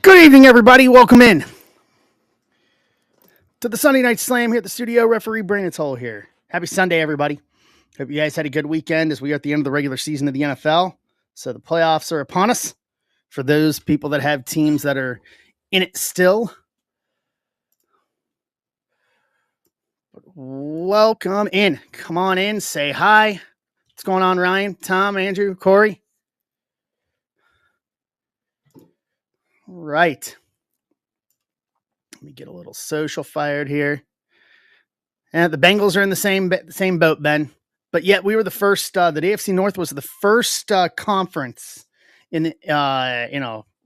Good evening, everybody. Welcome in to the Sunday Night Slam here at the studio. Referee Brandon Toll here. Happy Sunday, everybody. Hope you guys had a good weekend as we are at the end of the regular season of the NFL. So the playoffs are upon us. For those people that have teams that are in it still, welcome in. Come on in. Say hi. What's going on, Ryan, Tom, Andrew, Corey? Right. Let me get a little social fired here. And the Bengals are in the same boat, Ben. But yet we were the first. The AFC North was the first conference in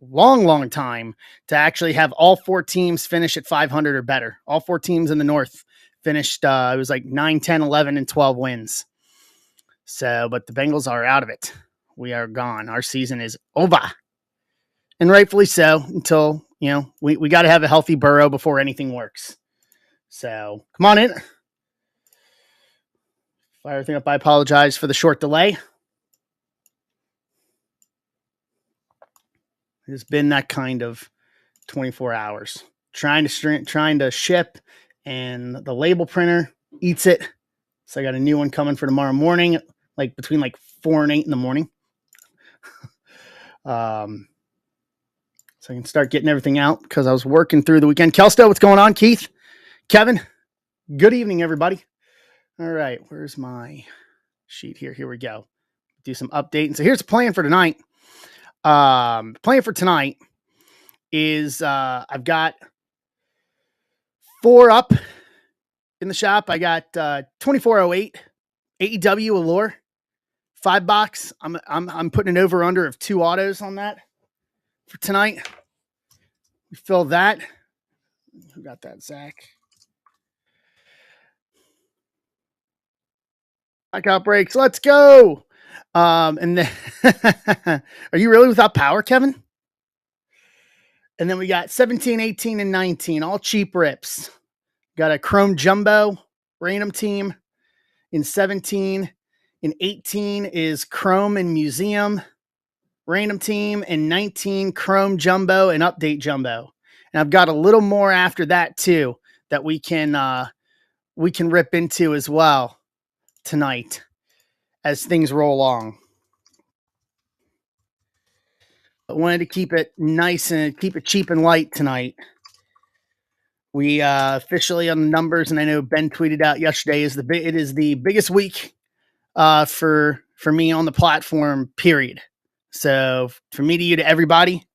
long time to actually have all four teams finish at 500 or better. All four teams in the North finished. It was like 9, 10, 11, and 12 wins. So, but the Bengals are out of it. We are gone. Our season is over, and rightfully so. Until we got to have a healthy Burrow before anything works. So, come on in. Fire everything up. I apologize for the short delay. It's been that kind of 24 hours trying to ship, and the label printer eats it. So I got a new one coming for tomorrow morning, like between 4 and 8 in the morning. So I can start getting everything out because I was working through the weekend. Kelsto, what's going on? Keith, Kevin, good evening, everybody. All right, where's my sheet here? Here we go. Do some updating. So here's the plan for tonight. Plan for tonight is I've got 4 up in the shop. I got 2408 AEW Allure 5 box. I'm putting an over under of 2 autos on that for tonight. We fill that. Who got that, Zach? Blackout breaks. Let's go. And then are you really without power, Kevin? And then we got 17, 18, and 19, all cheap rips. Got a Chrome Jumbo random team in 17. In 18 is Chrome and Museum random team, and 19 Chrome Jumbo and Update Jumbo. And I've got a little more after that too that we can rip into as well tonight as things roll along. I wanted to keep it nice and keep it cheap and light tonight. We officially on the numbers, and I know Ben tweeted out yesterday it is the biggest week for me on the platform, period. So from me to you to everybody,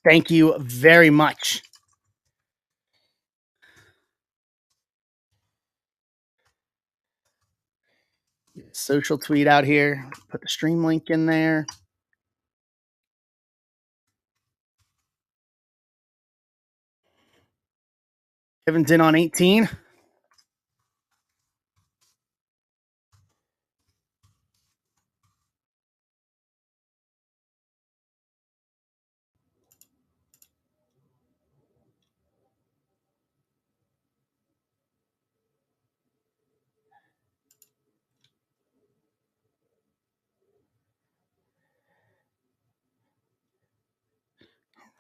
thank you very much. Social tweet out here. Put the stream link in there. Kevin's in on 18.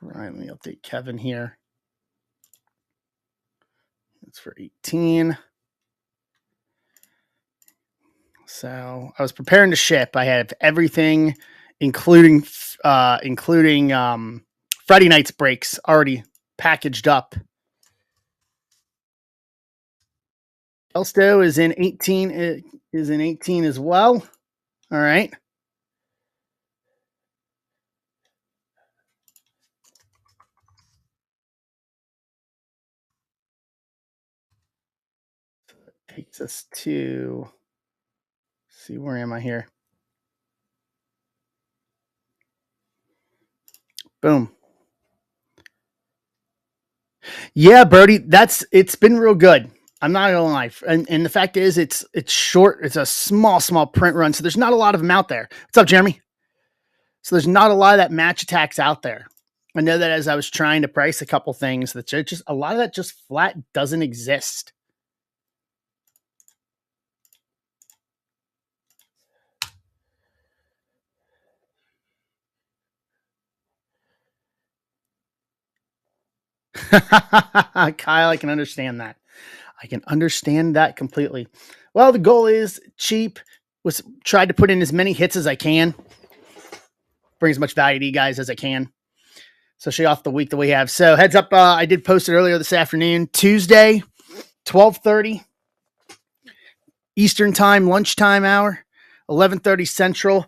All right, let me update Kevin here. It's for 18. So I was preparing to ship. I have everything, including Friday night's breaks already packaged up. Elsto is in 18. It is in 18 as well. All right. So that takes us to see, where am I here? Boom. Yeah, Brody, it's been real good. I'm not gonna lie, and the fact is, it's short. It's a small print run, so there's not a lot of them out there. What's up, Jeremy? So there's not a lot of that match attacks out there. I know that as I was trying to price a couple things, that just a lot of that just flat doesn't exist. Kyle, I can understand that. I can understand that completely. Well, the goal is cheap. Was tried to put in as many hits as I can, bring as much value to you guys as I can, especially off the week that we have. So heads up, I did post it earlier this afternoon, Tuesday, 12:30 Eastern time, lunchtime hour, 11:30 Central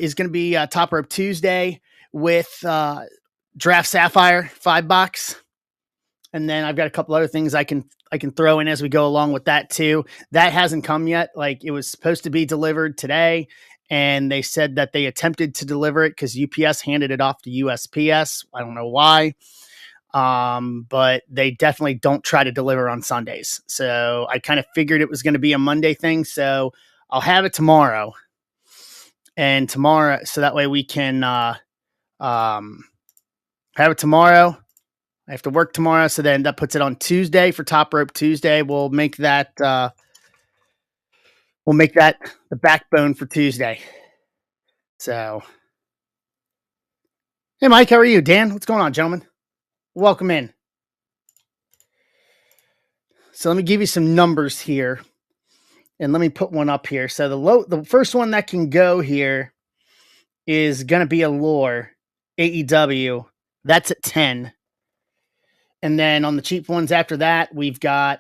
is going to be Top Rope Tuesday with Draft Sapphire 5 box. And then I've got a couple other things I can throw in as we go along with that too. That hasn't come yet. Like, it was supposed to be delivered today, and they said that they attempted to deliver it because UPS handed it off to USPS. I don't know why, but they definitely don't try to deliver on Sundays. So I kind of figured it was going to be a Monday thing. So I'll have it tomorrow, so that way we can have it tomorrow. I have to work tomorrow, so then that puts it on Tuesday for Top Rope Tuesday. We'll make that the backbone for Tuesday. So, hey, Mike, how are you? Dan, what's going on, gentlemen? Welcome in. So let me give you some numbers here, and let me put one up here. So the first one that can go here is going to be Allure AEW. That's at 10. And then on the cheap ones after that, we've got,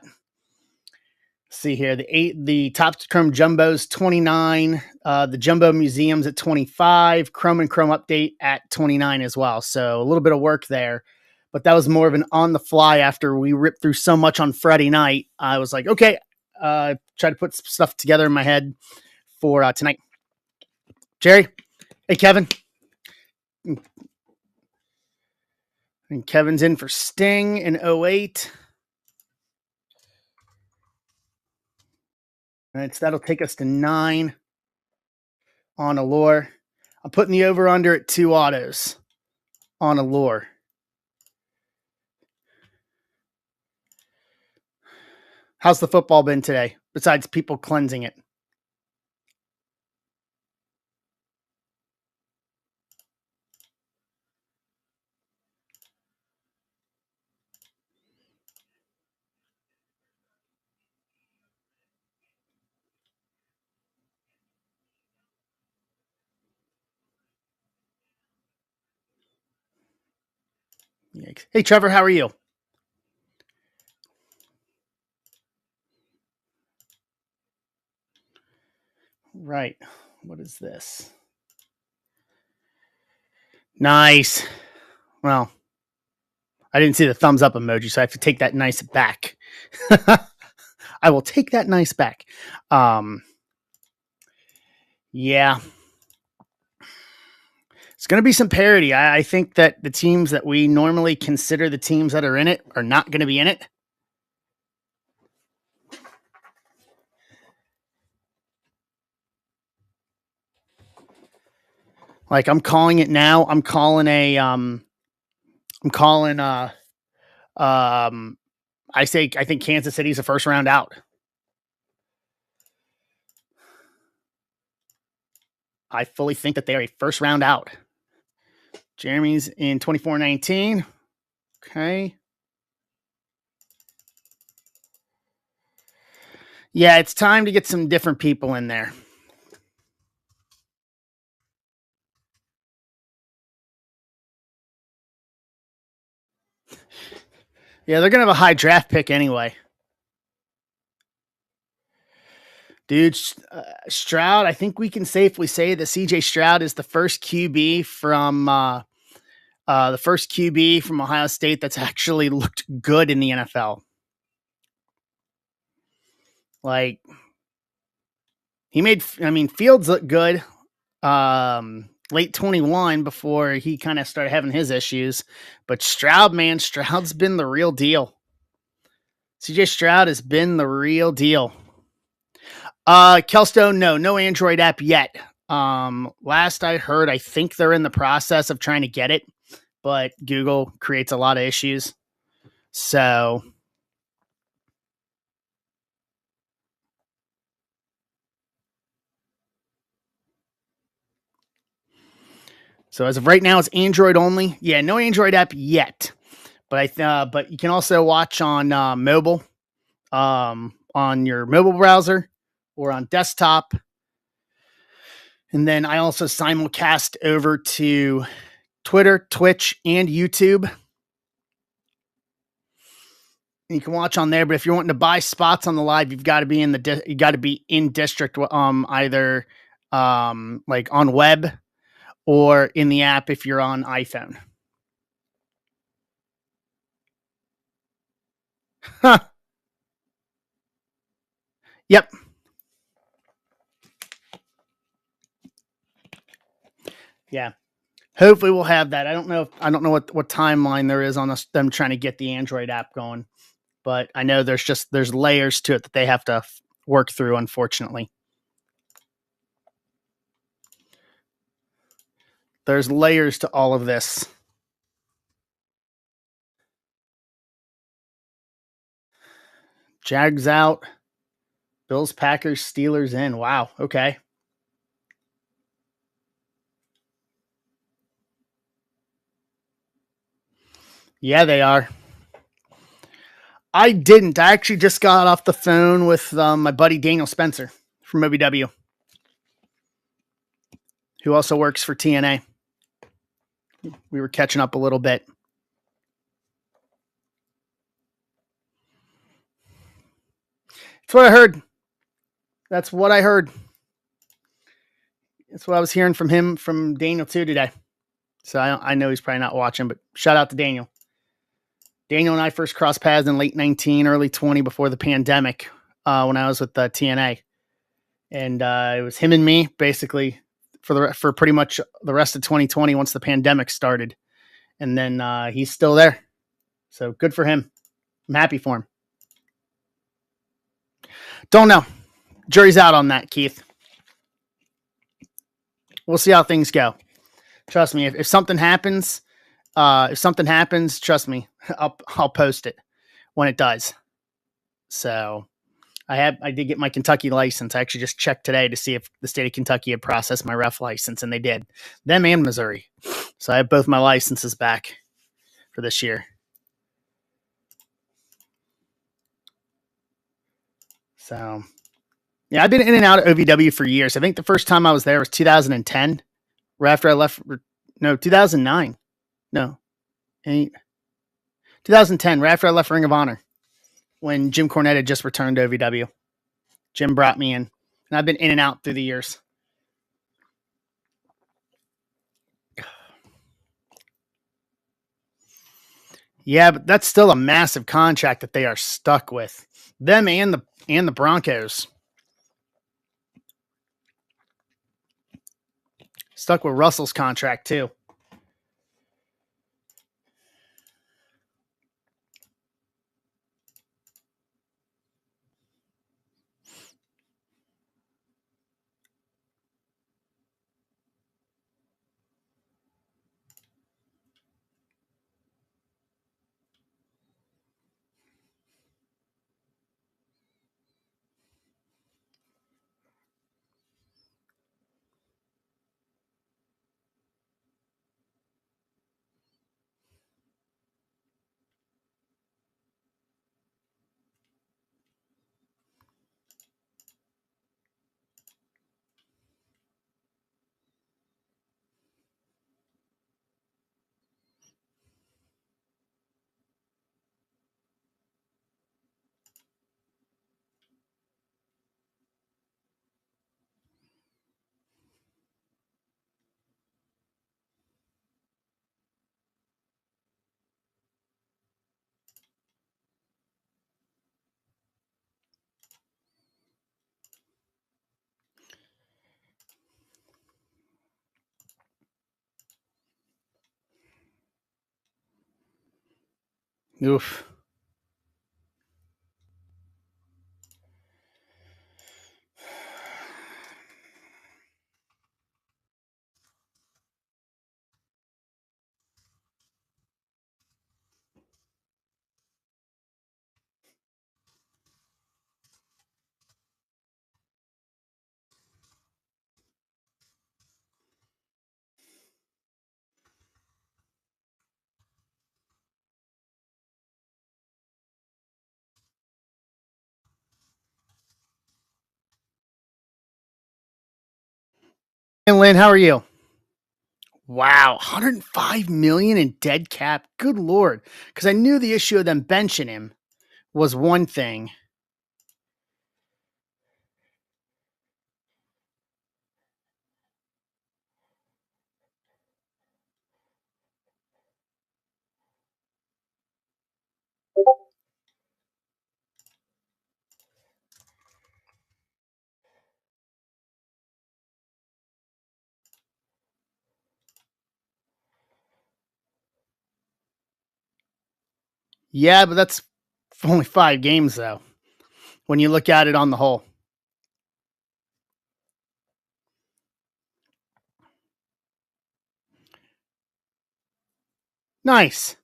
see here, the Top Chrome Jumbos 29, the Jumbo Museums at 25, Chrome and Chrome Update at 29 as well. So a little bit of work there, but that was more of an on the fly after we ripped through so much on Friday night. I was like, okay, try to put stuff together in my head for tonight. Jerry, hey Kevin, and Kevin's in for Sting in 08. And that'll take us to 9 on Allure. I'm putting the over under at 2 autos on Allure. How's the football been today, besides people cleansing it? Yikes. Hey, Trevor, how are you? Right. What is this? Nice. Well, I didn't see the thumbs up emoji, so I have to take that nice back. I will take that nice back. Yeah. It's going to be some parity. I think that the teams that we normally consider the teams that are in it are not going to be in it. Like, I'm calling it now. I think Kansas City's a first round out. I fully think that they are a first round out. Jeremy's in 24-19. Okay. Yeah, it's time to get some different people in there. Yeah, they're going to have a high draft pick anyway. Dude, Stroud, I think we can safely say that CJ Stroud is the first QB from Ohio State that's actually looked good in the NFL. Like, Fields looked good late 21 before he kind of started having his issues. But Stroud's been the real deal. CJ Stroud has been the real deal. Kelstone, no Android app yet. Last I heard, I think they're in the process of trying to get it, but Google creates a lot of issues. So as of right now, it's Android only. Yeah, no Android app yet, But you can also watch on mobile, on your mobile browser or on desktop. And then I also simulcast over to Twitter, Twitch, and YouTube. You can watch on there, but if you're wanting to buy spots on the live, you've got to be in district, either like on web or in the app if you're on iPhone. Huh. Yep. Yeah. Hopefully we'll have that. I don't know what timeline there is on them trying to get the Android app going, but I know there's layers to it that they have to work through, unfortunately. There's layers to all of this. Jags out. Bills, Packers, Steelers in. Wow. Okay. Yeah, they are. I didn't. I actually just got off the phone with my buddy Daniel Spencer from OVW, who also works for TNA. We were catching up a little bit. That's what I heard. That's what I heard. That's what I was hearing from Daniel too today. So I know he's probably not watching, but shout out to Daniel. Daniel and I first crossed paths in late 19, early 20 before the pandemic when I was with TNA. And it was him and me basically for pretty much the rest of 2020 once the pandemic started. And then he's still there. So good for him. I'm happy for him. Don't know. Jury's out on that, Keith. We'll see how things go. Trust me, if something happens, trust me, I'll post it when it does. So I did get my Kentucky license. I actually just checked today to see if the state of Kentucky had processed my ref license, and they did. Them and Missouri. So I have both my licenses back for this year. So yeah, I've been in and out of OVW for years. I think the first time I was there was 2010, right after I left. No, 2009. No, 2010, right after I left Ring of Honor, when Jim Cornette had just returned to OVW. Jim brought me in, and I've been in and out through the years. Yeah, but that's still a massive contract that they are stuck with. Them and the Broncos. Stuck with Russell's contract too. Oof. And Lynn, how are you? Wow, 105 million in dead cap. Good lord. Because I knew the issue of them benching him was one thing. Yeah, but that's only 5 games, though, when you look at it on the whole. Nice.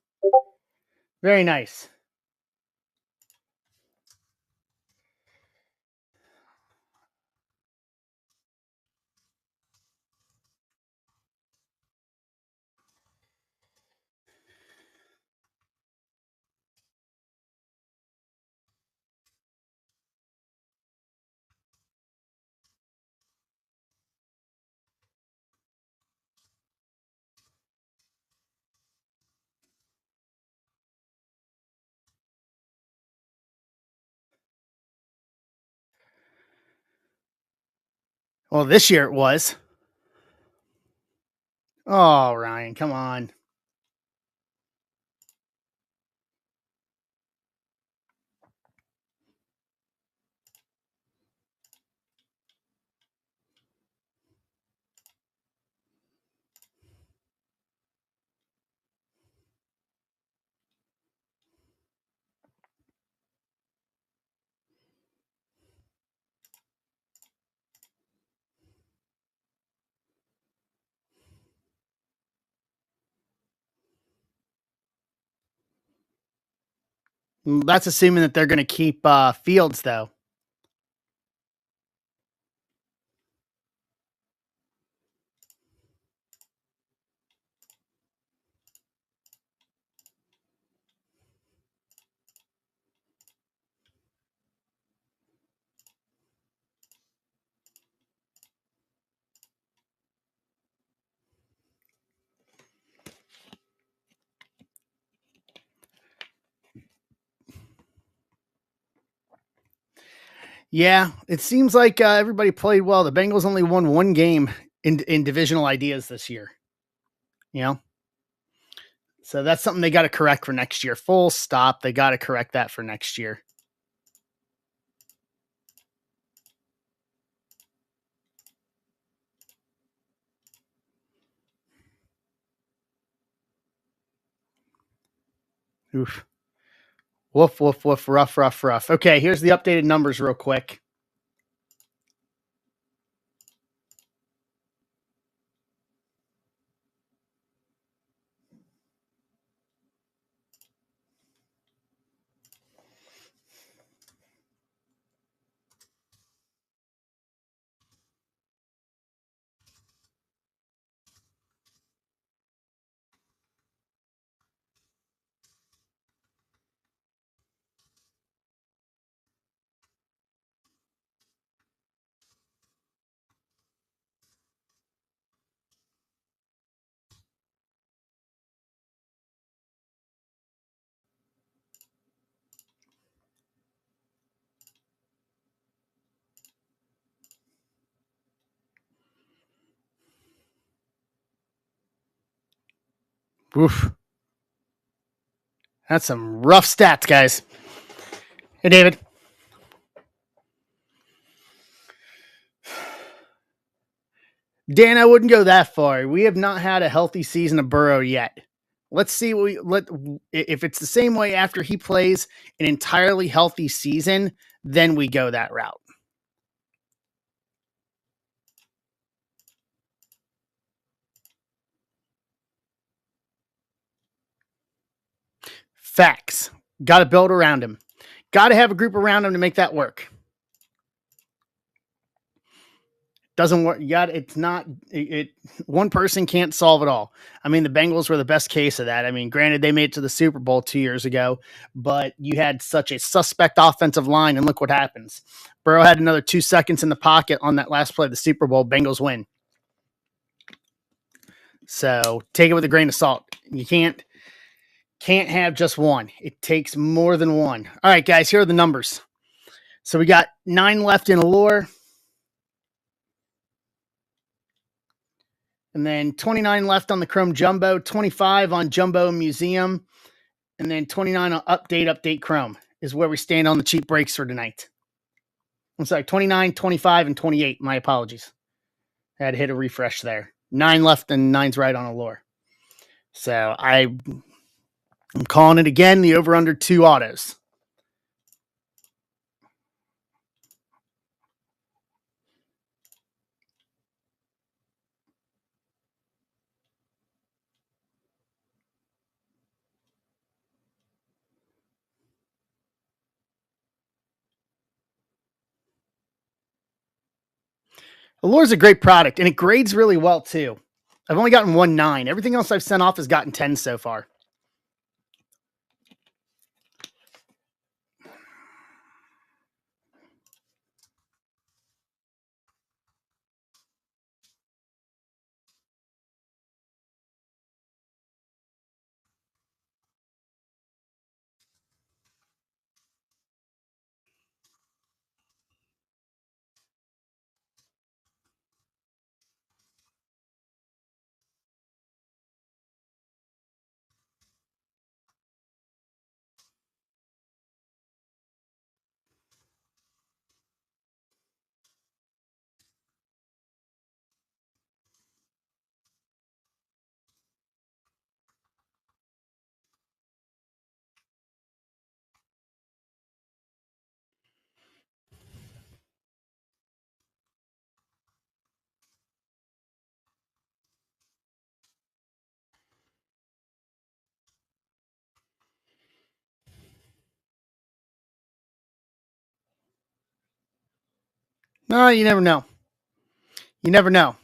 Very nice. Well, this year it was. Oh, Ryan, come on. That's assuming that they're going to keep Fields, though. Yeah, it seems like everybody played well. The Bengals only won 1 game in divisional ideas this year. You know, so that's something they got to correct for next year. Full stop. They got to correct that for next year. Oof. Woof, woof, woof. Rough, rough, rough. Okay, here's the updated numbers real quick. Oof. That's some rough stats, guys. Hey, David. Dan, I wouldn't go that far. We have not had a healthy season of Burrow yet. Let's see if it's the same way after he plays an entirely healthy season, then we go that route. Facts. Got to build around him. Got to have a group around him to make that work. Doesn't work. It's not. One person can't solve it all. I mean, the Bengals were the best case of that. I mean, granted, they made it to the Super Bowl 2 years ago, but you had such a suspect offensive line, and look what happens. Burrow had another 2 seconds in the pocket on that last play of the Super Bowl. Bengals win. So take it with a grain of salt. You can't have just one. It takes more than one. All right, guys, here are the numbers. So we got 9 left in Allure. And then 29 left on the Chrome Jumbo, 25 on Jumbo Museum, and then 29 on Update Chrome is where we stand on the cheap breaks for tonight. I'm sorry, 29, 25, and 28. My apologies. I had to hit a refresh there. 9 left and 9's right on Allure. So I'm calling it again, the over under 2 autos. Allure's a great product, and it grades really well, too. I've only gotten 1 9. Everything else I've sent off has gotten 10 so far. No, you never know. You never know.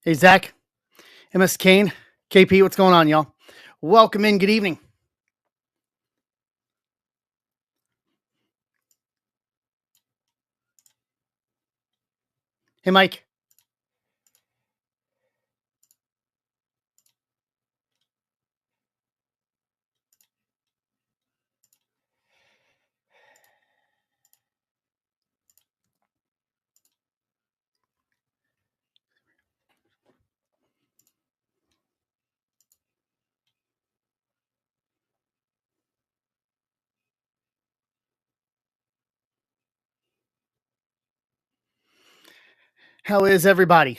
Hey, Zach, MS Kane, KP, what's going on, y'all? Welcome in. Good evening. Hey, Mike. How is everybody?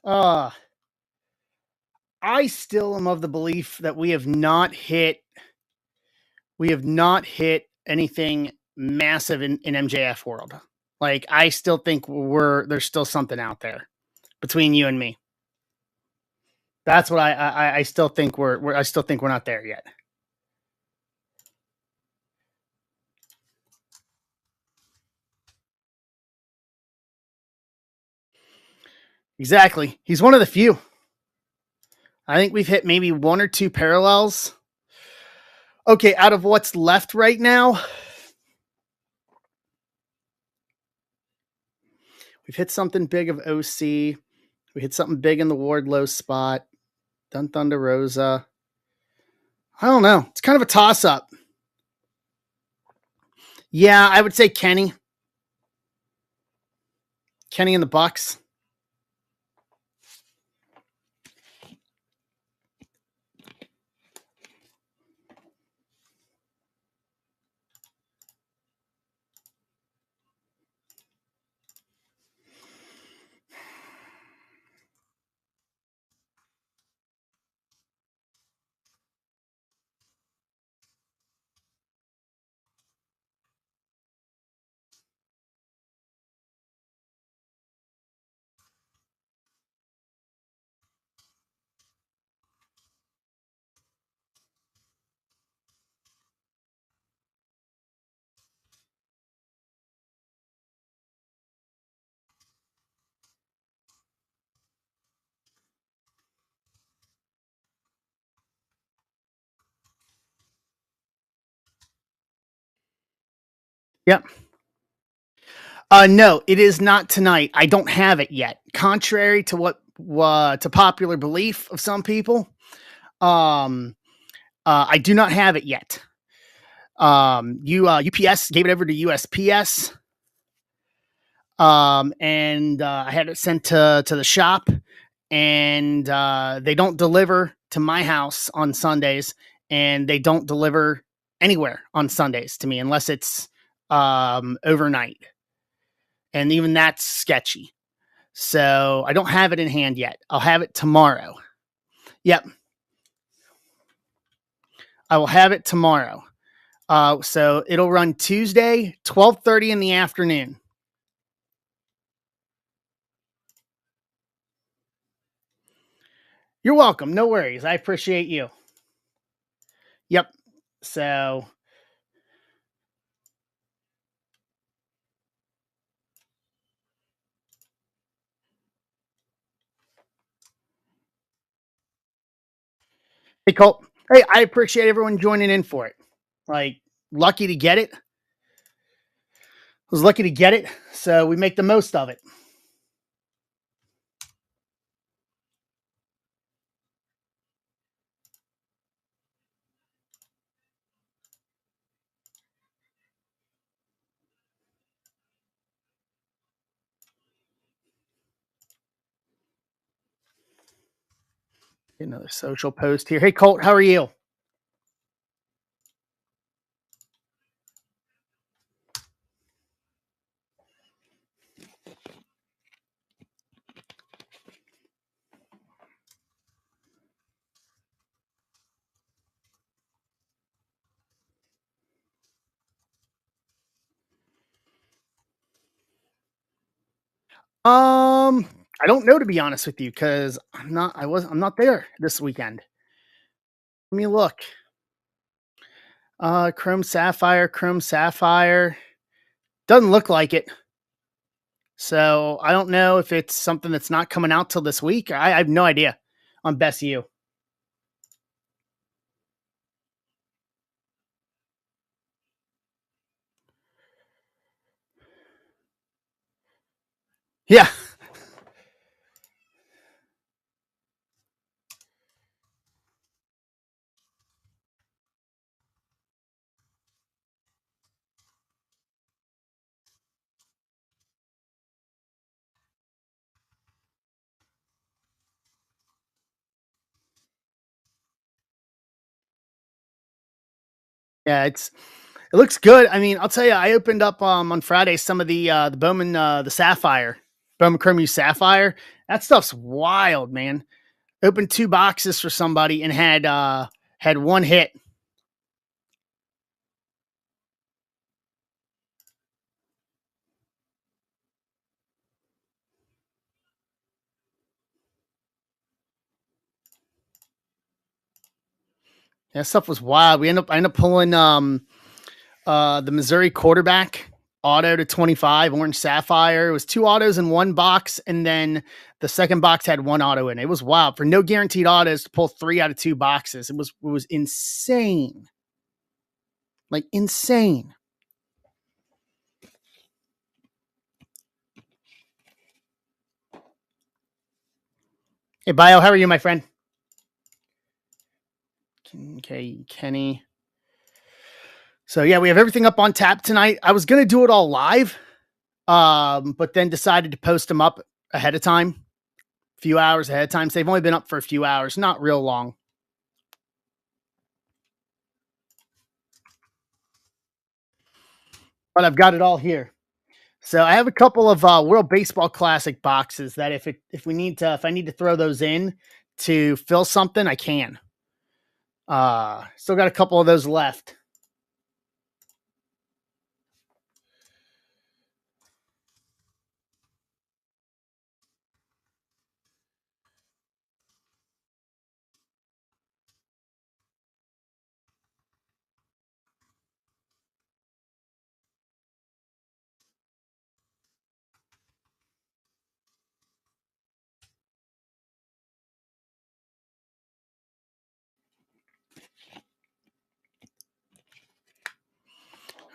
I still am of the belief that we have not hit anything massive in MJF world. Like, I still think there's still something out there between you and me. That's what I still think I still think we're not there yet. Exactly. He's one of the few. I think we've hit maybe 1 or 2 parallels. Okay, out of what's left right now, we've hit something big of OC. We hit something big in the Wardlow spot. Done Thunder Rosa. I don't know. It's kind of a toss up. Yeah, I would say Kenny. Kenny and the Bucks. Yep. No, it is not tonight. I don't have it yet. Contrary to what to popular belief of some people, um, I do not have it yet. UPS gave it over to USPS, and I had it sent to the shop, and they don't deliver to my house on Sundays, and they don't deliver anywhere on Sundays to me unless it's overnight, and even that's sketchy. So I don't have it in hand yet. I'll have it tomorrow. Yep, I will have it tomorrow. So it'll run Tuesday, 12:30 in the afternoon. You're welcome. No worries. I appreciate you. Yep. So hey Colt. Hey, I appreciate everyone joining in for it. Like, lucky to get it. Was lucky to get it. So we make the most of it. Another social post here. Hey Colt, how are you? I don't know, to be honest with you, because I'm not there this weekend. Let me look. Chrome Sapphire. Doesn't look like it. So I don't know if it's something that's not coming out till this week. I have no idea on Best U. Yeah. Yeah, it looks good. I mean, I'll tell you, I opened up on Friday some of the Bowman the Sapphire, Bowman Chrome Use Sapphire. That stuff's wild, man. Opened two boxes for somebody and had one hit. That stuff was wild. I ended up pulling the Missouri quarterback auto to 25, Orange Sapphire. It was two autos in one box, and then the second box had one auto in it. It was wild. For no guaranteed autos to pull 3 out of 2 boxes. It was insane. Like insane. Hey Bio, how are you, my friend? Okay, Kenny. So yeah, we have everything up on tap tonight. I was gonna do it all live, but then decided to post them up ahead of time, a few hours ahead of time. So they've only been up for a few hours, not real long. But I've got it all here. So I have a couple of World Baseball Classic boxes that if I need to throw those in to fill something, I can. Still got a couple of those left.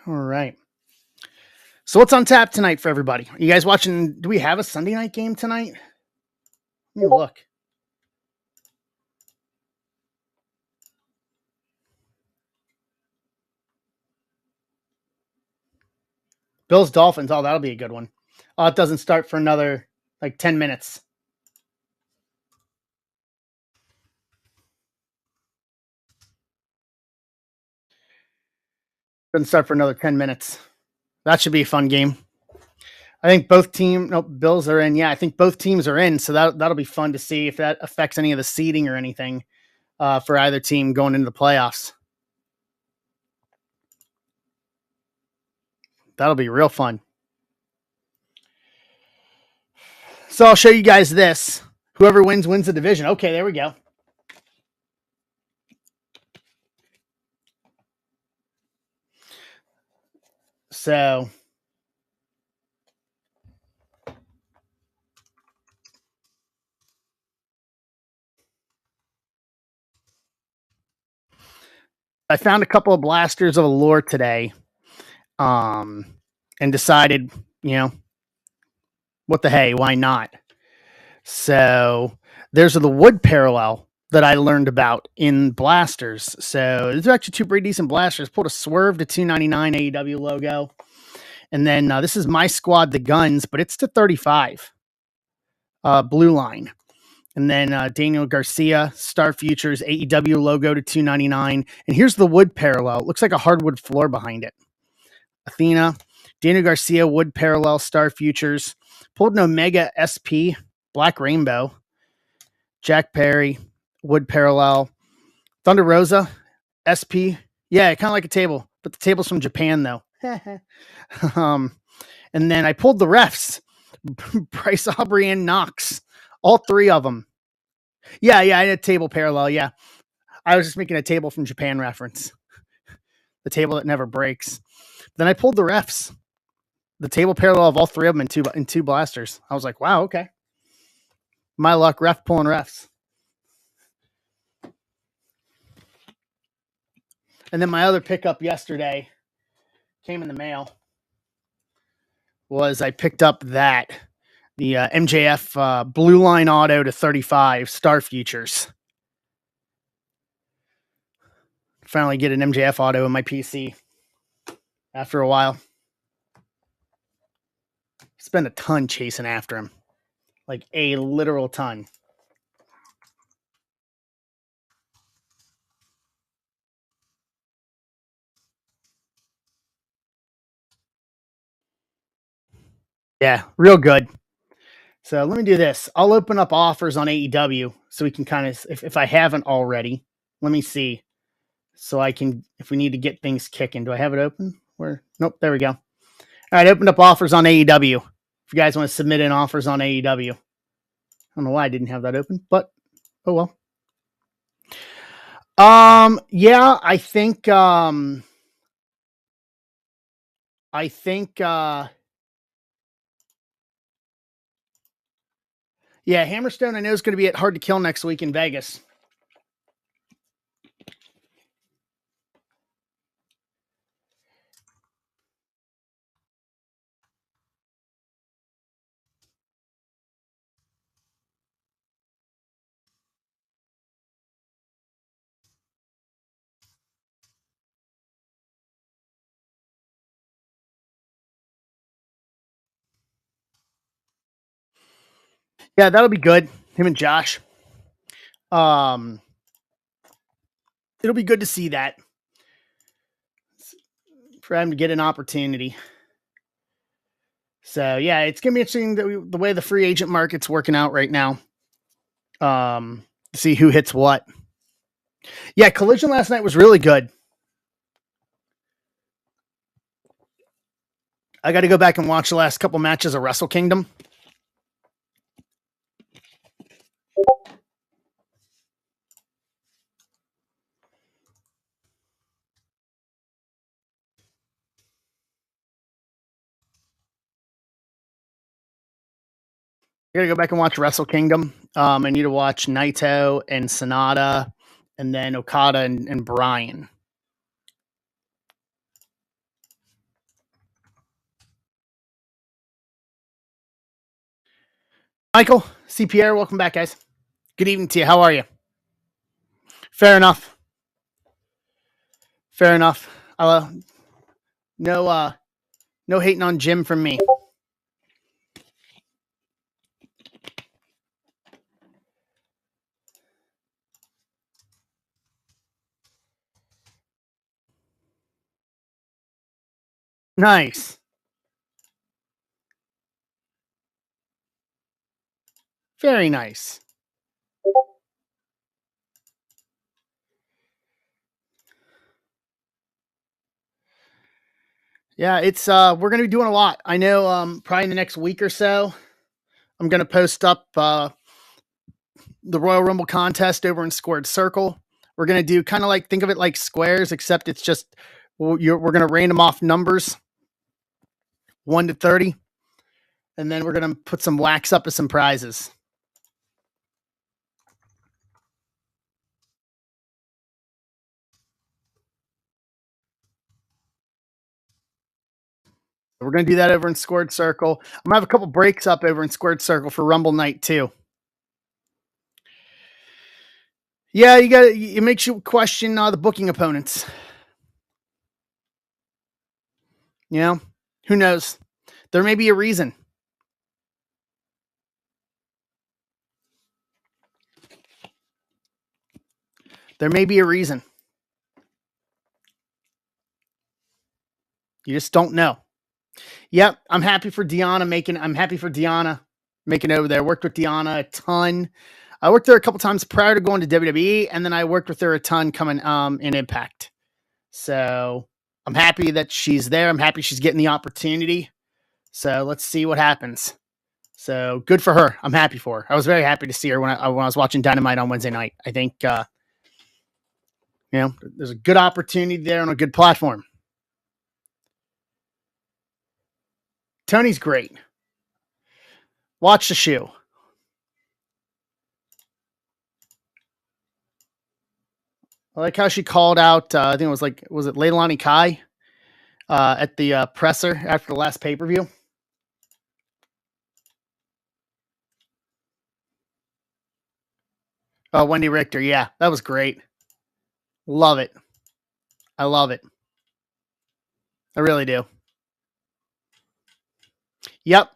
All right. So what's on tap tonight for everybody? Are you guys watching? Do we have a Sunday night game tonight? Let me look. Bills Dolphins. Oh, that'll be a good one. Oh, it doesn't start for another like 10 minutes. Doesn't start for another 10 minutes. That should be a fun game. I think both Bills are in. Yeah, I think both teams are in. So that'll be fun to see if that affects any of the seeding or anything for either team going into the playoffs. That'll be real fun. So I'll show you guys this. Whoever wins the division. Okay, there we go. So I found a couple of blasters of allure today, and decided, what the hey, why not? So there's the wood parallel that I learned about in blasters. So these are actually two pretty decent blasters. Pulled a Swerve to 299 AEW logo, and then this is My Squad, the Guns, but it's to 35. Blue line. And then Daniel Garcia, Star Futures, AEW logo to 299. And here's the wood parallel. It looks like a hardwood floor behind it. Athena, Daniel Garcia, wood parallel, Star Futures. Pulled an Omega SP, Black Rainbow. Jack Perry, wood parallel. Thunder Rosa, SP. Yeah, kind of like a table, but the table's from Japan, though. And then I pulled the refs. Bryce Aubrey and Knox. All three of them. Yeah, I had a table parallel. Yeah. I was just making a table from Japan reference. The table that never breaks. Then I pulled the refs. The table parallel of all three of them in two blasters. I was like, wow, okay. My luck, ref pulling refs. And then my other pickup yesterday came in the mail. Was I picked up the MJF blue line auto to 35 Star Futures. Finally get an MJF auto in my PC after a while. Spent a ton chasing after him. Like a literal ton. Yeah, real good. So let me do this. I'll open up offers on AEW so we can kind of, if I haven't already, let me see. So I can, if we need to get things kicking. Do I have it open? Nope, there we go. All right, opened up offers on AEW. If you guys want to submit in offers on AEW. I don't know why I didn't have that open, but oh well. Yeah, I think yeah, Hammerstone I know is going to be at Hard to Kill next week in Vegas. Yeah, that'll be good. Him and Josh. It'll be good to see that. For him to get an opportunity. So yeah, it's gonna be interesting the way the free agent market's working out right now. To see who hits what. Yeah, Collision last night was really good. I got to go back and watch the last couple matches of Wrestle Kingdom. I got to go back and watch Wrestle Kingdom. I need to watch Naito and Sonata, and then Okada and Bryan. Michael, CPR, welcome back, guys. Good evening to you. How are you? Fair enough. Fair enough. No, no hating on Jim from me. Nice. Very nice. Yeah, it's we're gonna be doing a lot. I know probably in the next week or so, I'm gonna post up the Royal Rumble contest over in Squared Circle. We're gonna do kind of like think of it like squares, except it's just we're gonna random off numbers 1 to 30, and then we're gonna put some wax up as some prizes. We're gonna do that over in Squared Circle. I'm gonna have a couple breaks up over in Squared Circle for Rumble Night too. Yeah, you got it makes you question the booking opponents. You know, who knows? There may be a reason. There may be a reason. You just don't know. Yep, I'm happy for Deanna making. I'm happy for Deanna making over there. Worked with Deanna a ton. I worked there a couple times prior to going to WWE, and then I worked with her a ton coming in Impact. So I'm happy that she's there. I'm happy she's getting the opportunity. So let's see what happens. So good for her. I'm happy for her. I was very happy to see her when I was watching Dynamite on Wednesday night. I think there's a good opportunity there on a good platform. Tony's great. Watch the shoe. I like how she called out. I think it was it Leilani Kai at the presser after the last pay per view. Oh, Wendy Richter. Yeah, that was great. Love it. I love it. I really do. Yep.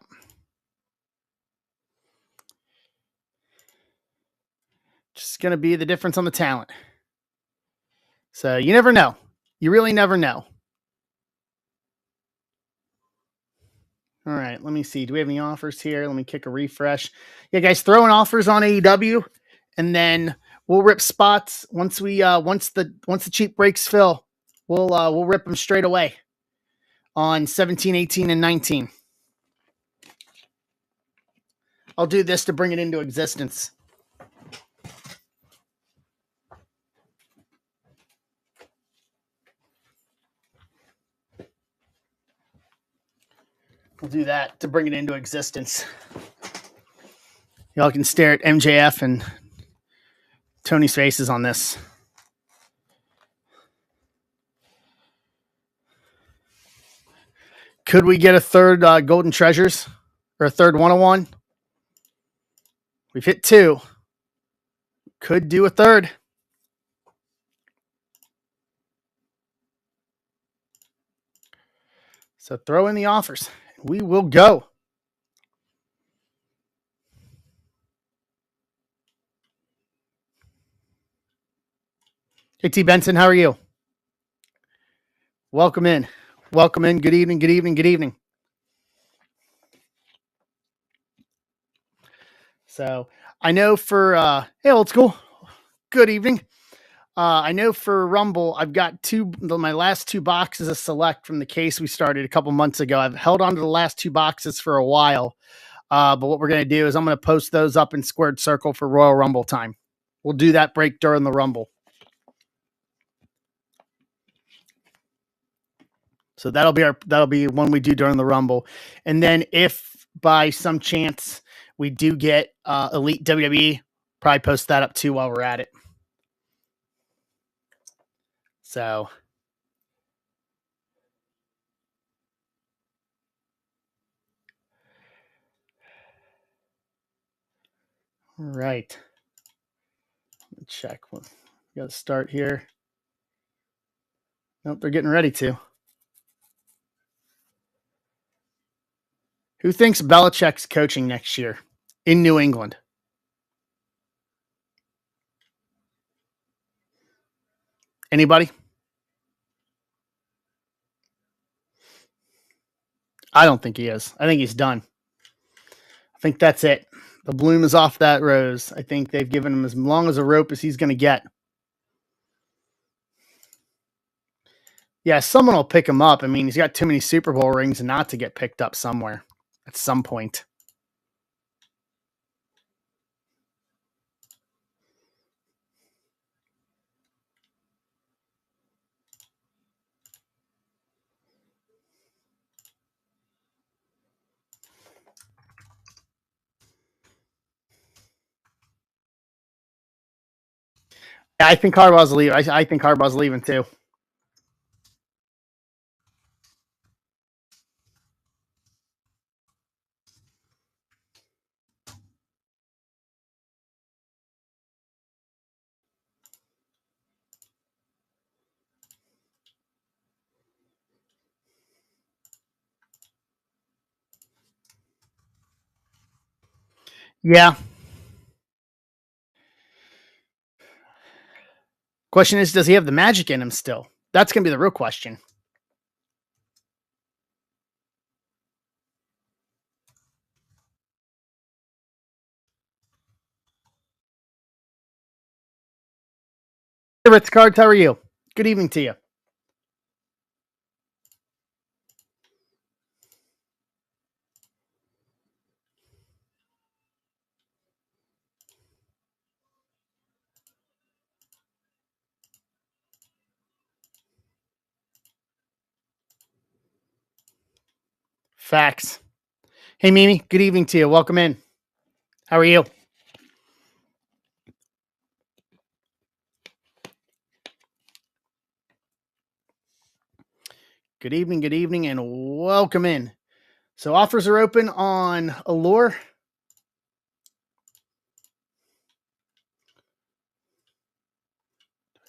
Just going to be the difference on the talent. So you never know. You really never know. All right, let me see. Do we have any offers here? Let me kick a refresh. Yeah, guys, throwing offers on AEW, and then we'll rip spots once the cheap breaks fill. We'll rip them straight away on 17, 18, and 19. I'll do this to bring it into existence. We'll do that to bring it into existence. Y'all can stare at MJF and Tony's faces on this. Could we get a third Golden Treasures or a third 101? We've hit 2. Could do a third. So throw in the offers. We will go. Hey, T. Benson, how are you? Welcome in. Welcome in. Good evening. Good evening. Good evening. So I know for hey, old school. Good evening. I know for Rumble, I've got my last 2 boxes of select from the case we started a couple months ago. I've held on to the last 2 boxes for a while. But what we're going to do is I'm going to post those up in Squared Circle for Royal Rumble time. We'll do that break during the Rumble. So that'll be one we do during the Rumble. And then if by some chance we do get Elite WWE, probably post that up too while we're at it. So All right. Check. We got to start here. Nope, they're getting ready to. Who thinks Belichick's coaching next year in New England? Anybody? I don't think he is. I think he's done. I think that's it. The bloom is off that rose. I think they've given him as long as a rope as he's going to get. Yeah, someone will pick him up. I mean, he's got too many Super Bowl rings not to get picked up somewhere at some point. I think Harbaugh's leaving. I think Harbaugh's leaving too. Yeah. Question is, does he have the magic in him still? That's going to be the real question. Hey, Ritz Cards, how are you? Good evening to you. Facts. Hey, Mimi, good evening to you. Welcome in. How are you? Good evening, and welcome in. So offers are open on Allure.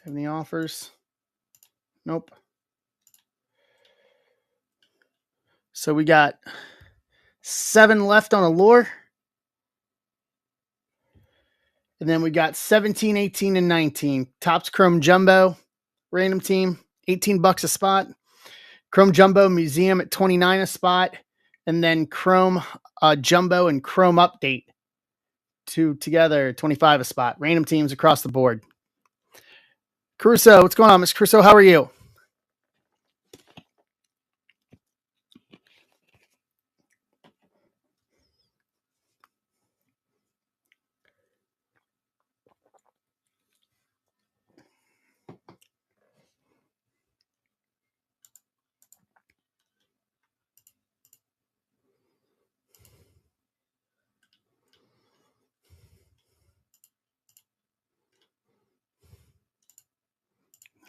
Have any offers? Nope. So we got 7 left on Allure. And then we got 17, 18, and 19. Topps Chrome Jumbo, random team, $18 a spot. Chrome Jumbo Museum at $29 a spot. And then Chrome Jumbo and Chrome Update, 2 together, $25 a spot. Random teams across the board. Caruso, what's going on, Miss Caruso? How are you?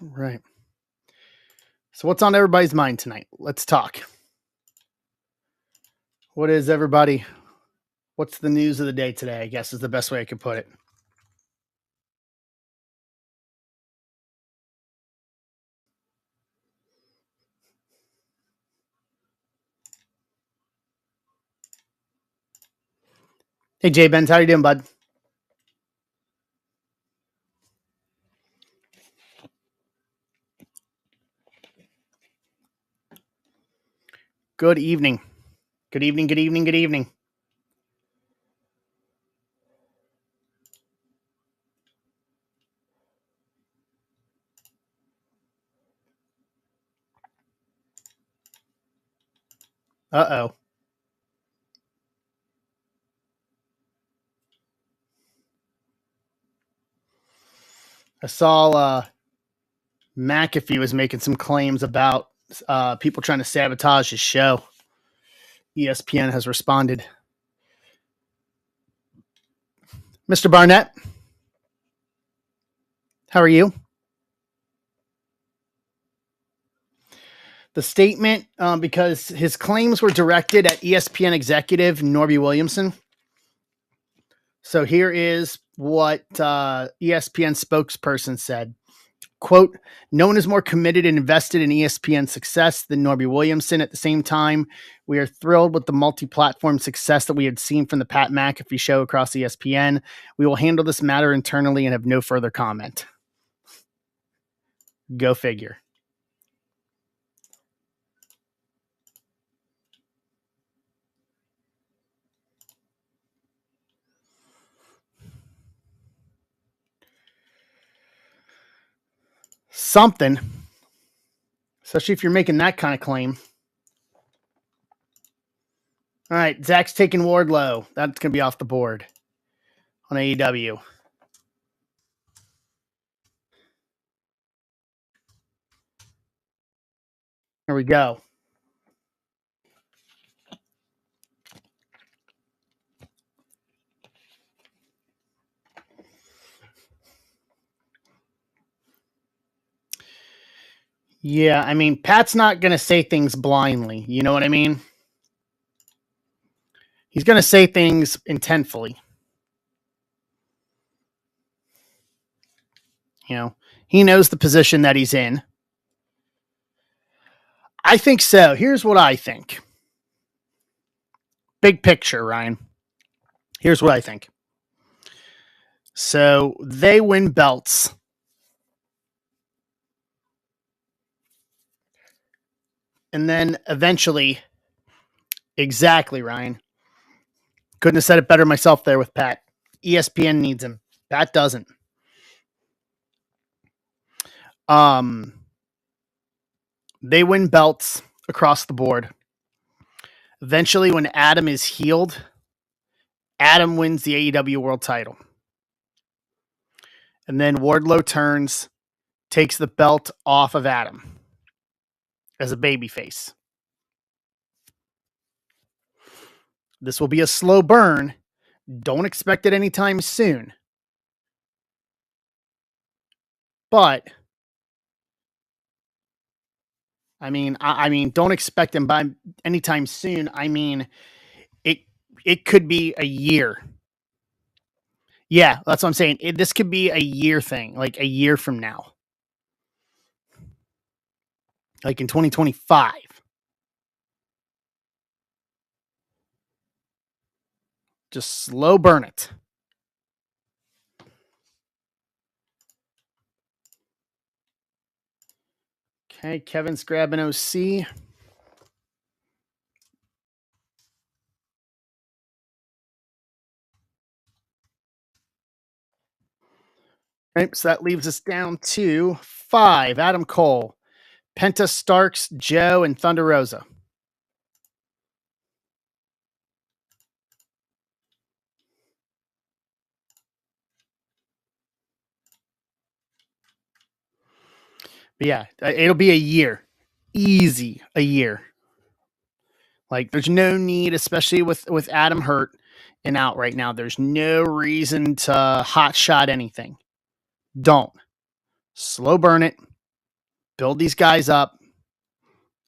All right. So what's on everybody's mind tonight? Let's talk. What is everybody? What's the news of the day today, I guess is the best way I could put it. Hey, Jay Benz, how you doing, bud? Good evening. Good evening, good evening, good evening. Uh-oh. I saw McAfee was making some claims about people trying to sabotage his show. ESPN has responded. Mr. Barnett, how are you? The statement, because his claims were directed at ESPN executive Norby Williamson. So here is what ESPN spokesperson said. Quote, no one is more committed and invested in ESPN's success than Norby Williamson. At the same time, we are thrilled with the multi-platform success that we had seen from the Pat McAfee show across ESPN. We will handle this matter internally and have no further comment. Go figure. Something, especially if you're making that kind of claim. All right, Zach's taking Wardlow. That's going to be off the board on AEW. Here we go. Yeah, I mean, Pat's not going to say things blindly. You know what I mean? He's going to say things intentfully. You know, he knows the position that he's in. I think so. Here's what I think. Big picture, Ryan. Here's what I think. So they win belts. And then eventually, exactly, Ryan. Couldn't have said it better myself there with Pat. ESPN needs him. Pat doesn't. They win belts across the board. Eventually, when Adam is healed, Adam wins the AEW World Title. And then Wardlow turns, takes the belt off of Adam as a babyface. This will be a slow burn. Don't expect it anytime soon. But I mean, don't expect him by anytime soon. I mean, it could be a year. Yeah, that's what I'm saying. This could be a year thing, like a year from now, like in 2025. Just slow burn it. Okay, Kevin's grabbing OC. Right, so that leaves us down to 5. Adam Cole, Penta Starks, Joe, and Thunder Rosa. But yeah, it'll be a year. Easy, a year. Like, there's no need, especially with Adam hurt and out right now. There's no reason to hot shot anything. Don't. Slow burn it. Build these guys up.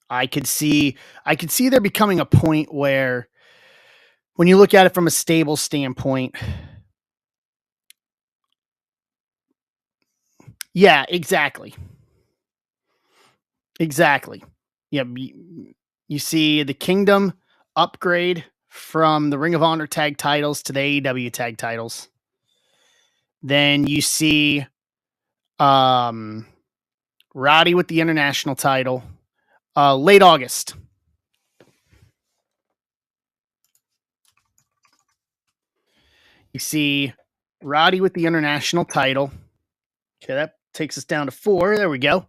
I could see there becoming a point where, when you look at it from a stable standpoint, yeah, exactly. Exactly. Yeah, you see the Kingdom upgrade from the Ring of Honor tag titles to the AEW tag titles. Then you see Roddy with the international title late August. You see Roddy with the international title. Okay, that takes us down to 4. There we go.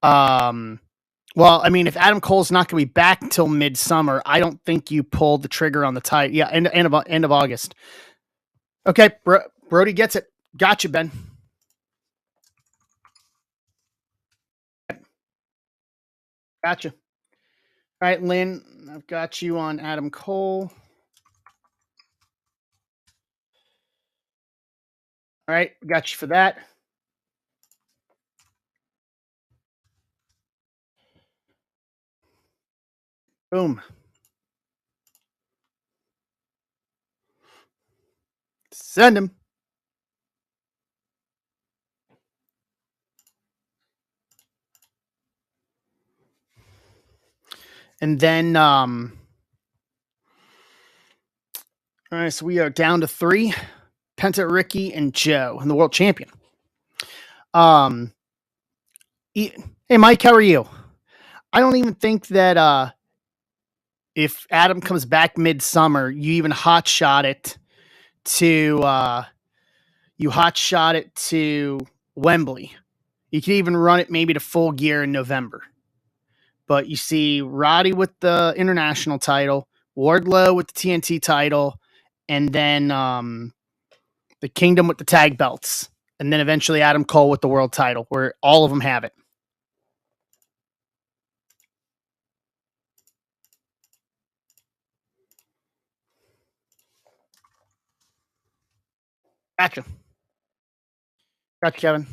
Well, I mean, if Adam Cole's not going to be back until midsummer, I don't think you pulled the trigger on the title. Yeah, end of August. Okay, Brody gets it. Gotcha, Ben. Gotcha. All right, Lynn, I've got you on Adam Cole. All right, got you for that. Boom. Send him. And then, all right, so we are down to 3. Penta, Ricky, and Joe, and the world champion. Hey, Mike, how are you? I don't even think that if Adam comes back midsummer, you even hot shot it to Wembley. You could even run it maybe to Full Gear in November. But you see Roddy with the international title, Wardlow with the TNT title, and then the Kingdom with the tag belts, and then eventually Adam Cole with the world title, where all of them have it. Gotcha. Gotcha, Kevin.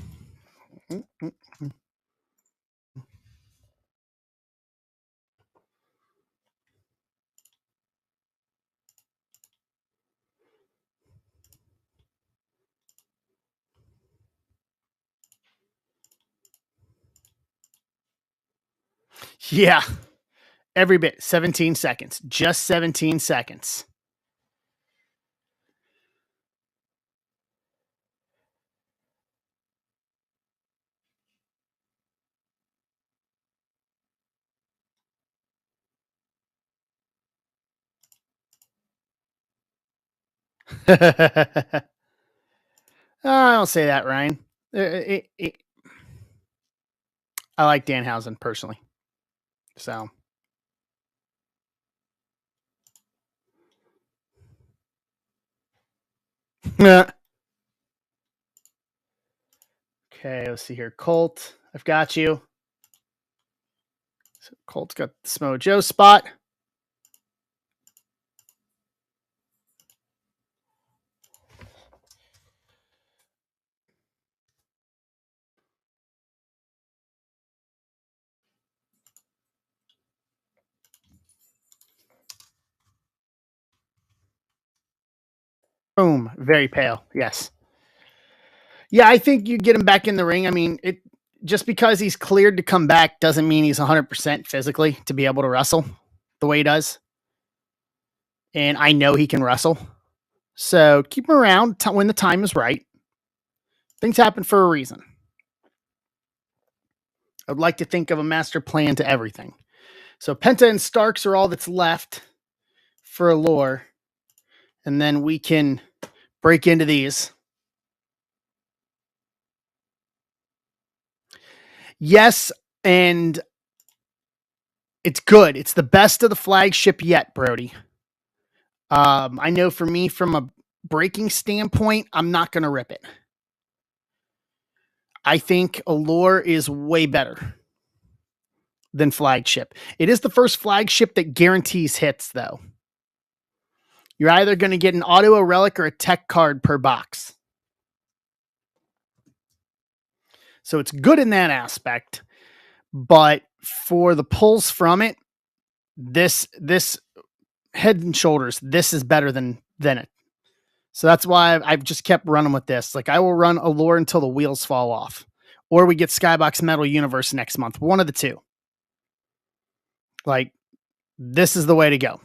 Yeah, every bit. 17 seconds. Just 17 seconds. I don't say that, Ryan. I like Danhausen personally. So. Okay, let's see here. Colt, I've got you. So Colt's got the Samoa Joe spot. Boom. Very pale. Yes. Yeah, I think you get him back in the ring. I mean, it just because he's cleared to come back doesn't mean he's 100% physically to be able to wrestle the way he does. And I know he can wrestle. So keep him around when the time is right. Things happen for a reason. I'd like to think of a master plan to everything. So Penta and Starks are all that's left for Allure. And then we can break into these. Yes, and it's good. It's the best of the flagship yet, Brody. I know for me, from a breaking standpoint, I'm not going to rip it. I think Allure is way better than flagship. It is the first flagship that guarantees hits, though. You're either going to get an auto, a relic, or a tech card per box. So it's good in that aspect. But for the pulls from it, this head and shoulders, this is better than it. So that's why I've just kept running with this. Like, I will run Allure until the wheels fall off. Or we get Skybox Metal Universe next month. One of the two. Like, this is the way to go.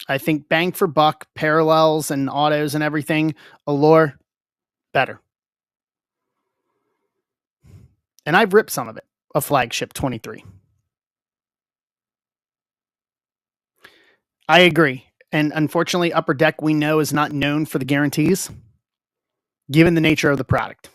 I think bang for buck, parallels and autos and everything, Allure, better. And I've ripped some of it, a flagship 23. I agree. And unfortunately, Upper Deck, we know, is not known for the guarantees, given the nature of the product.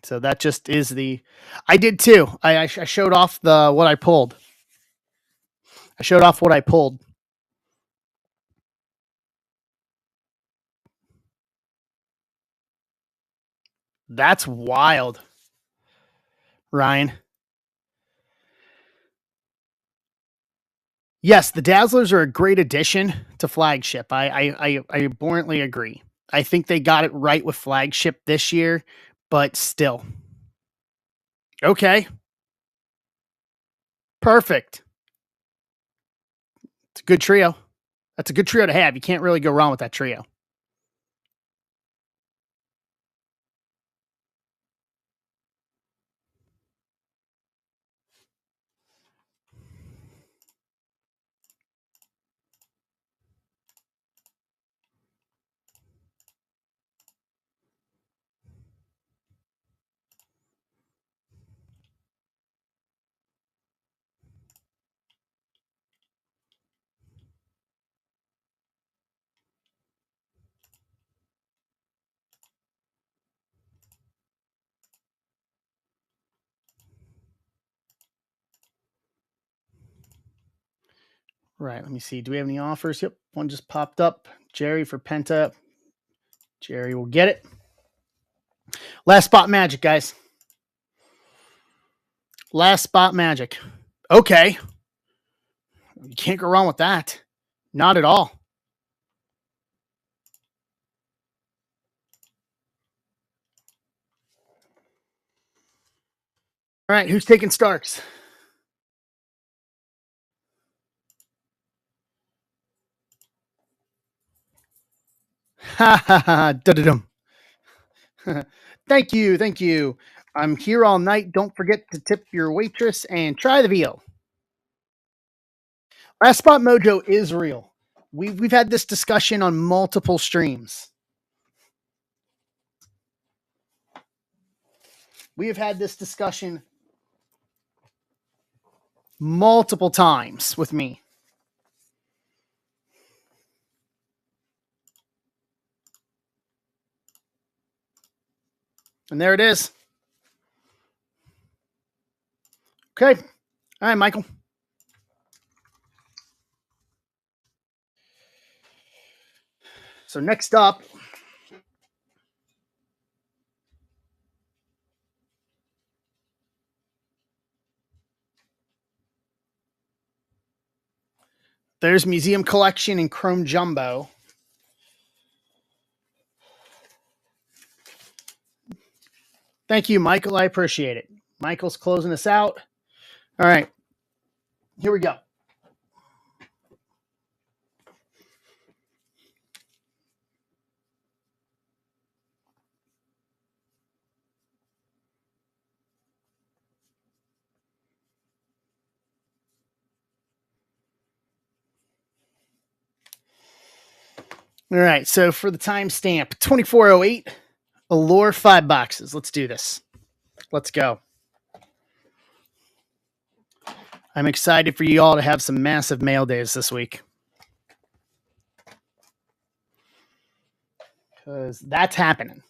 So that just is the. I did too. I showed off what I pulled. I showed off what I pulled. That's wild, Ryan. Yes, the Dazzlers are a great addition to flagship. I abhorrently agree. I think they got it right with flagship this year, but still. Okay. Perfect. It's a good trio. That's a good trio to have. You can't really go wrong with that trio. Right. Let me see. Do we have any offers? Yep. One just popped up. Jerry for Penta. Jerry will get it. Last spot magic, guys. Last spot magic. Okay. You can't go wrong with that. Not at all. All right. Who's taking Starks? Ha ha ha. Da-da-dum. Thank you. Thank you. I'm here all night. Don't forget to tip your waitress and try the veal. Last Spot Mojo is real. We've had this discussion on multiple streams. We have had this discussion multiple times with me. And there it is. Okay. All right, Michael. So next up, there's Museum Collection and Chrome Jumbo. Thank you, Michael. I appreciate it. Michael's closing us out. All right. Here we go. All right. So for the timestamp, 2408, Allure 5 boxes. Let's do this. Let's go. I'm excited for you all to have some massive mail days this week. Because that's happening.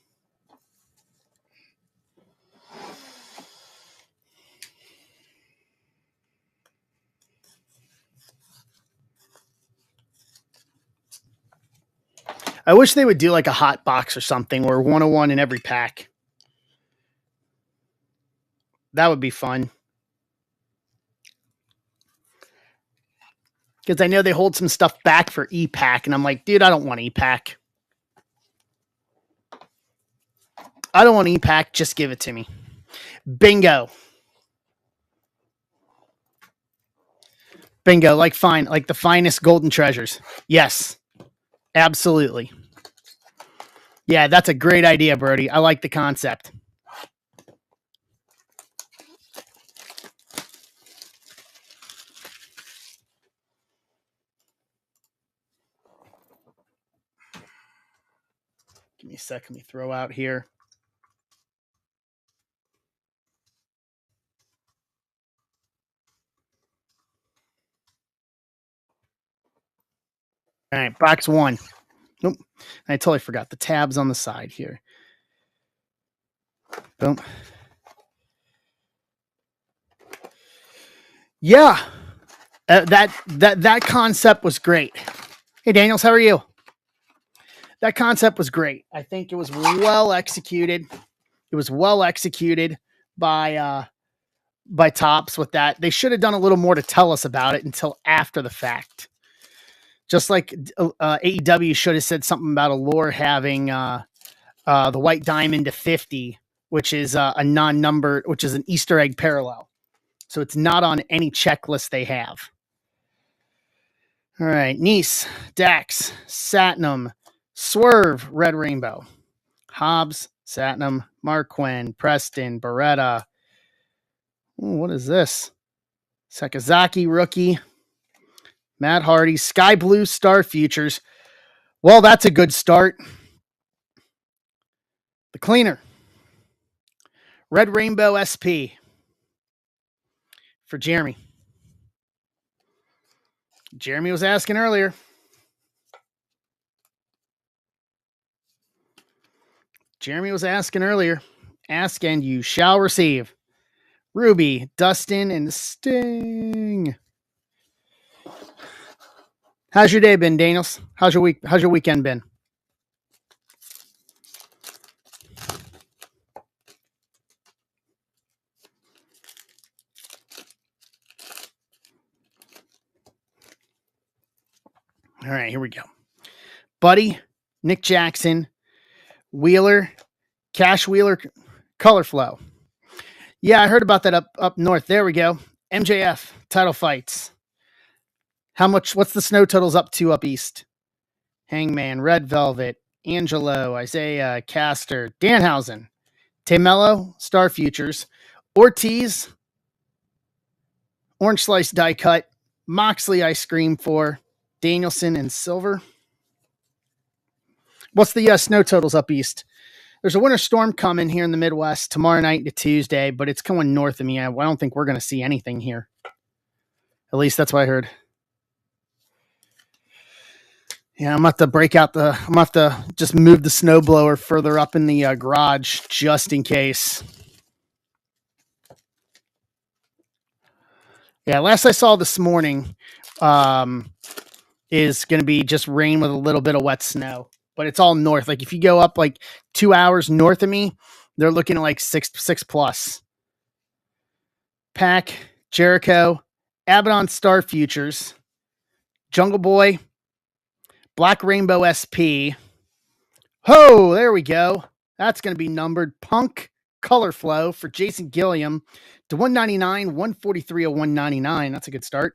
I wish they would do like a hot box or something or 101 in every pack. That would be fun. Because I know they hold some stuff back for E-Pack, and I'm like, dude, I don't want E-Pack. I don't want E-Pack. Just give it to me. Bingo. Bingo. Like the finest golden treasures. Yes. Absolutely. Yeah, that's a great idea, Brody. I like the concept. Give me a sec. Let me throw out here. All right, box one. Nope. I totally forgot the tabs on the side here. Boom. Yeah. That concept was great. Hey, Daniels, how are you? That concept was great. I think it was well executed. It was well executed by Topps with that. They should have done a little more to tell us about it until after the fact. Just like AEW should have said something about Allure having the white diamond to 50, which is a non-numbered, which is an Easter egg parallel. So it's not on any checklist they have. All right. Nice, Dax, Satnam, Swerve, Red Rainbow, Hobbs, Satnam, Marquin, Preston, Beretta. Ooh, what is this? Sakazaki rookie, Matt Hardy, Sky Blue Star Futures. Well, that's a good start. The cleaner, Red Rainbow SP for Jeremy. Jeremy was asking earlier. Ask and you shall receive. Ruby, Dustin, and Sting. How's your day been, Daniels? How's your week? How's your weekend been? All right, here we go. Buddy, Nick Jackson, Wheeler, Cash Wheeler, Color Flow. Yeah, I heard about that up north. There we go. MJF, title fights. What's the snow totals up to up east? Hangman, Red Velvet, Angelo, Isaiah, Caster, Danhausen, Tamello, Star Futures, Ortiz, Orange Slice Die Cut, Moxley Ice Cream for Danielson and Silver. What's the snow totals up east? There's a winter storm coming here in the Midwest tomorrow night to Tuesday, but it's going north of me. I don't think we're going to see anything here. At least that's what I heard. Yeah, I'm going to have to just move the snowblower further up in the garage just in case. Yeah, last I saw this morning is going to be just rain with a little bit of wet snow. But it's all north. Like if you go up like 2 hours north of me, they're looking at like six plus. Pack, Jericho, Abaddon Star Futures, Jungle Boy, Black Rainbow SP. Oh, there we go. That's going to be numbered. Punk Color Flow for Jason Gilliam to 199, 143 of 199. That's a good start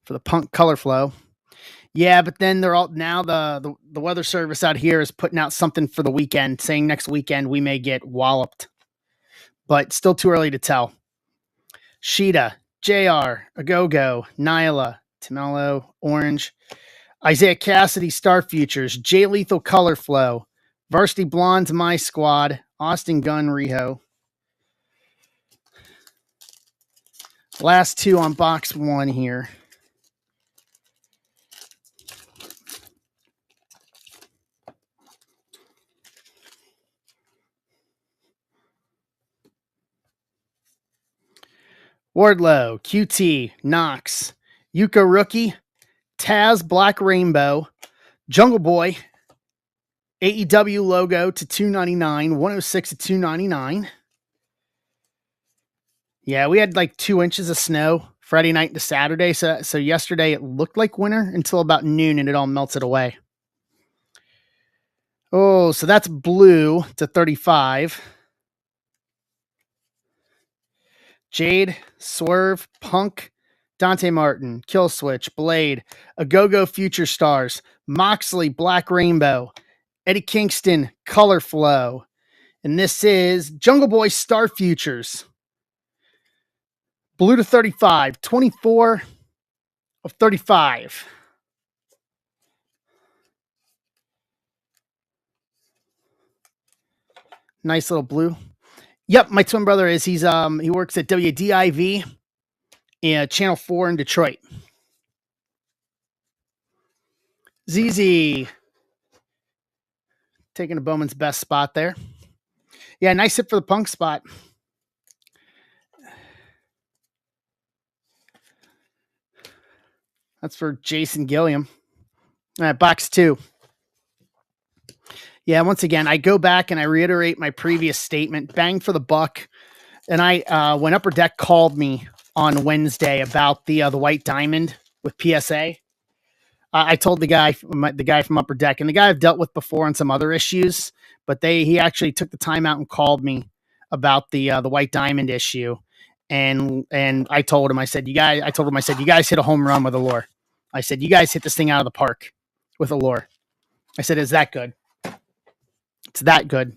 for the Punk Color Flow. Yeah, but then they're all now the weather service out here is putting out something for the weekend, saying next weekend we may get walloped, but still too early to tell. Sheeta, JR, Agogo, Nyla, Tamello, Orange, Isaiah Cassidy, Star Futures, Jay Lethal Color Flow, Varsity Blondes, My Squad, Austin Gunn, Riho. Last two on box one here. Wardlow, QT, Knox, Yuka Rookie, Taz Black Rainbow, Jungle Boy, AEW logo to $299, 106 to $299. Yeah, we had like 2 inches of snow Friday night to Saturday. So yesterday it looked like winter until about noon and it all melted away. Oh, so that's blue to 35. Jade, Swerve, Punk, Dante Martin, Killswitch, Blade, Agogo Future Stars, Moxley, Black Rainbow, Eddie Kingston, Color Flow. And this is Jungle Boy Star Futures. Blue to 35, 24 of 35. Nice little blue. Yep, my twin brother is. He works at WDIV, Channel 4 in Detroit. ZZ taking a Bowman's best spot there. Yeah, nice hit for the Punk spot. That's for Jason Gilliam. All right, box 2. Yeah, once again, I go back and I reiterate my previous statement. Bang for the buck. And when Upper Deck called me on Wednesday about the White Diamond with PSA, I told the guy from Upper Deck, and the guy I've dealt with before on some other issues, but he actually took the time out and called me about the White Diamond issue. And I told him, I said, you guys hit a home run with Allure. I said, you guys hit this thing out of the park with Allure. I said, it's that good. It's that good.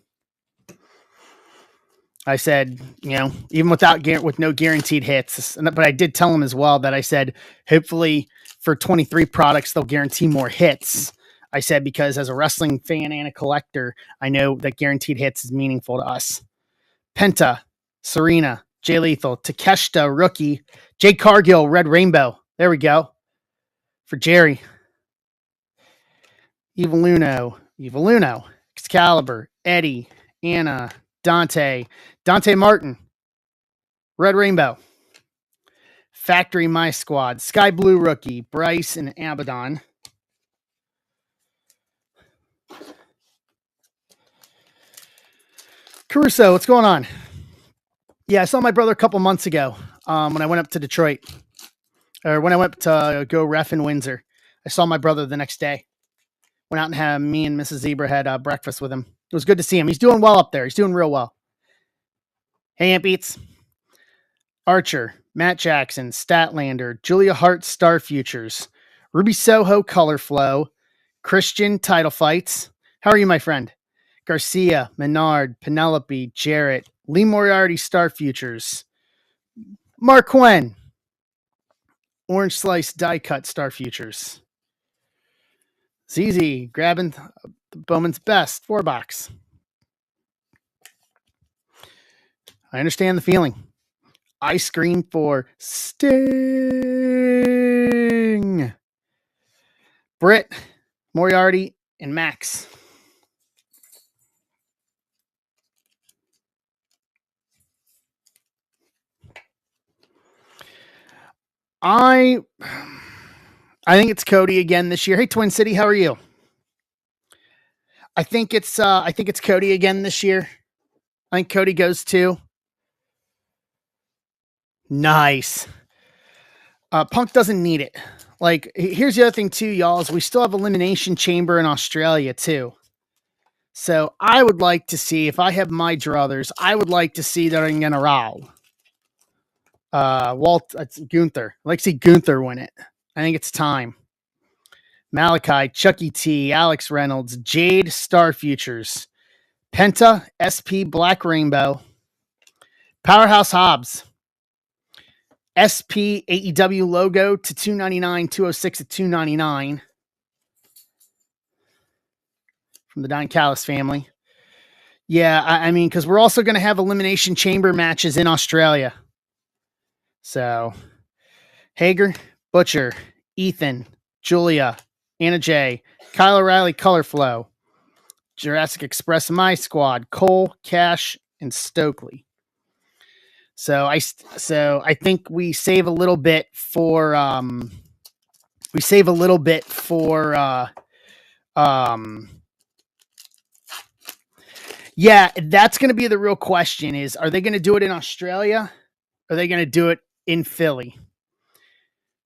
I said, even with no guaranteed hits, but I did tell him as well that I said, hopefully for 23 products, they'll guarantee more hits. I said, because as a wrestling fan and a collector, I know that guaranteed hits is meaningful to us. Penta, Serena, Jay Lethal, Takeshita, Rookie, Jade Cargill, Red Rainbow. There we go. For Jerry. Evil Luno, Excalibur, Eddie, Anna, Dante Martin, Red Rainbow, Factory My Squad, Sky Blue Rookie, Bryce and Abaddon. Caruso, what's going on? Yeah, I saw my brother a couple months ago when I went up to Detroit, or when I went to go ref in Windsor. I saw my brother the next day. Went out and had me and Mrs. Zebra had breakfast with him. It was good to see him. He's doing well up there. He's doing real well. Hey, Aunt Beats. Archer, Matt Jackson, Statlander, Julia Hart, Star Futures, Ruby Soho, Color Flow, Christian, Title Fights. How are you, my friend? Garcia, Menard, Penelope, Jarrett, Lee Moriarty, Star Futures, Mark Quinn, Orange Slice, Die Cut, Star Futures, ZZ, grabbing Bowman's Best, 4-box. I understand the feeling. Ice cream for Sting. Britt, Moriarty, and Max. I think it's Cody again this year. Hey, Twin City, how are you? I think it's Cody again this year. I think Cody goes too. Nice. Punk doesn't need it. Like, here's the other thing too, y'all, is we still have Elimination Chamber in Australia too. So I would like to see, if I have my druthers, I would like to see that in General. It's Gunther. I'd like to see Gunther win it. I think it's time. Malachi, Chucky T, Alex Reynolds, Jade, Star Futures, Penta, SP, Black Rainbow, Powerhouse Hobbs, SP, AEW logo to $299, 206 at $299 from the Don Callis family. Yeah, I mean, because we're also going to have Elimination Chamber matches in Australia. So, Hager, Butcher, Ethan, Julia, Anna J, Kyle O'Reilly, Color Flow, Jurassic Express, My Squad, Cole, Cash, and Stokely. So I think we save a little bit for yeah, that's going to be the real question is, are they going to do it in Australia? Or are they going to do it in Philly?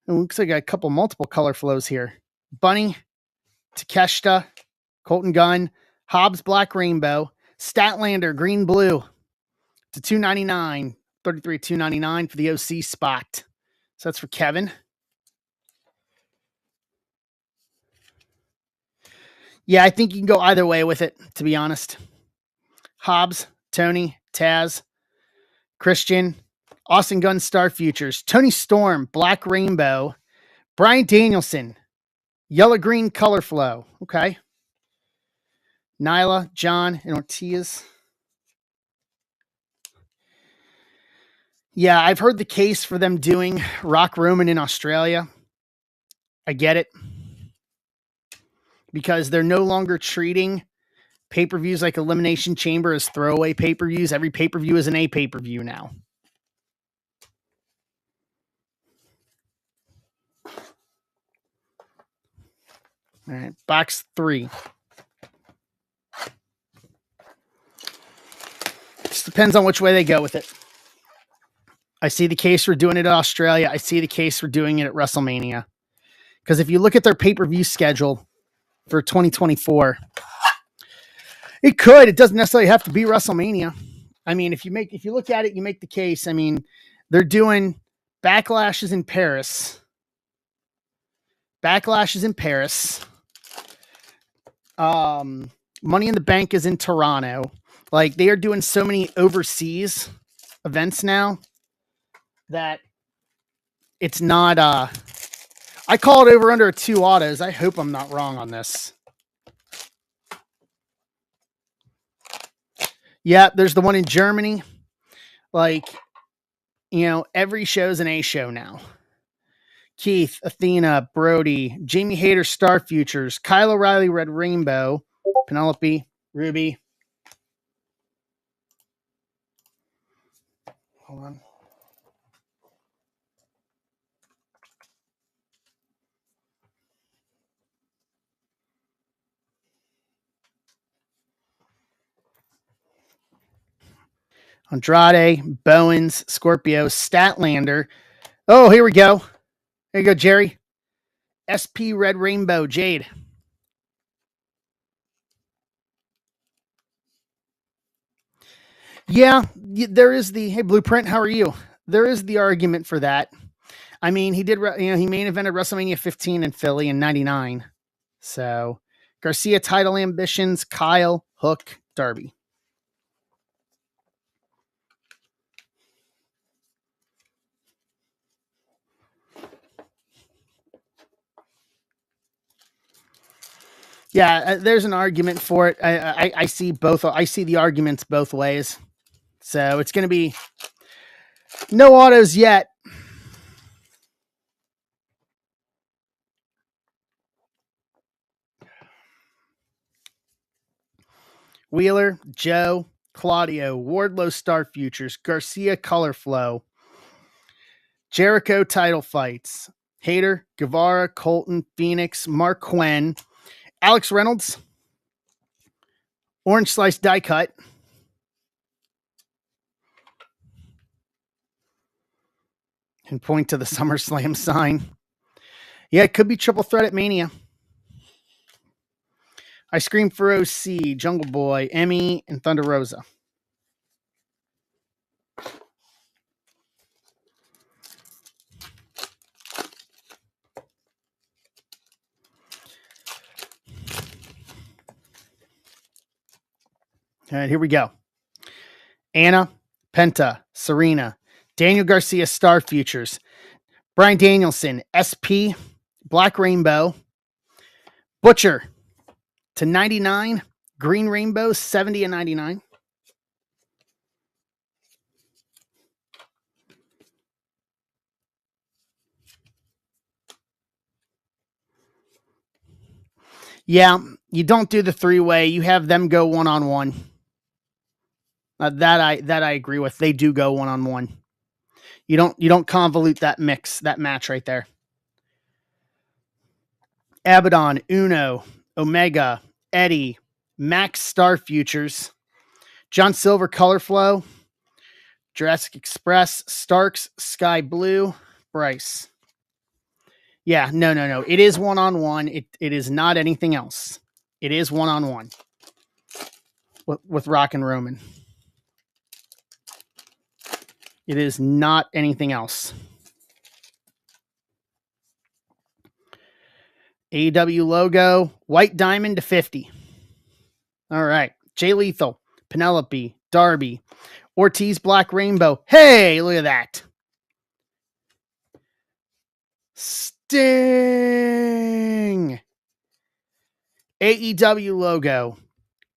It looks like I got a couple multiple color flows here. Bunny, Takeshita, Colton Gunn, Hobbs Black Rainbow, Statlander Green Blue to $299, 33 $299 for the OC spot. So that's for Kevin. Yeah, I think you can go either way with it, to be honest. Hobbs, Tony, Taz, Christian, Austin Gunn, Star Futures, Tony Storm, Black Rainbow, Brian Danielson, Yellow Green Color Flow. Okay. Nyla, John, and Ortiz. Yeah, I've heard the case for them doing Rock Roman in Australia. I get it. Because they're no longer treating pay-per-views like Elimination Chamber as throwaway pay-per-views. Every pay-per-view is an A pay-per-view now. All right, box 3. Just depends on which way they go with it. I see the case for doing it in Australia. I see the case for doing it at WrestleMania. Because if you look at their pay-per-view schedule for 2024, it could. It doesn't necessarily have to be WrestleMania. I mean, if you look at it, you make the case. I mean, They're doing Backlashes in Paris. Backlashes in Paris. Money in the Bank is in Toronto. Like, they are doing so many overseas events now that it's not I call it over under 2 autos. I hope I'm not wrong on this. Yeah, there's the one in Germany. Like, you know, every show's an A show now. Keith, Athena, Brody, Jamie Hayter, Star Futures, Kyle O'Reilly, Red Rainbow, Penelope, Ruby. Hold on. Andrade, Bowens, Scorpio, Statlander. Oh, here we go. There you go, Jerry. SP Red Rainbow, Jade. Yeah, there is the, hey, Blueprint, how are you? There is the argument for that. I mean, he did, he main evented WrestleMania 15 in Philly in 99. So, Garcia title ambitions, Kyle, Hook, Darby. Yeah, there's an argument for it. I see both. I see the arguments both ways. So it's going to be no autos yet. Wheeler, Joe, Claudio, Wardlow, Star Futures, Garcia, Color Flow, Jericho, title fights, Hayter, Guevara, Colton, Phoenix, Mark Quinn, Alex Reynolds, Orange Slice die cut, and point to the SummerSlam sign. Yeah, it could be triple threat at Mania. I Scream for OC, Jungle Boy, Emmy, and Thunder Rosa. All right, here we go. Anna, Penta, Serena, Daniel Garcia, Star Futures, Brian Danielson, SP, Black Rainbow, Butcher to 99, Green Rainbow, 70 and 99. Yeah, you don't do the 3-way. You have them go one-on-one. That I agree with. They do go one-on-one. You don't convolute that match right there. Abaddon, Uno, Omega, Eddie, Max Star Futures, John Silver, Color Flow, Jurassic Express, Starks, Sky Blue, Bryce. Yeah, no. It is one-on-one. It is not anything else. It is one-on-one with Rock and Roman. It is not anything else. AEW logo, White Diamond to 50. All right. Jay Lethal, Penelope, Darby, Ortiz, Black Rainbow. Hey, look at that. Sting. AEW logo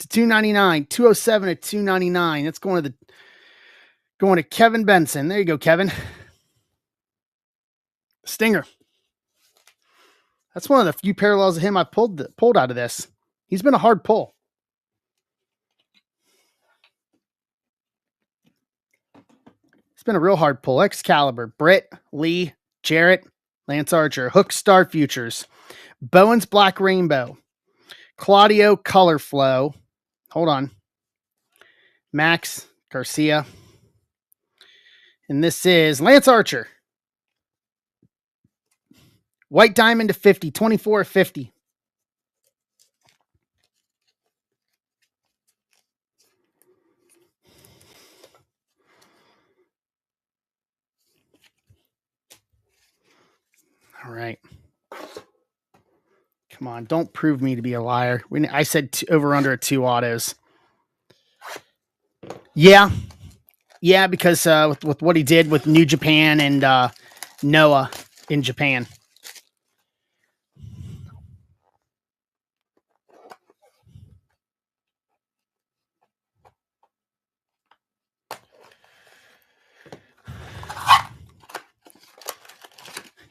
to 299, 207 at 299. That's going to Kevin Benson. There you go, Kevin. Stinger. That's one of the few parallels of him I pulled out of this. He's been a hard pull. It's been a real hard pull. Excalibur, Britt, Lee, Jarrett, Lance Archer, Hook, Star Futures, Bowens, Black Rainbow, Claudio, Color Flow. Hold on. Max, Garcia. And this is Lance Archer. White Diamond to 50, 24 of 50. All right. Come on, don't prove me to be a liar. I said over under at 2 autos. Yeah, because with what he did with New Japan and Noah in Japan.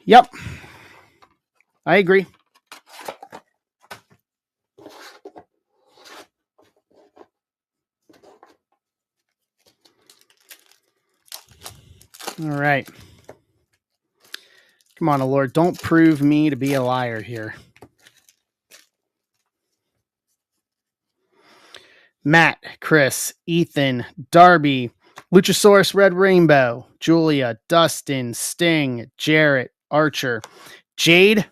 Yep, I agree. All right. Come on, Lord, don't prove me to be a liar here. Matt, Chris, Ethan, Darby, Luchasaurus Red Rainbow, Julia, Dustin, Sting, Jarrett, Archer, Jade,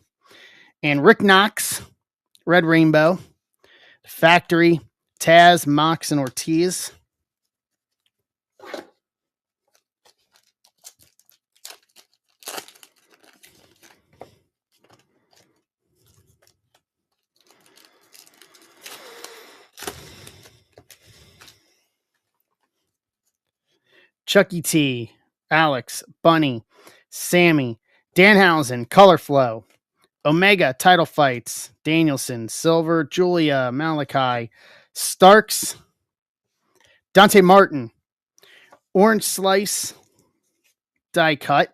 and Rick Knox, Red Rainbow, Factory, Taz, Mox, and Ortiz. Chucky T, Alex, Bunny, Sammy, Danhausen, Color Flow, Omega, Title Fights, Danielson, Silver, Julia, Malachi, Starks, Dante Martin, Orange Slice, Die Cut,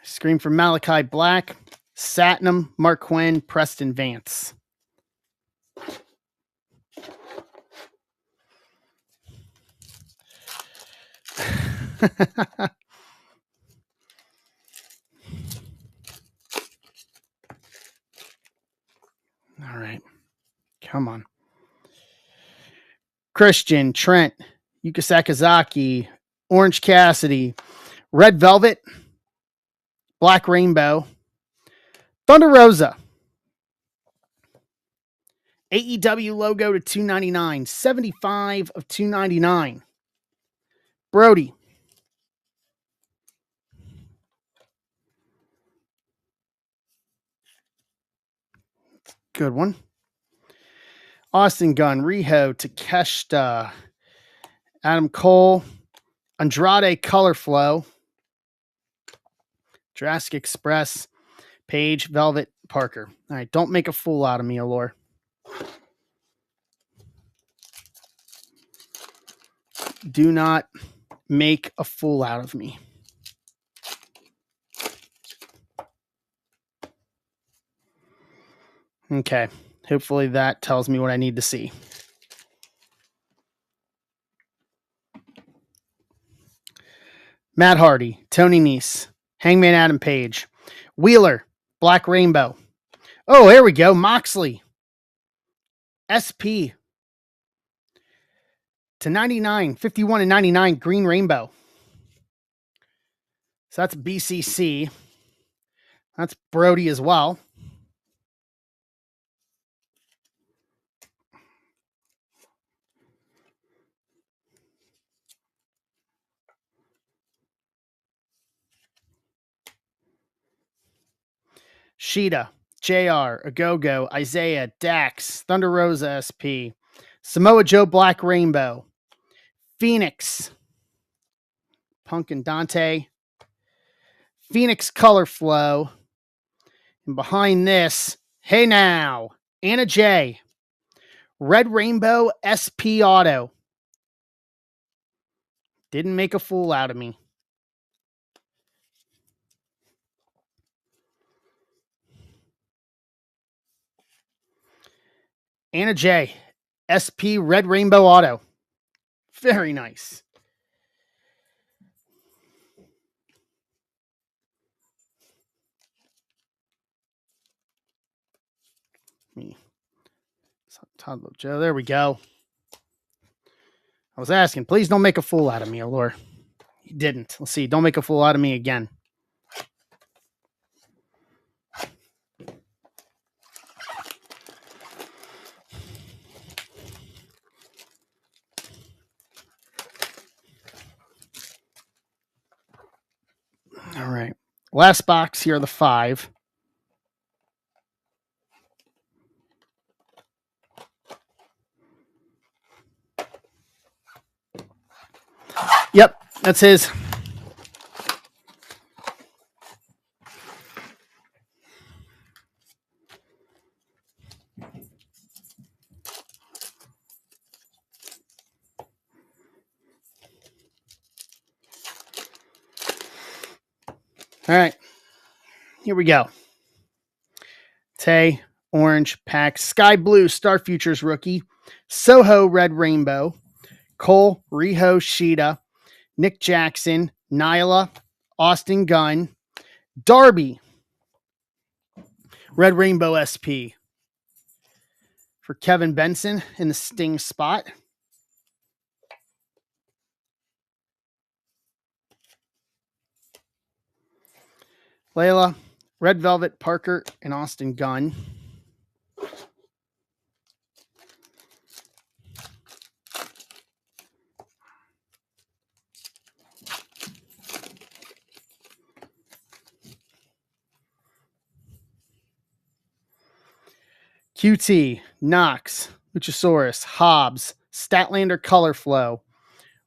Scream for Malachi Black, Satnam, Mark Quinn, Preston Vance. All right. Come on. Christian, Trent, Yuka Sakazaki, Orange Cassidy, Red Velvet, Black Rainbow, Thunder Rosa. AEW logo to $2.99. 75 of $2.99. Brody. Good one. Austin Gunn, Riho, Takeshita, Adam Cole, Andrade Color Flow, Jurassic Express, Paige, Velvet, Parker. All right, don't make a fool out of me, Allure. Do not make a fool out of me. Okay, hopefully that tells me what I need to see. Matt Hardy, Tony Nese, Hangman Adam Page, Wheeler, Black Rainbow. Oh, here we go. Moxley, SP to 99, 51 and 99, Green Rainbow. So that's BCC. That's Brody as well. Sheeta, JR, Agogo, Isaiah, Dax, Thunder Rosa SP, Samoa Joe Black Rainbow, Phoenix, Punk and Dante, Phoenix Color Flow, and behind this, hey now, Anna J, Red Rainbow SP Auto. Didn't make a fool out of me. Anna J, SP Red Rainbow Auto. Very nice. Toddler Joe, there we go. I was asking, please don't make a fool out of me, Allure. You didn't. Let's see. Don't make a fool out of me again. All right. Last box, here are the 5. Yep, that's his. All right. Here we go. Tay, orange, pack, sky blue, Star Futures rookie, Soho, red rainbow, Cole, Riho, Sheeta, Nick Jackson, Nyla, Austin Gunn, Darby, red rainbow SP for Kevin Benson in the Sting spot. Layla, Red Velvet, Parker, and Austin Gunn. QT, Knox, Luchasaurus, Hobbs, Statlander Color Flow,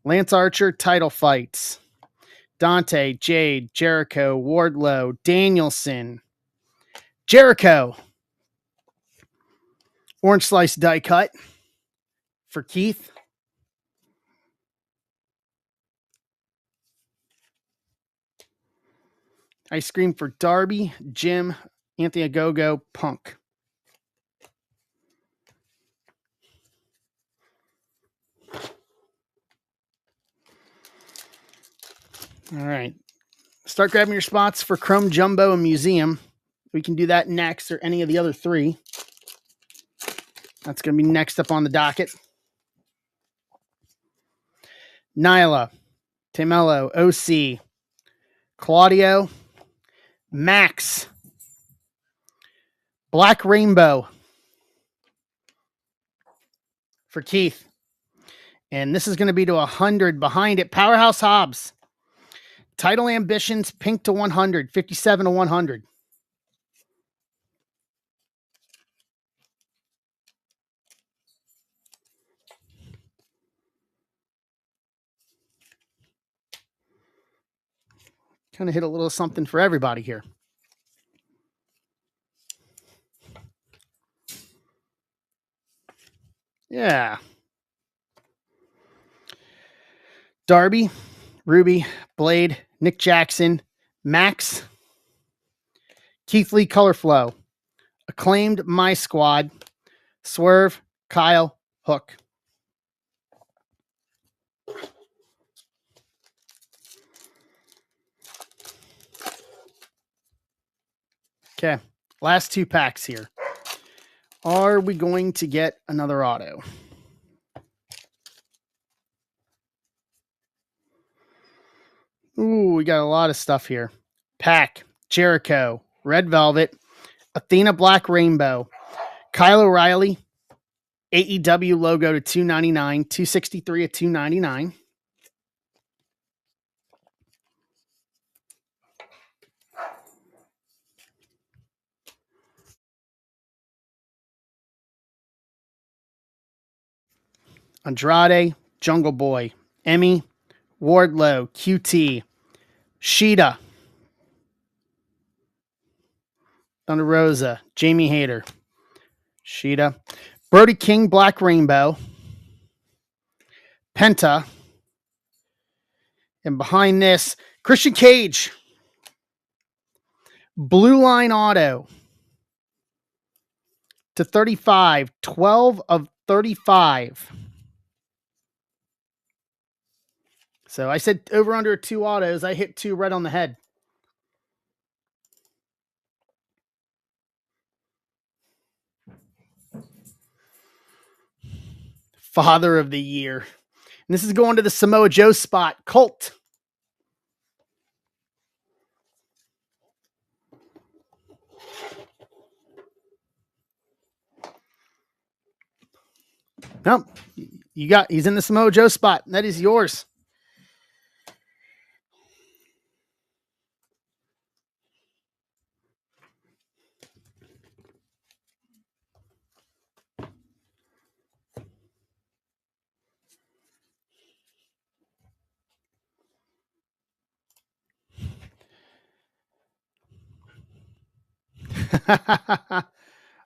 Lance Archer Title Fights, Dante, Jade, Jericho, Wardlow, Danielson, Jericho, Orange Slice Die Cut for Keith. Ice Cream for Darby, Jim, Anthony Ogogo, Punk. All right. Start grabbing your spots for Chrome Jumbo and Museum. We can do that next, or any of the other 3. That's going to be next up on the docket. Nyla, Tamello, OC, Claudio, Max, Black Rainbow for Keith. And this is going to be to 100 behind it. Powerhouse Hobbs. Title Ambitions, pink to 100, 57 to 100. Kind of hit a little something for everybody here. Yeah. Darby, Ruby, Blade, Nick Jackson, Max, Keith Lee Color Flow, Acclaimed My Squad, Swerve, Kyle, Hook. Okay, last 2 packs here. Are we going to get another auto? Ooh, we got a lot of stuff here. Pack, Jericho, Red Velvet, Athena Black Rainbow, Kyle O'Reilly, AEW logo to 299, 263 at 299. Andrade, Jungle Boy, Emmy, Wardlow, QT, Sheeta, Thunder Rosa, Jamie Hayter, Sheeta, Brody King, Black Rainbow, Penta, and behind this, Christian Cage, Blue Line Auto to 35, 12 of 35. So I said over under 2 autos. I hit 2 right on the head. Father of the Year. And this is going to the Samoa Joe spot. Colt. Nope. He's in the Samoa Joe spot. That is yours.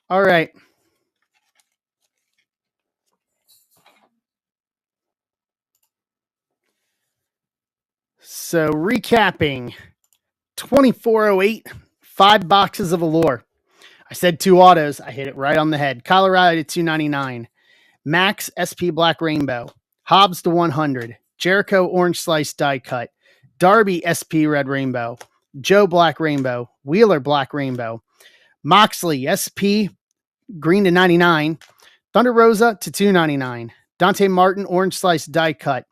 All right. So recapping 2408, 5 boxes of Allure. I said 2 autos. I hit it right on the head. Colorado to $2.99. Max SP Black Rainbow. Hobbs to 100. Jericho Orange Slice Die Cut. Darby SP Red Rainbow. Joe Black Rainbow. Wheeler Black Rainbow. Moxley SP Green to 99. Thunder Rosa to $2.99. Dante Martin Orange Slice Die Cut.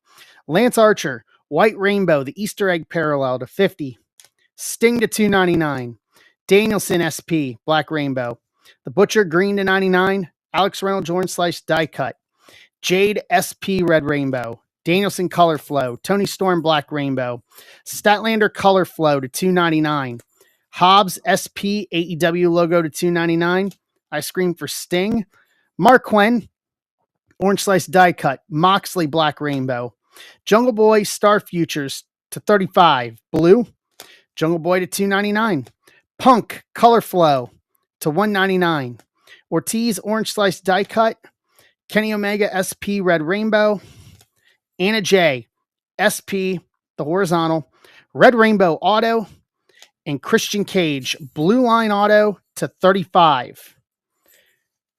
Lance Archer White Rainbow, the Easter Egg Parallel to 50. Sting to $2.99. Danielson SP Black Rainbow. The Butcher Green to 99. Alex Reynolds Orange Slice Die Cut. Jade SP Red Rainbow. Danielson Color Flow. Tony Storm Black Rainbow. Statlander Color Flow to $2.99. Hobbs SP AEW logo to $2.99. I Scream for Sting. Mark Quinn Orange Slice Die Cut. Moxley Black Rainbow. Jungle Boy Star Futures to $35. Blue. Jungle Boy to $2.99. Punk Color Flow to $1.99. Ortiz Orange Slice Die Cut. Kenny Omega SP Red Rainbow. Anna J SP the Horizontal. Red Rainbow Auto. And Christian Cage Blue Line Auto to $35.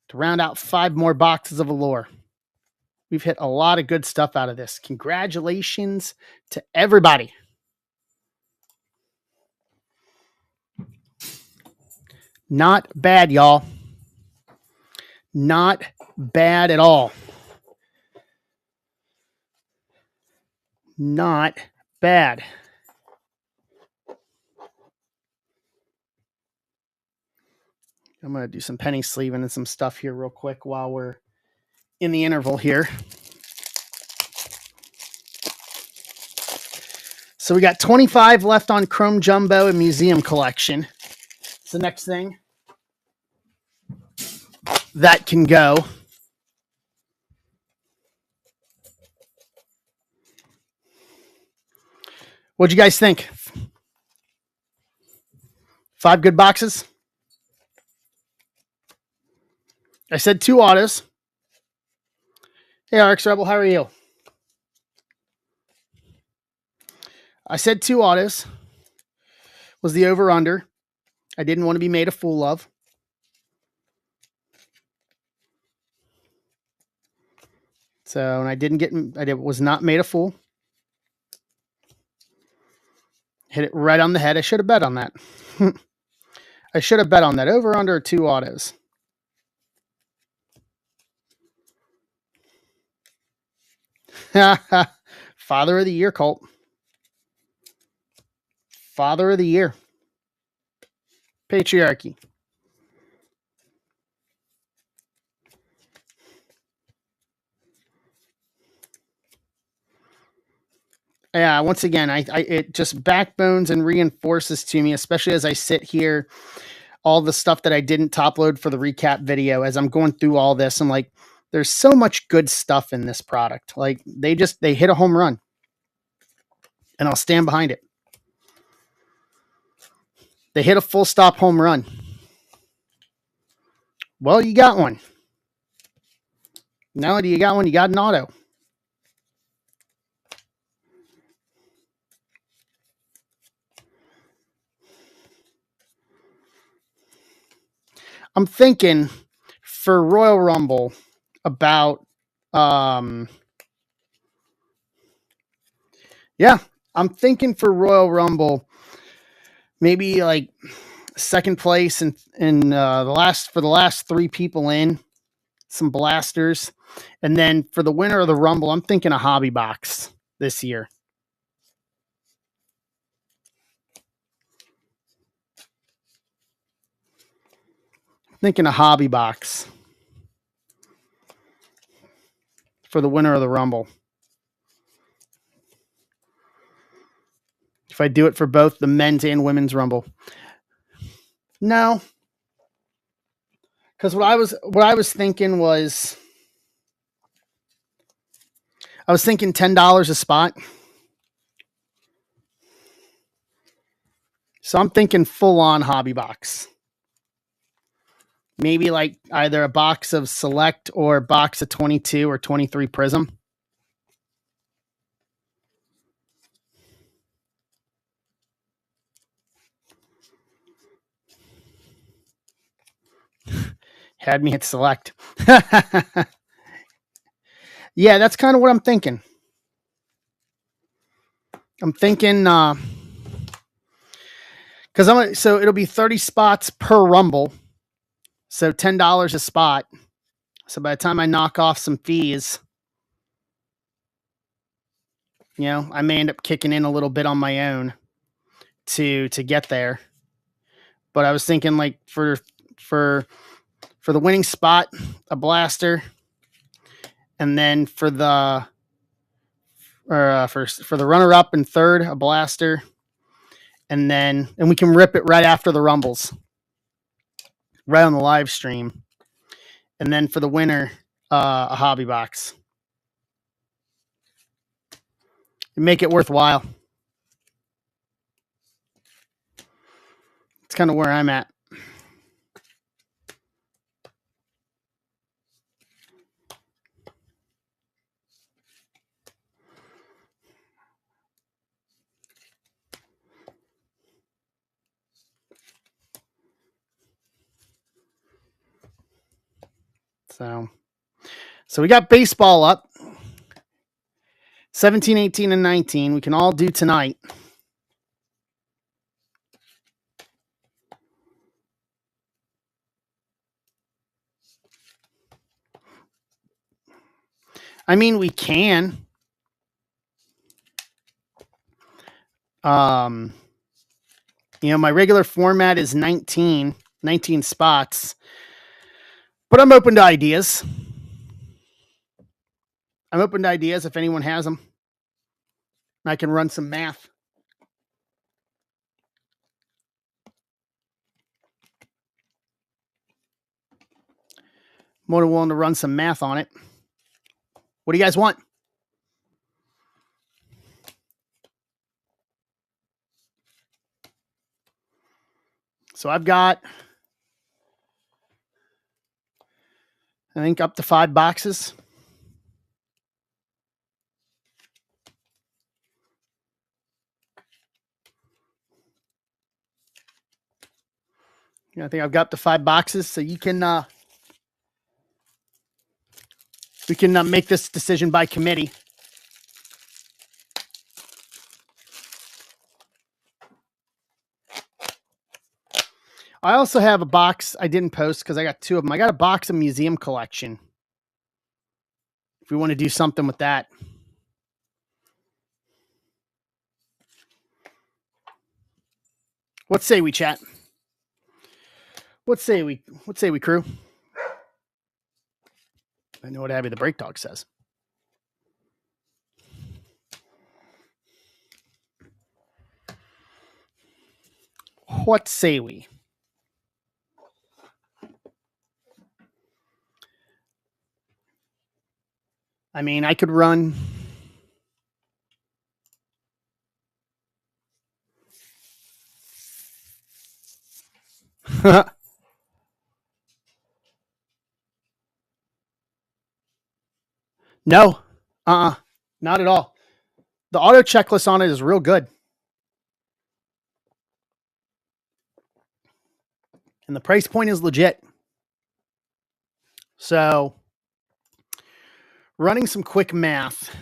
To round out 5 more boxes of Allure. We've hit a lot of good stuff out of this. Congratulations to everybody. Not bad, y'all. Not bad at all. Not bad. I'm going to do some penny sleeving and some stuff here real quick while we're in the interval here. So we got 25 left on Chrome Jumbo and Museum Collection. It's the next thing that can go. What'd you guys think? 5 good boxes? I said 2 autos. Hey, RX Rebel, how are you? I said 2 autos. Was the over-under. I didn't want to be made a fool of. So, and I was not made a fool. Hit it right on the head. I should have bet on that. I should have bet on that. Over-under 2 autos. Father of the Year, Colt. Father of the Year. Patriarchy. Yeah, once again, it just backbones and reinforces to me, especially as I sit here, all the stuff that I didn't top load for the recap video. As I'm going through all this, I'm like, there's so much good stuff in this product. Like they hit a home run, and I'll stand behind it. They hit a full stop home run. Well, you got one. Not only do you got one, you got an auto. I'm thinking for Royal Rumble about, I'm thinking for Royal Rumble, maybe like second place in the last 3 people in, some blasters. And then for the winner of the Rumble, I'm thinking a hobby box this year. Thinking a hobby box for the winner of the Rumble. If I do it for both the men's and women's Rumble. No. Because what I was thinking was, I was thinking $10 a spot. So I'm thinking full on hobby box. Maybe like either a box of Select or a box of 22 or 23 Prism. Had me at Select. Yeah, that's kind of what I'm thinking. I'm thinking because so it'll be 30 spots per Rumble, so $10 a spot. So by the time I knock off some fees, I may end up kicking in a little bit on my own to get there. But I was thinking like for the winning spot, a blaster, and then for the for the runner up and third, a blaster, and we can rip it right after the Rumbles, right on the live stream, and then for the winner, a hobby box. Make it worthwhile. It's kind of where I'm at. So we got baseball up. 17, 18, and 19. We can all do tonight. I mean, we can. My regular format is 19 spots, but I'm open to ideas. If anyone has them. I can run some math. More than willing to run some math on it. What do you guys want? So I've got, I think, up to 5 boxes. I think I've got the 5 boxes, so you can we can make this decision by committee. I also have a box I didn't post because I got 2 of them. I got a box of museum collection. If we want to do something with that. What say we, chat? What say we, crew? I know what Abby the Break Dog says. What say we? I mean, I could run. No, not at all. The auto checklist on it is real good. And the price point is legit. So, running some quick math.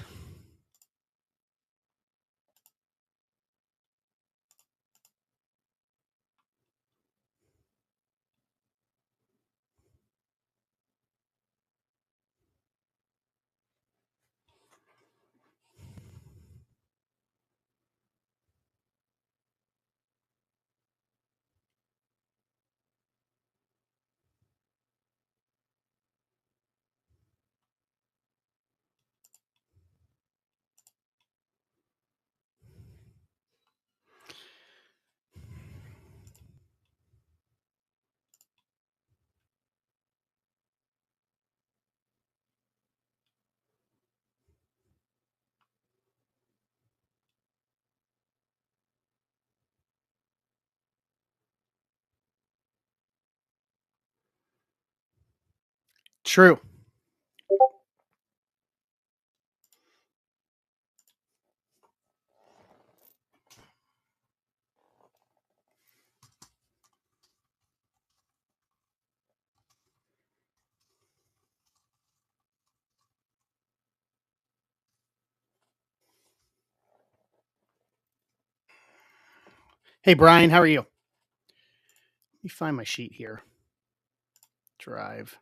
True. Hey, Brian, how are you? Let me find my sheet here. Drive.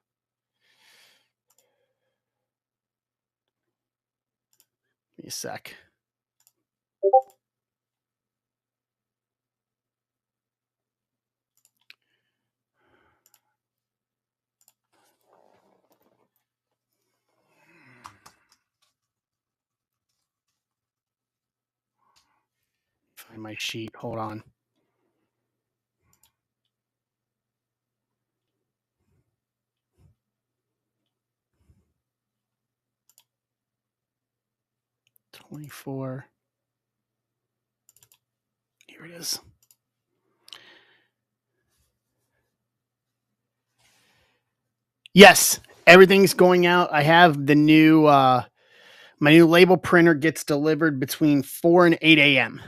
Give me a sec. Find my sheet. Hold on. $24. Here it is. Yes, everything's going out. I have the new my new label printer gets delivered between 4 and 8 a.m.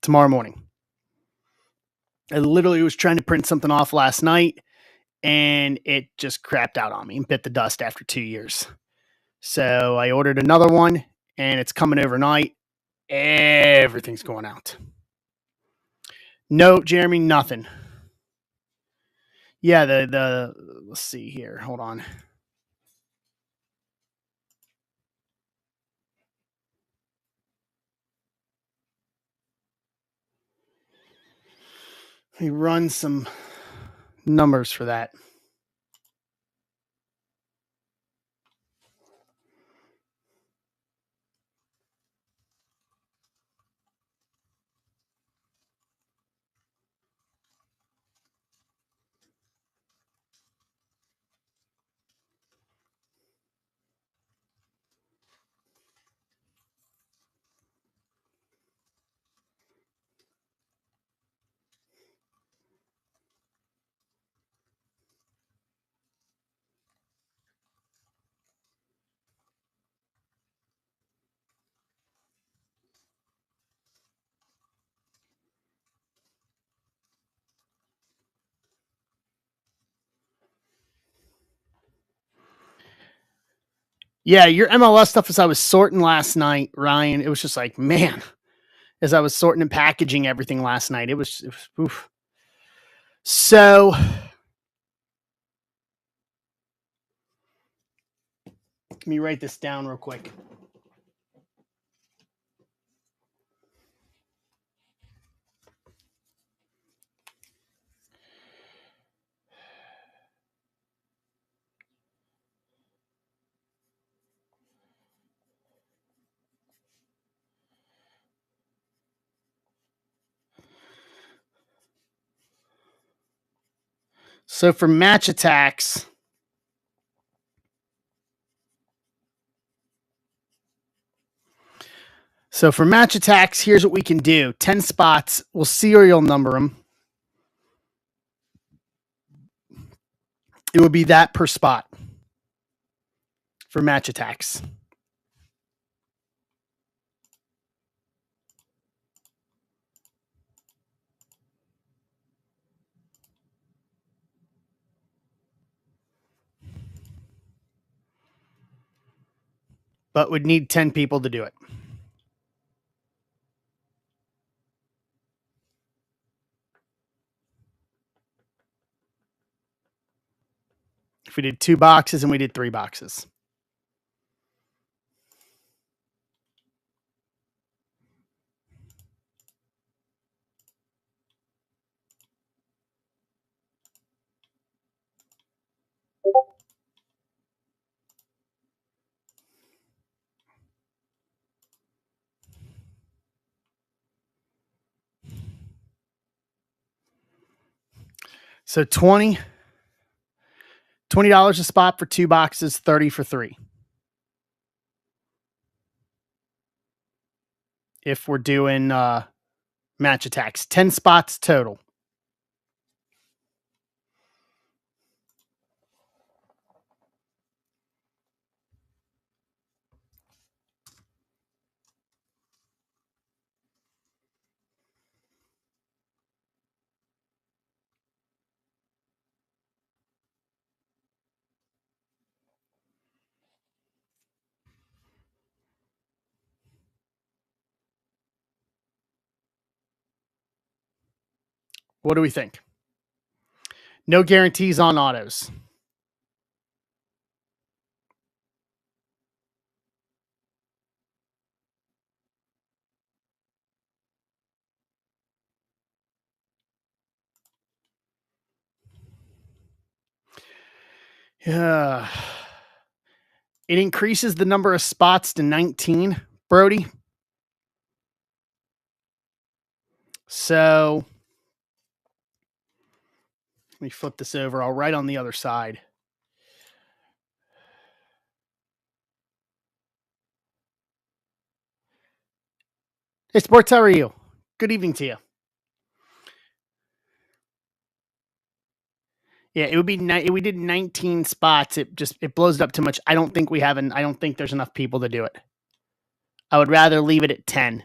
tomorrow morning. I literally was trying to print something off last night and it just crapped out on me and bit the dust after 2 years. So I ordered another one and it's coming overnight. Everything's going out. No, Jeremy, nothing. Yeah, the let's see here. Hold on. Let me run some numbers for that. Yeah, your MLS stuff as I was sorting last night, Ryan, it was just like, man, as I was sorting and packaging everything last night, it was oof. So let me write this down real quick. So for match attacks, here's what we can do 10 spots. We'll serial number them. It would be that per spot for match attacks. But would need 10 people to do it. If we did 2 boxes and we did 3 boxes. So $20 a spot for 2 boxes, 30 for 3. If we're doing match attacks, 10 spots total. What do we think? No guarantees on autos. Yeah. It increases the number of spots to 19, Brody. So let me flip this over. I'll write on the other side. Hey, Sports, how are you? Good evening to you. Yeah, it would be we did 19 spots. It blows it up too much. I don't think there's enough people to do it. I would rather leave it at 10.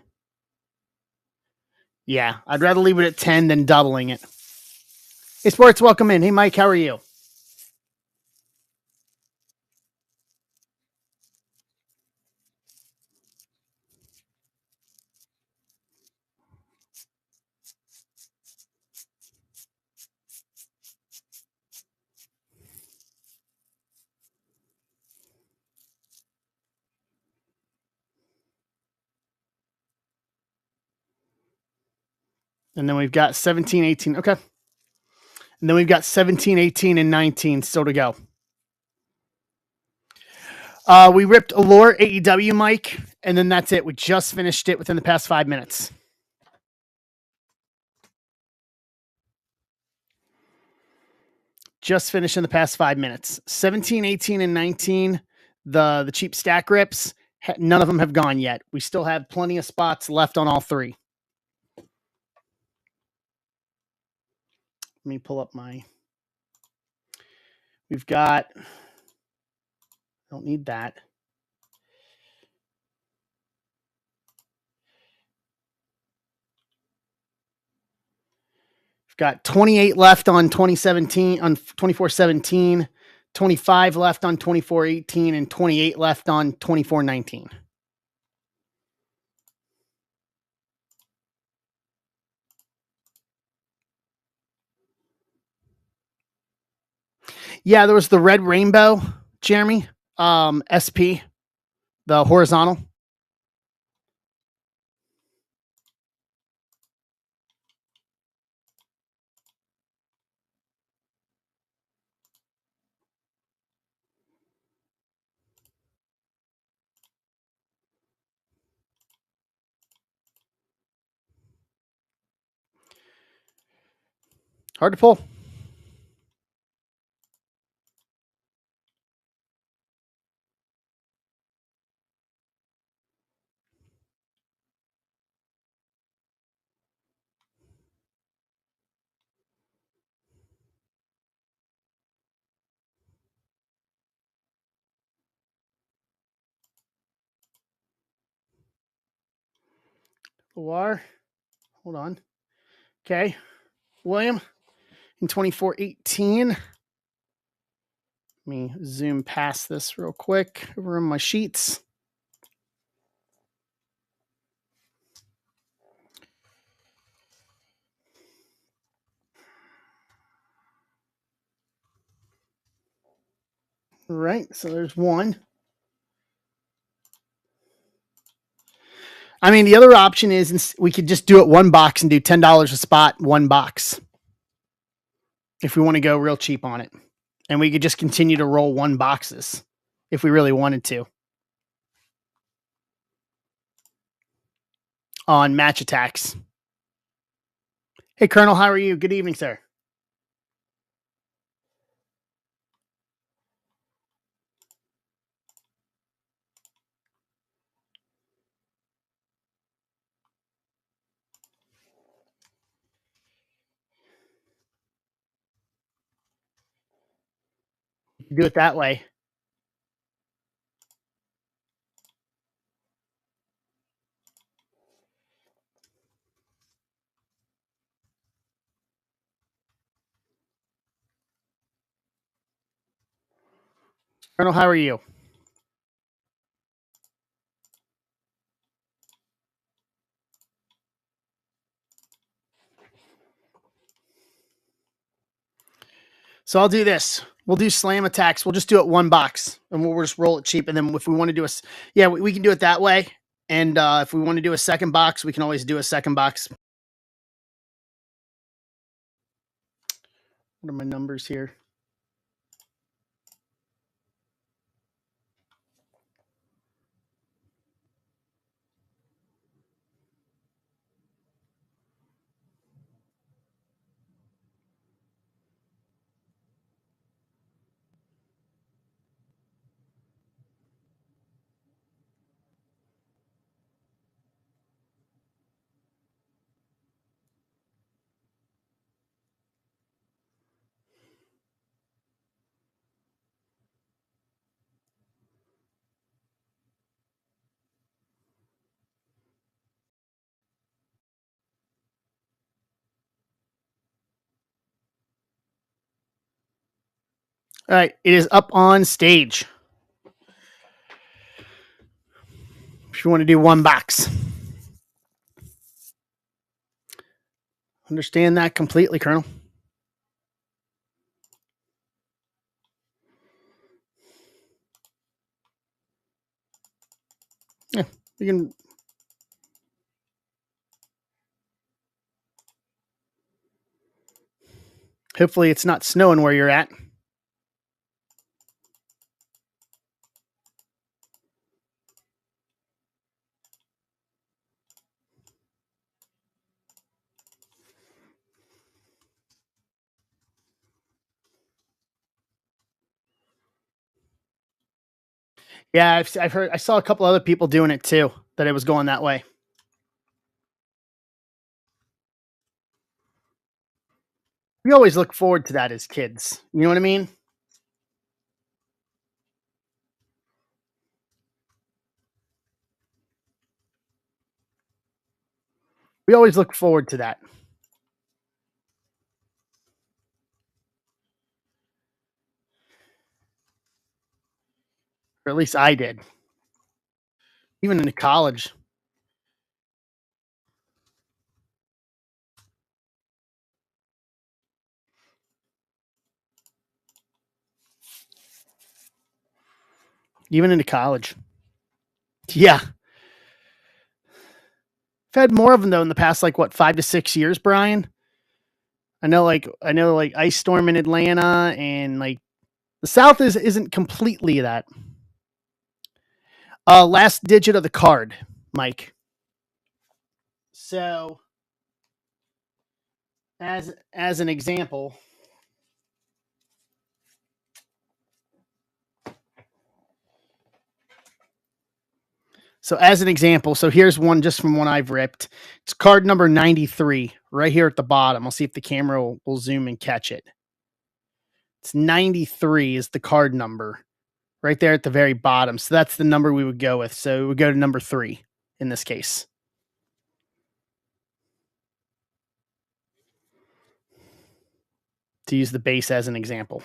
Yeah, I'd rather leave it at 10 than doubling it. Hey, Sports, welcome in. Hey, Mike, how are you? And then we've got 17, 18. Okay. And then we've got 17, 18, and 19 still to go. We ripped Allure AEW, Mike, and then that's it. We just finished it within the past 5 minutes. Just finished in the past 5 minutes. 17, 18, and 19, the cheap stack rips, none of them have gone yet. We still have plenty of spots left on all three. Let me pull up we've got, I don't need that. We've got 28 left on 2017, on 24-17, 25 left on 24-18, and 28 left on 24-19. Yeah, there was the Red Rainbow, Jeremy, SP, the horizontal. Hard to pull. Loire, hold on. Okay, William in 24-18. Let me zoom past this real quick over on my sheets. All right, so there's one. I mean, the other option is we could just do it one box and do $10 a spot, one box. If we want to go real cheap on it. And we could just continue to roll one boxes if we really wanted to. On match attacks. Hey, Colonel, how are you? Good evening, sir. Do it that way. Colonel, how are you? So I'll do this. We'll do slam attacks. We'll just do it one box, and we'll just roll it cheap. And then if we want to do we can do it that way. And if we want to do a second box, we can always do a second box. What are my numbers here? All right, it is up on stage. If you want to do one box. Understand that completely, Colonel. Yeah, you can. Hopefully, it's not snowing where you're at. Yeah, I've heard. I saw a couple other people doing it too. That it was going that way. We always look forward to that as kids. You know what I mean? We always look forward to that. Or at least I did. Even in college. Even into college. Yeah. I've had more of them though in the past, like what, 5 to 6 years, Brian? I know like Ice Storm in Atlanta, and like the South isn't completely that. Last digit of the card, Mike. So as an example, so here's one just from one I've ripped. It's card number 93 right here at the bottom. I'll see if the camera will zoom and catch it. It's 93 is the card number right there at the very bottom. So that's the number we would go with. So we would go to number 3 in this case. To use the base as an example.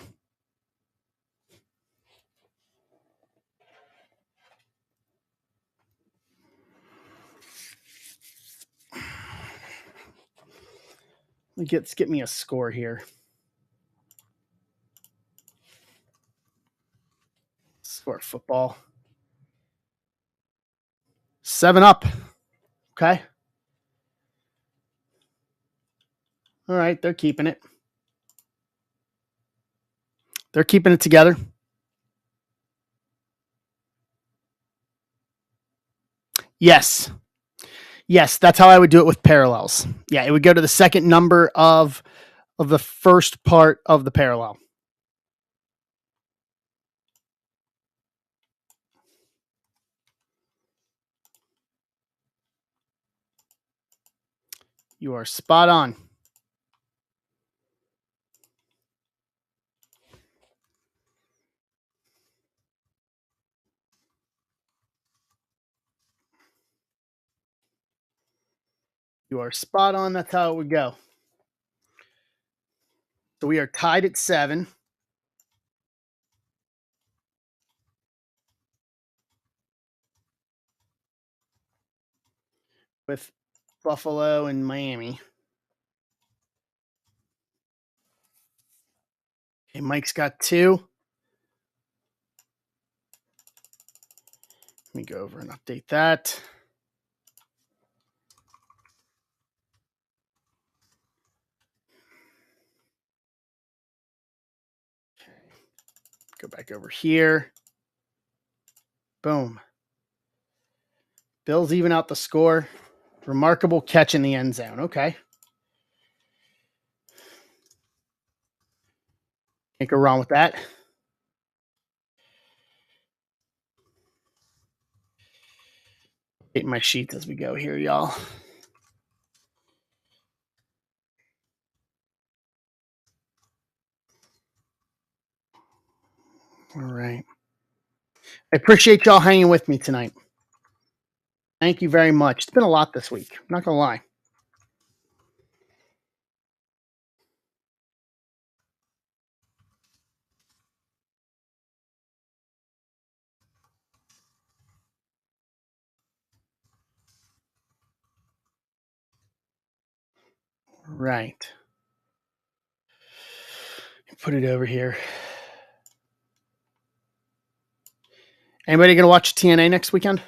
Let's get me a score here. Score football. 7-up. Okay. All right, they're keeping it. They're keeping it together. Yes. Yes, that's how I would do it with parallels. Yeah, it would go to the second number of the first part of the parallel. You are spot on. You are spot on. That's how it would go. So we are tied at 7. With Buffalo and Miami. Okay, Mike's got 2. Let me go over and update that. Go back over here. Boom. Bills even out the score. Remarkable catch in the end zone. Okay. Can't go wrong with that. Update my sheets as we go here, y'all. All right. I appreciate y'all hanging with me tonight. Thank you very much. It's been a lot this week. I'm not going to lie. Right. Put it over here. Anybody going to watch TNA next weekend?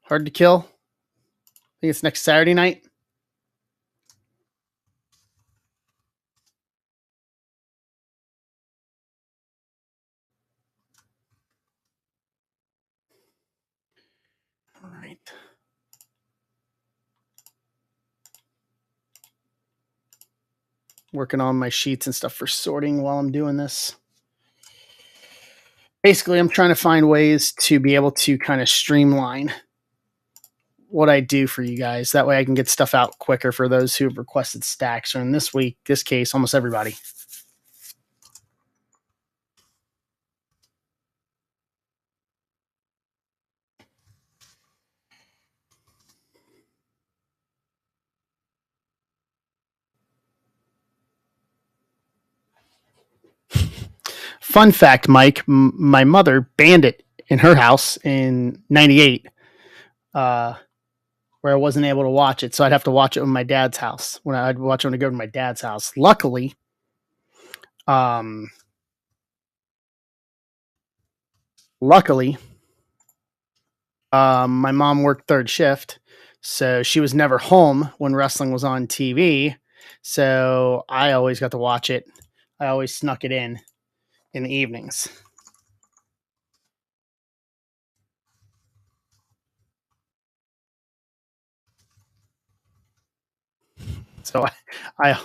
Hard to Kill. I think it's next Saturday night. All right. Working on my sheets and stuff for sorting while I'm doing this. Basically, I'm trying to find ways to be able to kind of streamline what I do for you guys. That way I can get stuff out quicker for those who have requested stacks, or in this case, almost everybody. Fun fact, Mike, my mother banned it in her house in 98, where I wasn't able to watch it. So I'd have to watch it in my dad's house when I'd watch it when I go to my dad's house. Luckily, um, luckily, my mom worked third shift, so she was never home when wrestling was on TV. So I always got to watch it. I always snuck it in the evenings. So I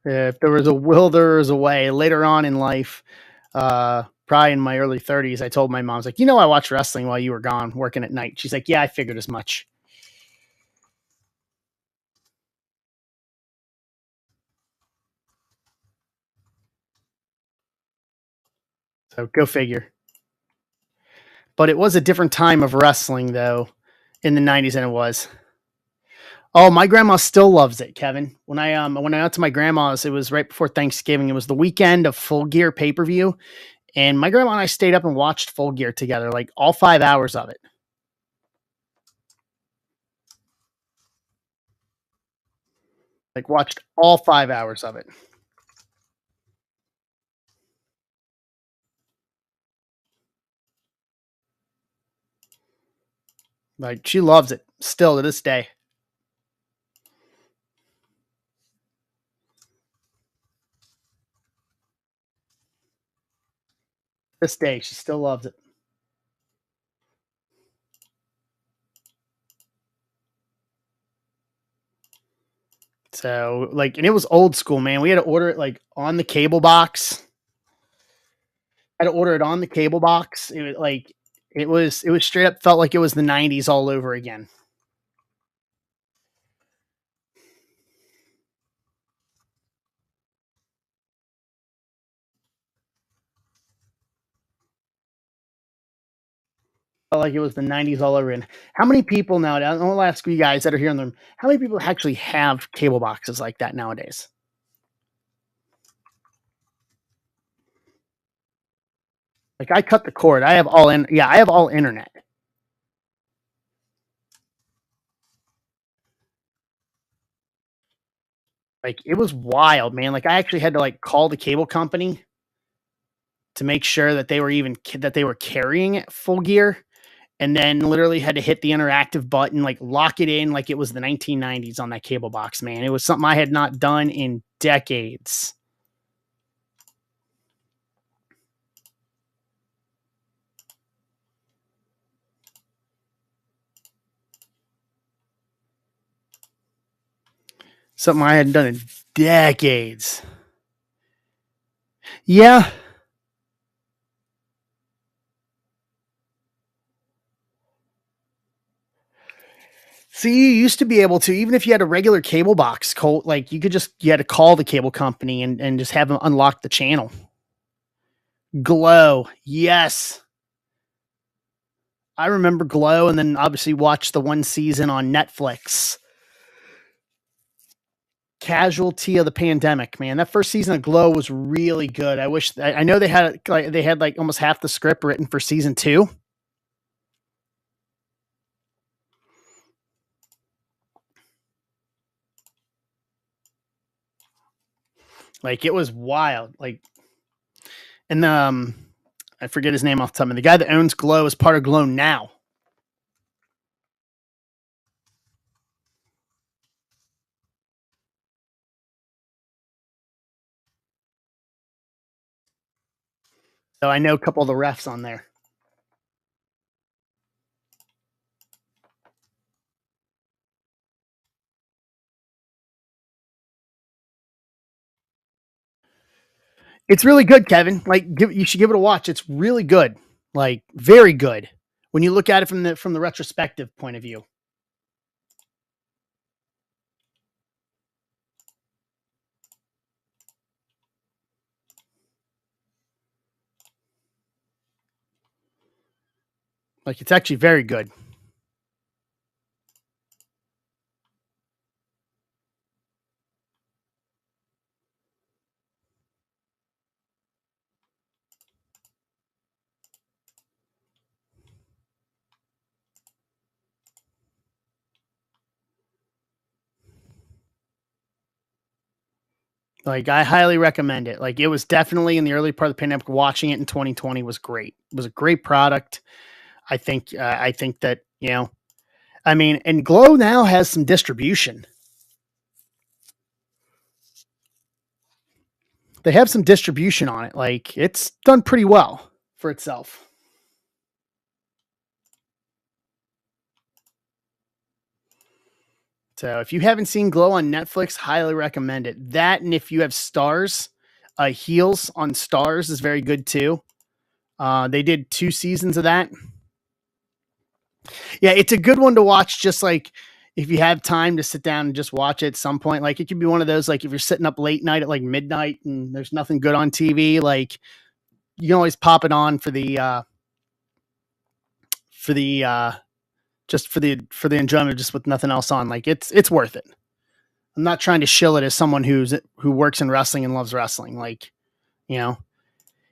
if there was a will, there was a way. Later on in life, probably in my early 30s, I told my mom, I was like, I watched wrestling while you were gone working at night. She's like, yeah, I figured as much. So go figure. But it was a different time of wrestling, though, in the 90s than it was. Oh, my grandma still loves it, Kevin. When I went out to my grandma's, it was right before Thanksgiving. It was the weekend of Full Gear pay per view, and my grandma and I stayed up and watched Full Gear together, like all 5 hours of it. Like watched all 5 hours of it. Like she loves it still to this day. This day, she still loves it. So, like, and it was old school, man. We had to order it like on the cable box. I had to order it on the cable box. It was like it was straight up felt like it was the 90s all over again. Felt like it was the 90s all over. And how many people now? I'll ask you guys that are here in the room. How many people actually have cable boxes like that nowadays? Like I cut the cord. I have all internet. Like, it was wild, man. Like, I actually had to, like, call the cable company to make sure that they were carrying it full gear, and then literally had to hit the interactive button, like, lock it in like it was the 1990s on that cable box, man. It was something I had not done in decades. Something I hadn't done in decades. Yeah. See, you used to be able to, even if you had a regular cable box, like you had to call the cable company and just have them unlock the channel. Glow. Yes. I remember Glow, and then obviously watched the one season on Netflix. Casualty of the pandemic, man. That first season of Glow was really good. I know they had like almost half the script written for season 2. Like, it was wild. Like, and I forget his name off the top of the guy that owns Glow is part of Glow now. So I know a couple of the refs on there. It's really good, Kevin. Like, you should give it a watch. It's really good. Like, very good when you look at it from the retrospective point of view. Like, it's actually very good. Like, I highly recommend it. Like, it was definitely in the early part of the pandemic. Watching it in 2020 was great. It was a great product. I think that, I mean, and Glow now has some distribution. They have some distribution on it. Like, it's done pretty well for itself. So if you haven't seen Glow on Netflix, highly recommend it. That, and if you have Stars, Heels on Stars is very good too. They did 2 seasons of that. Yeah, it's a good one to watch. Just like if you have time to sit down and just watch it at some point, like it could be one of those, like if you're sitting up late night at like midnight and there's nothing good on TV, like you can always pop it on for the just for the enjoyment, just with nothing else on. Like, it's worth it. I'm not trying to shill it as someone who works in wrestling and loves wrestling. Like, you know,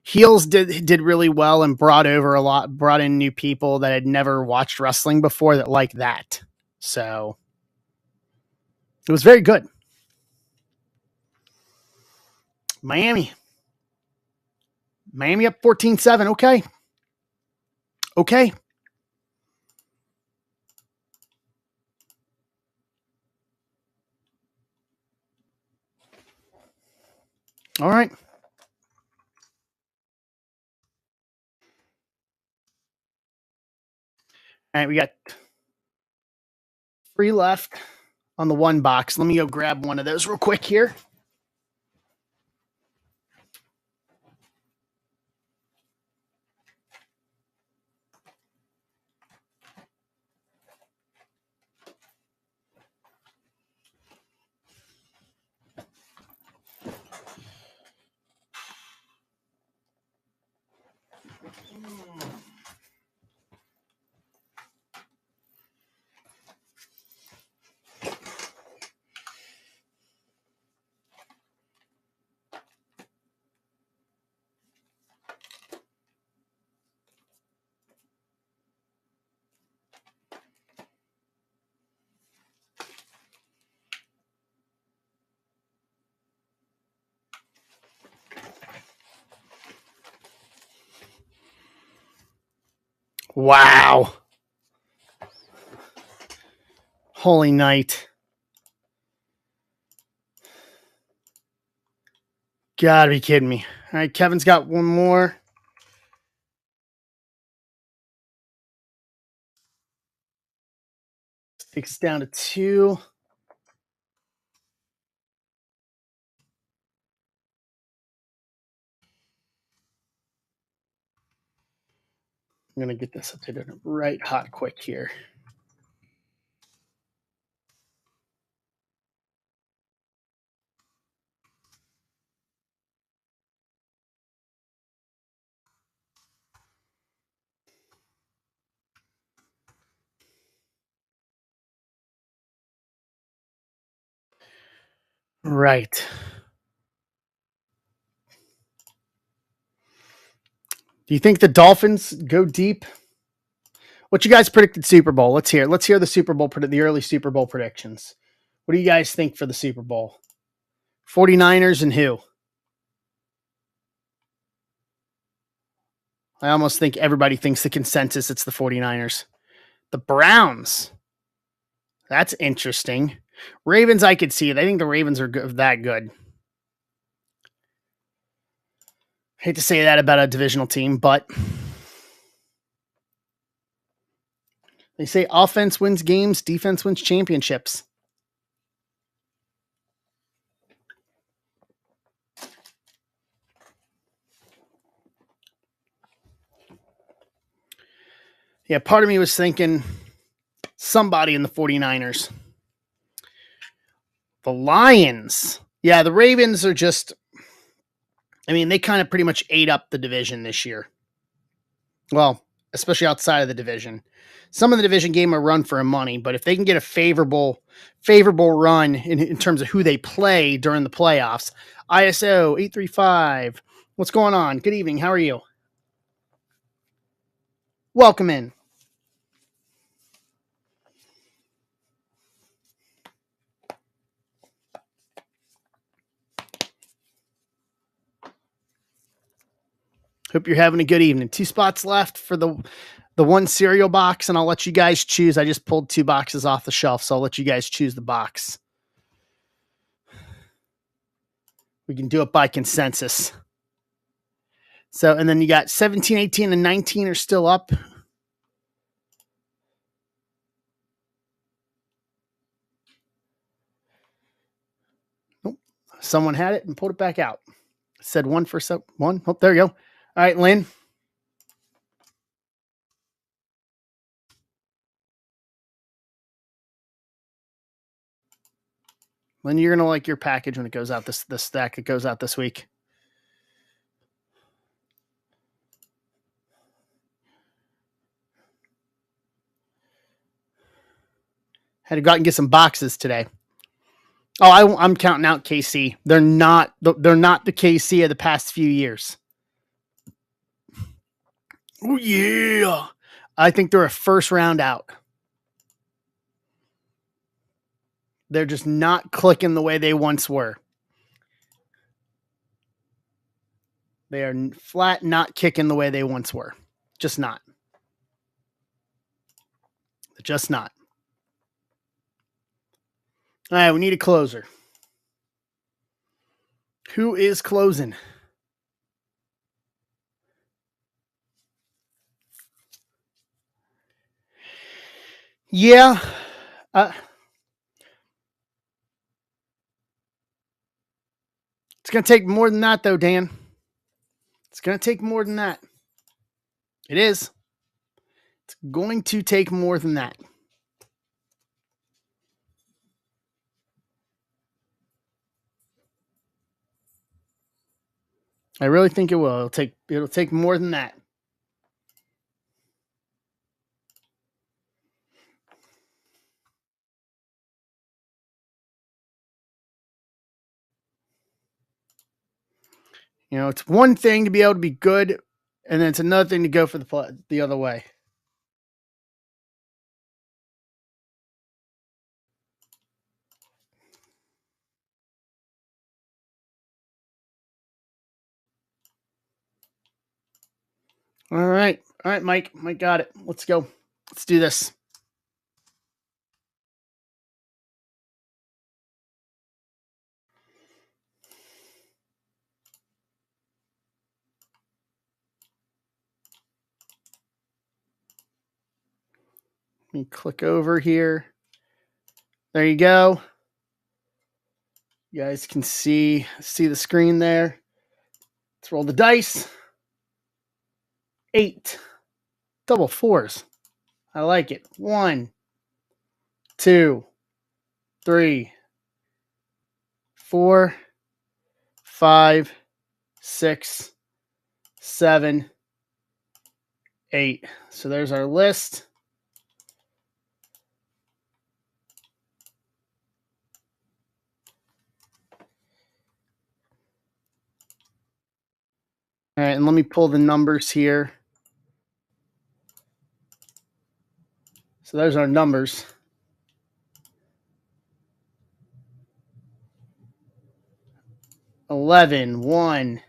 Heels did really well and brought in new people that had never watched wrestling before that like that. So it was very good. Miami up 14-7. Okay. Okay. All right. All right. We got 3 left on the 1 box. Let me go grab one of those real quick here. Wow. Holy night. Gotta be kidding me. All right, Kevin's got one more. Takes us down to 2. I'm going to get this updated right hot quick here. Right. Do you think the Dolphins go deep? What you guys predicted Super Bowl? Let's hear. Let's hear the Super Bowl, the early Super Bowl predictions. What do you guys think for the Super Bowl? 49ers and who? I almost think everybody thinks the consensus it's the 49ers. The Browns. That's interesting. Ravens, I could see it. I think the Ravens are that good. Hate to say that about a divisional team, but they say offense wins games, defense wins championships. Yeah, part of me was thinking somebody in the 49ers. The Lions. Yeah, the Ravens are just, I mean, they kind of pretty much ate up the division this year. Well, especially outside of the division. Some of the division gave them a run for money, but if they can get a favorable run in terms of who they play during the playoffs, ISO 835. What's going on? Good evening. How are you? Welcome in. Hope you're having a good evening. 2 spots left for the one cereal box, and I'll let you guys choose. I just pulled 2 boxes off the shelf, so I'll let you guys choose the box. We can do it by consensus. So, and then you got 17, 18, and 19 are still up. Nope. Someone had it and pulled it back out. Said one for one. Oh, there you go. All right, Lynn. Lynn, you're gonna like your package when it goes out. This stack that goes out this week. Had to go out and get some boxes today. Oh, I'm counting out KC. They're not the KC of the past few years. Oh yeah, I think they're a first round out. They're just not clicking the way they once were. They are flat not kicking the way they once were. Just not. Just not. All right, we need a closer. Who is closing? Yeah. It's going to take more than that, though, Dan. It's going to take more than that. It is. It's going to take more than that. I really think it will. It'll take more than that. You know, it's one thing to be able to be good, and then it's another thing to go for the other way. All right. All right, Mike. Mike got it. Let's go. Let's do this. Let me click over here. There you go. You guys can see the screen there. Let's roll the dice. 8. Double 4s. I like it. 1, 2, 3, 4, 5, 6, 7, 8. So there's our list. All right, and let me pull the numbers here. So there's our numbers. $11, 1,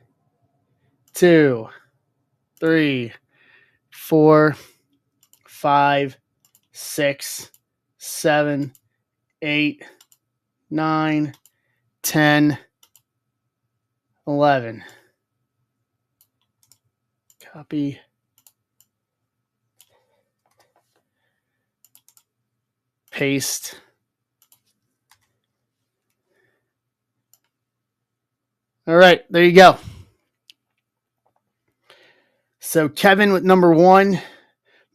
2, 3, 4, 5, 6, 7, 8, 9, 10, 11. Copy. Paste. All right, there you go. So Kevin with number 1,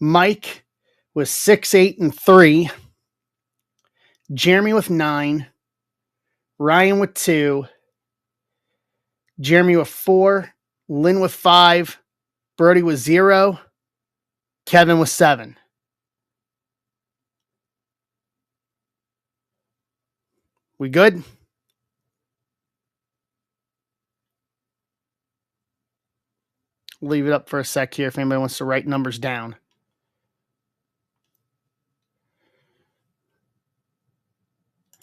Mike with 6, 8, and 3, Jeremy with 9, Ryan with 2, Jeremy with 4, Lynn with 5, Brody with 0, Kevin with 7. We good? Leave it up for a sec here if anybody wants to write numbers down.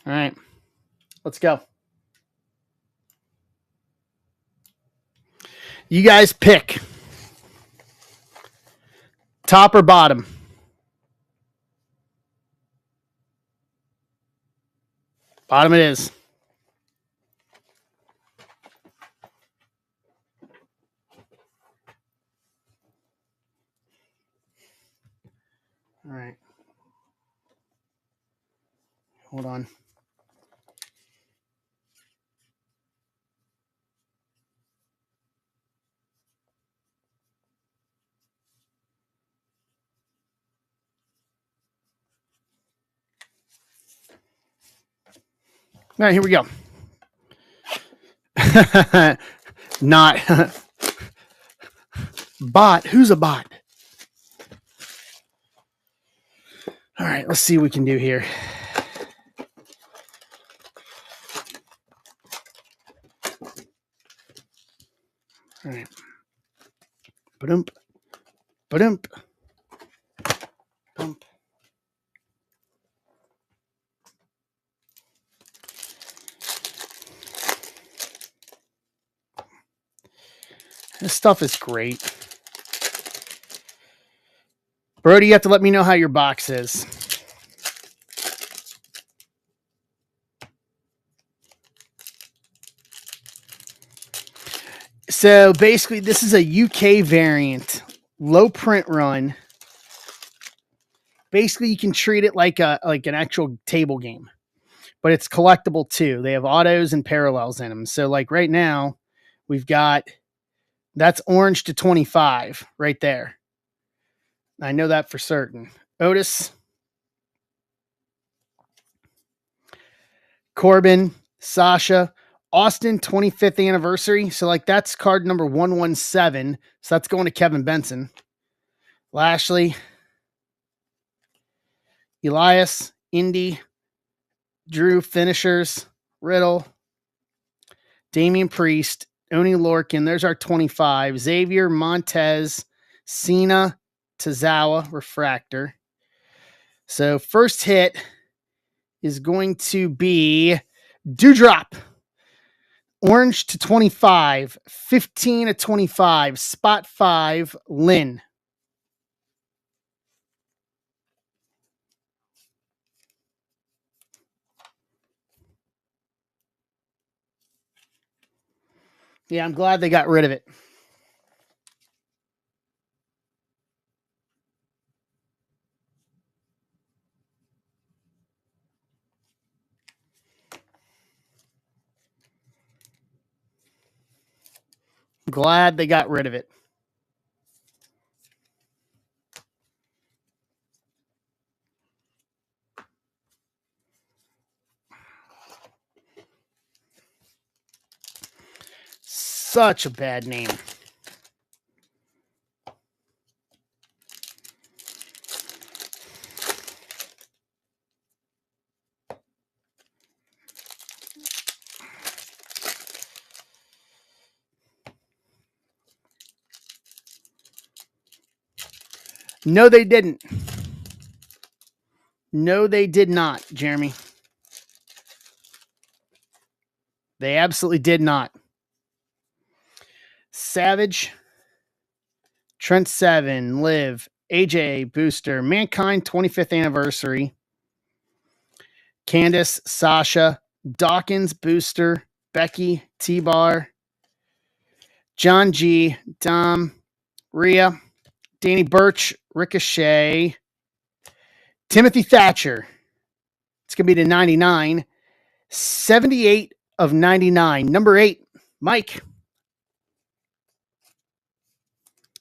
All right, let's go. You guys pick. Top or bottom? Bottom it is. All right. Hold on. All right, here we go. Not bot. Who's a bot? All right, let's see what we can do here. All right. Ba-dump. Ba-dump. Bump. This stuff is great. Brody, you have to let me know how your box is. So basically, this is a UK variant, low print run. Basically, you can treat it like an actual table game, but it's collectible too. They have autos and parallels in them. So like right now, we've got that's orange to 25 right there. I know that for certain. Otis, Corbin, Sasha, Austin 25th anniversary. So like that's card number 117. So that's going to Kevin Benson. Lashley, Elias, Indy, Drew finishers, Riddle, Damian Priest, Oni Lorcan. There's our 25. Xavier, Montez, Cena, Tozawa, Refractor. So first hit is going to be Dewdrop. Orange to 25, 15 to 25, spot 5, Lynn. Yeah, I'm glad they got rid of it. Glad they got rid of it. Such a bad name. No, they didn't. No, they did not, Jeremy. They absolutely did not. Savage, Trent Seven, Liv, AJ Booster, Mankind 25th anniversary, Candice, Sasha, Dawkins, Booster, Becky, T-Bar, John G, Dom, Rhea, Danny Burch, Ricochet, Timothy Thatcher. It's going to be to 99. 78 of 99. Number 8, Mike.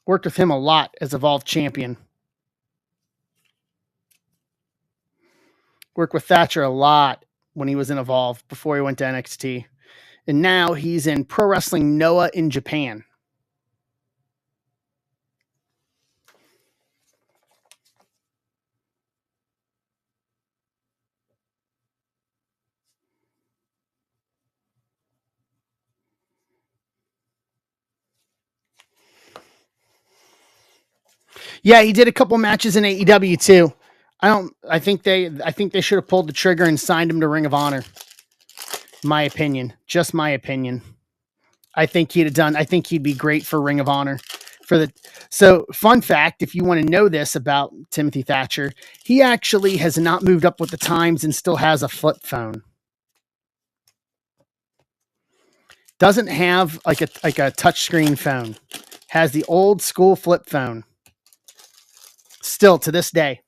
Worked with him a lot as Evolved Champion. Worked with Thatcher a lot when he was in Evolve before he went to NXT. And now he's in Pro Wrestling Noah in Japan. Yeah, he did a couple matches in AEW too. I think they should have pulled the trigger and signed him to Ring of Honor. My opinion. Just my opinion. I think he'd be great for Ring of Honor. So fun fact, if you want to know this about Timothy Thatcher, he actually has not moved up with the times and still has a flip phone. Doesn't have like a touchscreen phone. Has the old school flip phone. Still to this day.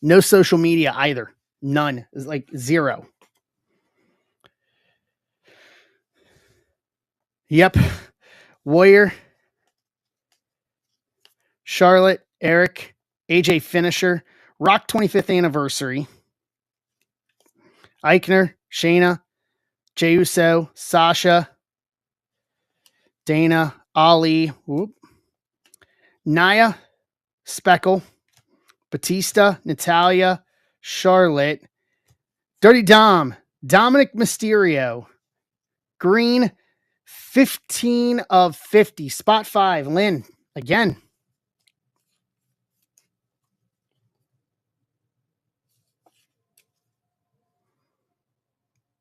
No social media either. None. It's like zero. Yep. Warrior, Charlotte, Eric, AJ Finisher, Rock 25th anniversary, Eichner, Shayna, Jey Uso, Sasha, Dana, Ali, Nia, Speckle, Batista, Natalia, Charlotte, Dirty Dom, Dominic Mysterio, Green, 15 of 50, spot 5, Lynn, again.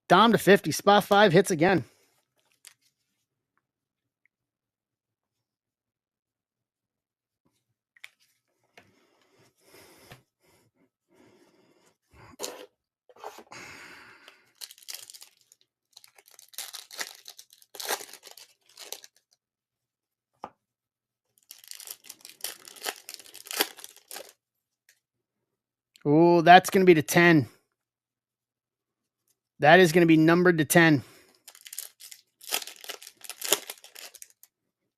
Dom to 50, spot 5, hits again. Oh, that's going to be to 10. That is going to be numbered to 10.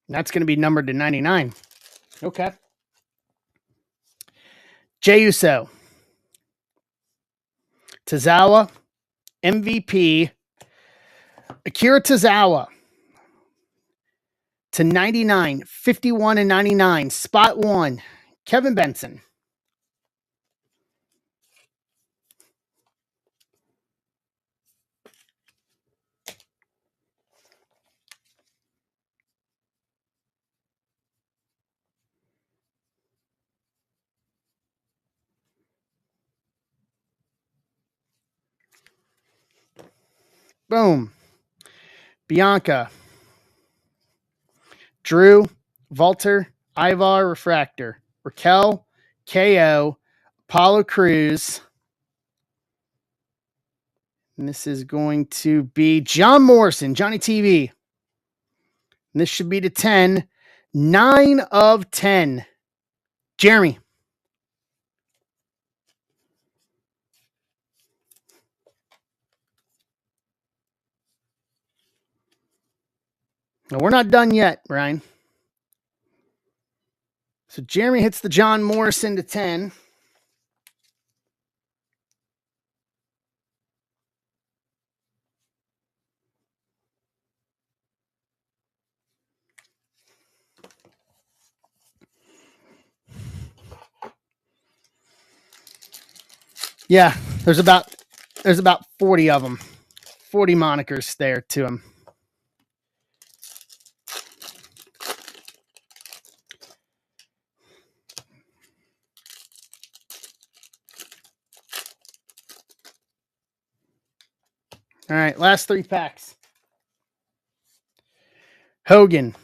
That's going to be numbered to 99. Okay. Jey Uso, Tozawa, MVP, Akira Tozawa to 99, 51 and 99, spot 1, Kevin Benson. Boom. Bianca, Drew, Walter, Ivar, Refractor, Raquel, KO, Apollo Cruz. And this is going to be John Morrison, Johnny TV. And this should be to 10. 9 of 10. Jeremy. No, we're not done yet, Ryan. So Jeremy hits the John Morrison to 10. Yeah, there's about 40 of them. 40 monikers there to him. All right, last 3 packs. Hogan,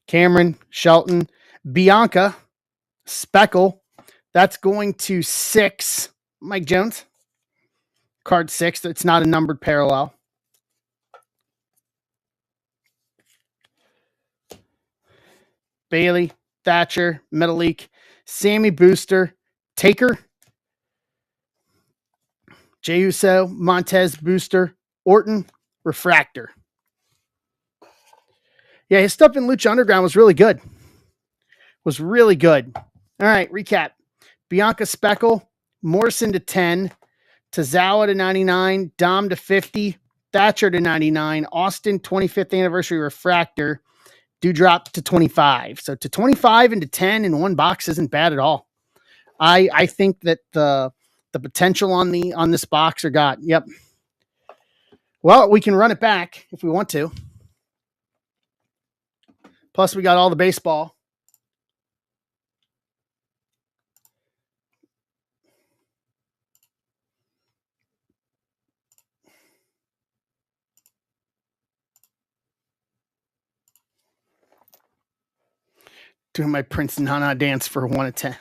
Cameron, Shelton, Bianca, Speckle. That's going to 6. Mike Jones. Card 6. It's not a numbered parallel. Bailey, Thatcher, Metalik, Sammy Booster, Taker, Jey Uso, Montez Booster, Orton, Refractor. Yeah, his stuff in Lucha Underground was really good. All right, recap. Bianca Speckle, Morrison to 10, Tozawa to 99, Dom to 50, Thatcher to 99, Austin 25th anniversary Refractor, Dewdrop to 25. So to 25 and to 10 in one box isn't bad at all. I think that the potential on this box are got. Yep. Well, we can run it back if we want to. Plus, we got all the baseball. Doing my Prince Nana dance for 1 of 10.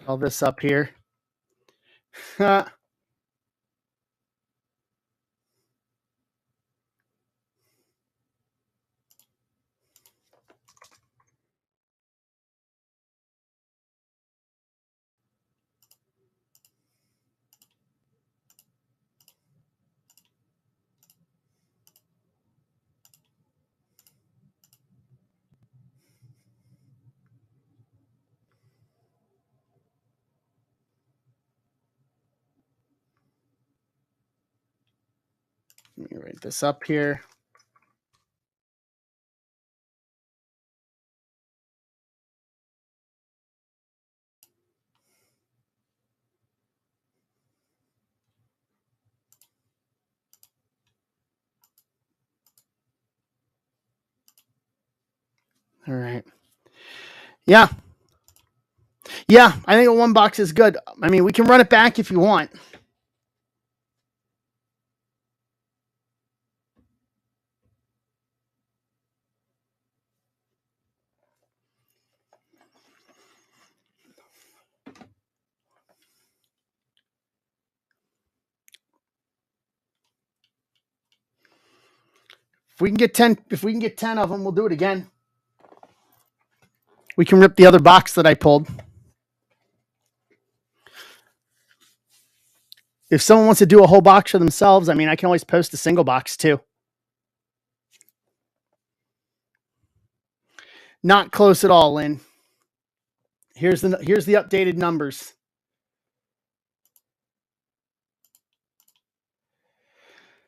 All this up here. All Let me write this up here. All right. Yeah. Yeah, I think a 1 box is good. I mean, we can run it back if you want. If we can get 10 of them, we'll do it again. We can rip the other box that I pulled. If someone wants to do a whole box for themselves, I mean, I can always post a single box too. Not close at all, Lynn. Here's the updated numbers.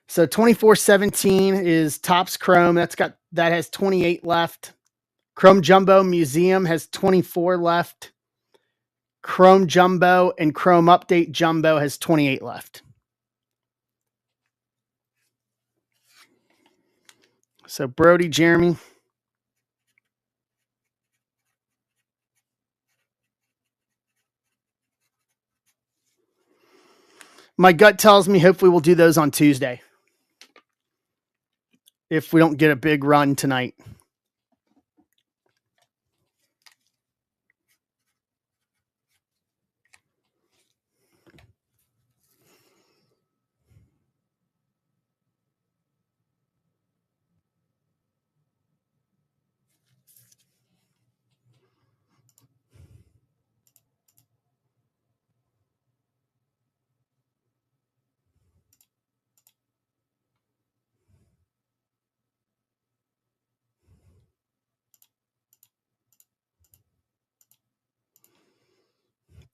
So 2417 is Topps Chrome. That has 28 left. Chrome Jumbo Museum has 24 left. Chrome Jumbo and Chrome Update Jumbo has 28 left. So Brody, Jeremy. My gut tells me hopefully we'll do those on Tuesday, if we don't get a big run tonight.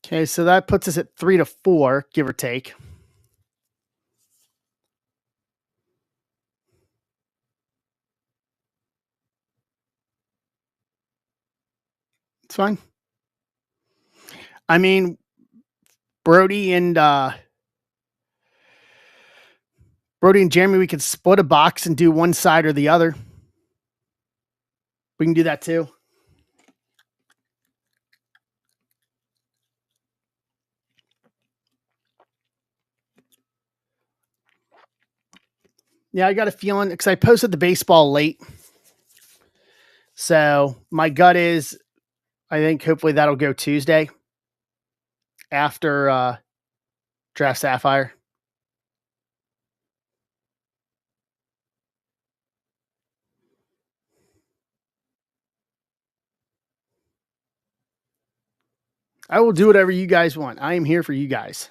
Okay, so that puts us at 3 to 4, give or take. It's fine. I mean, Brody and Jeremy, we could split a box and do one side or the other. We can do that too. Yeah, I got a feeling because I posted the baseball late. So my gut is I think hopefully that'll go Tuesday after Draft Sapphire. I will do whatever you guys want. I am here for you guys.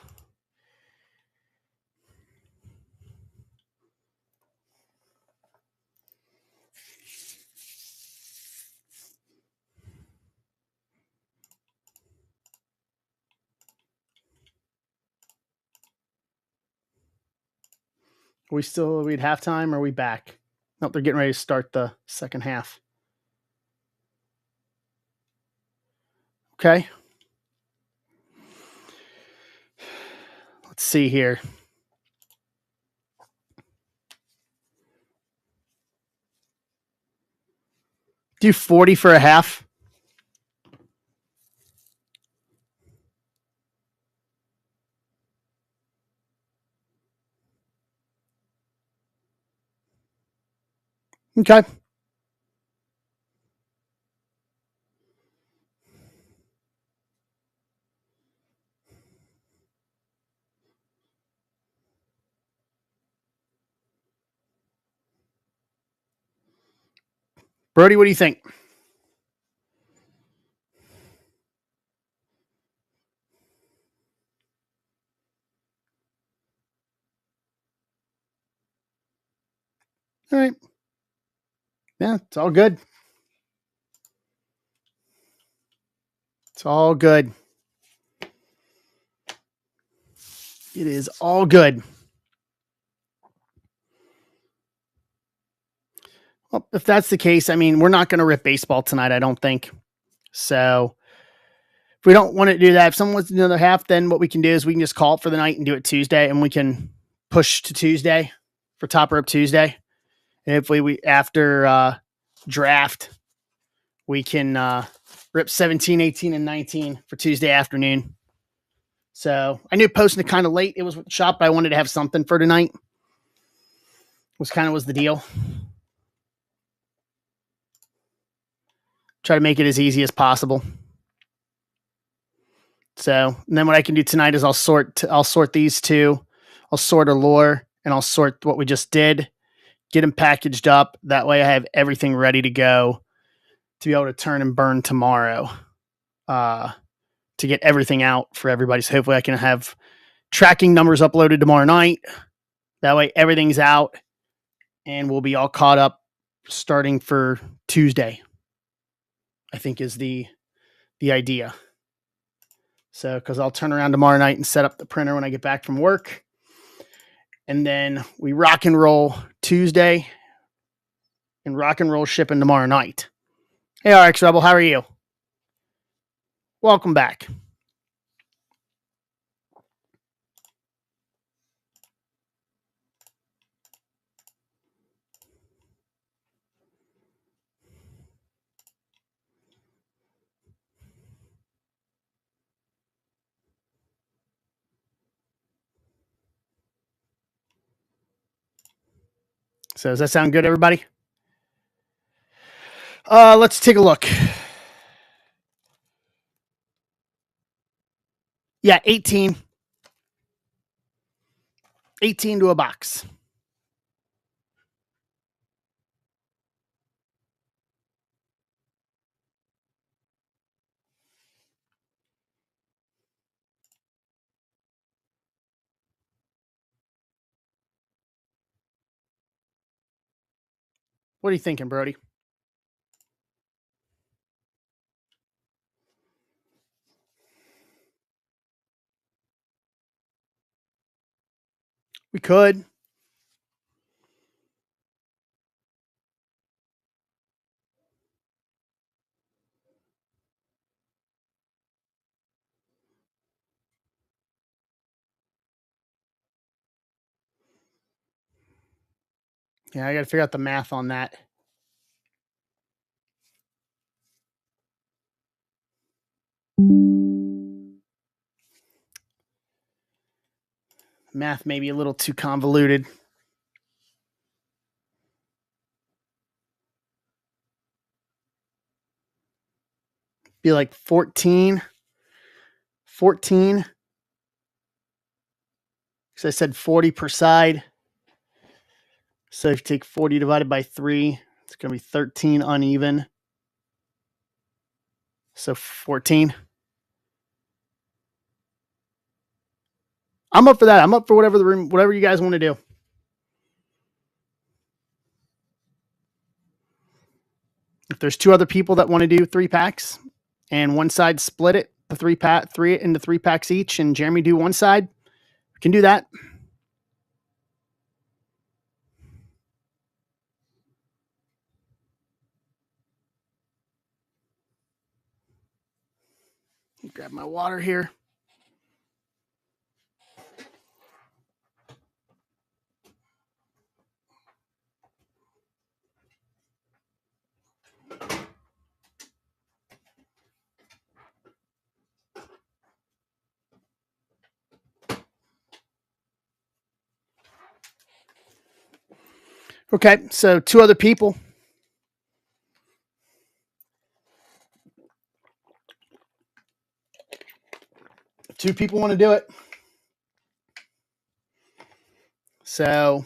Are we at halftime or are we back? Nope, they're getting ready to start the second half. Okay. Let's see here. Do 40 for a half. Okay. Brody, what do you think? All right. Yeah, it's all good. It's all good. It is all good. Well, if that's the case, I mean, we're not going to rip baseball tonight, I don't think. So if we don't want to do that, if someone wants to do another half, then what we can do is we can just call it for the night and do it Tuesday, and we can push to Tuesday for Top Rope Tuesday. And if we after draft, we can rip 17, 18, and 19 for Tuesday afternoon. So I knew posting it kind of late. It was shop, but I wanted to have something for tonight. Was the deal. Try to make it as easy as possible. So, and then what I can do tonight is I'll sort these two. I'll sort Allure and I'll sort what we just did, get them packaged up. That way I have everything ready to go to be able to turn and burn tomorrow to get everything out for everybody. So hopefully I can have tracking numbers uploaded tomorrow night. That way everything's out and we'll be all caught up starting for Tuesday. I think is the idea. So, because I'll turn around tomorrow night and set up the printer when I get back from work. And then we rock and roll Tuesday and rock and roll shipping tomorrow night. Hey, RX Rebel, how are you? Welcome back. So does that sound good, everybody? Let's take a look. Yeah, 18. 18 to a box. What are you thinking, Brody? We could. Yeah, I got to figure out the math on that. Math may be a little too convoluted. Be like 14. 14. Because I said 40 per side. So if you take 40 divided by 3, it's going to be 13 uneven. So 14. I'm up for that. I'm up for whatever you guys want to do. If there's two other people that want to do 3 packs and one side split it, the 3 into 3 packs each, and Jeremy do one side, we can do that. Grab my water here. Okay, so 2 other people. Two people want to do it. So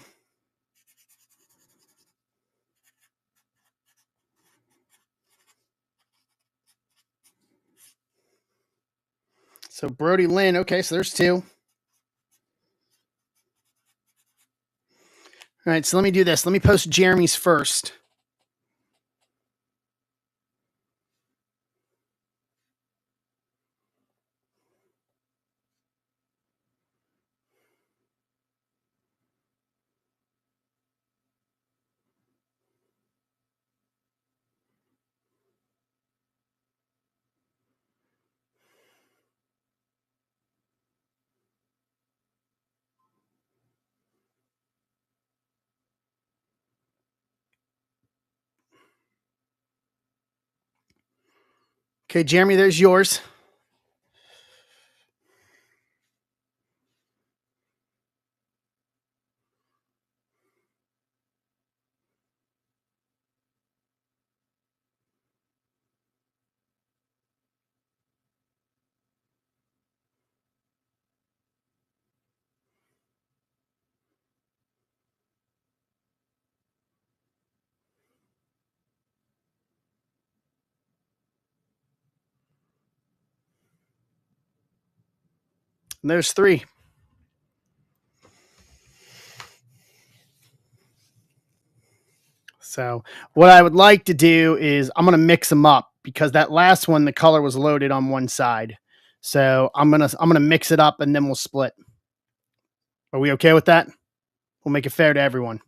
Brody Lynn. Okay, so there's 2. All right, so let me do this. Let me post Jeremy's first. Okay, Jeremy, there's yours. And there's 3. So what I would like to do is I'm going to mix them up. because that last one, the color was loaded on one side. So I'm gonna mix it up and then we'll split. Are we okay with that? We'll make it fair to everyone.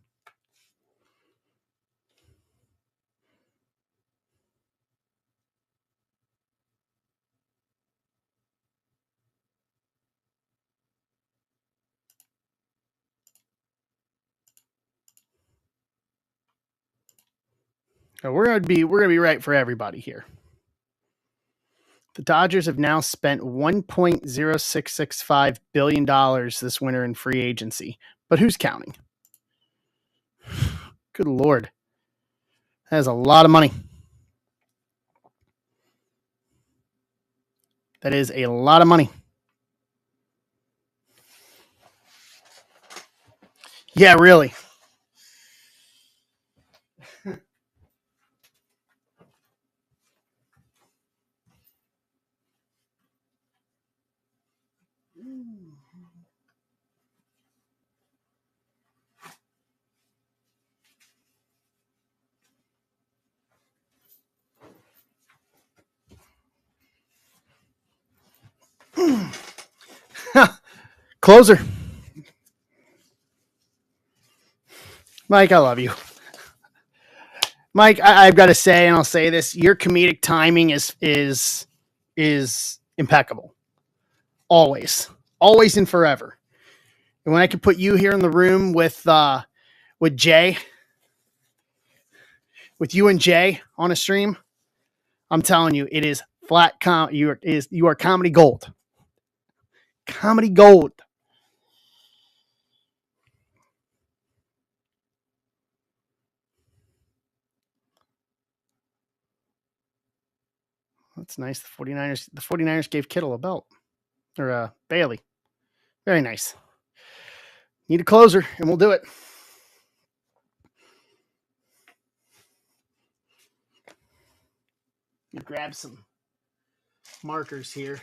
So we're gonna be right for everybody here. The Dodgers have now spent $1.0665 billion this winter in free agency. But who's counting? Good Lord. That is a lot of money. That is a lot of money. Yeah, really. Closer. Mike, I love you. Mike, I've got to say, and I'll say this: your comedic timing is impeccable. Always, always, and forever. And when I could put you here in the room with Jay, with you and Jay on a stream, I'm telling you, it is flat. You are comedy gold. Comedy gold. That's nice. The 49ers gave Kittle a belt. Or Bailey. Very nice. Need a closer, and we'll do it. Grab some markers here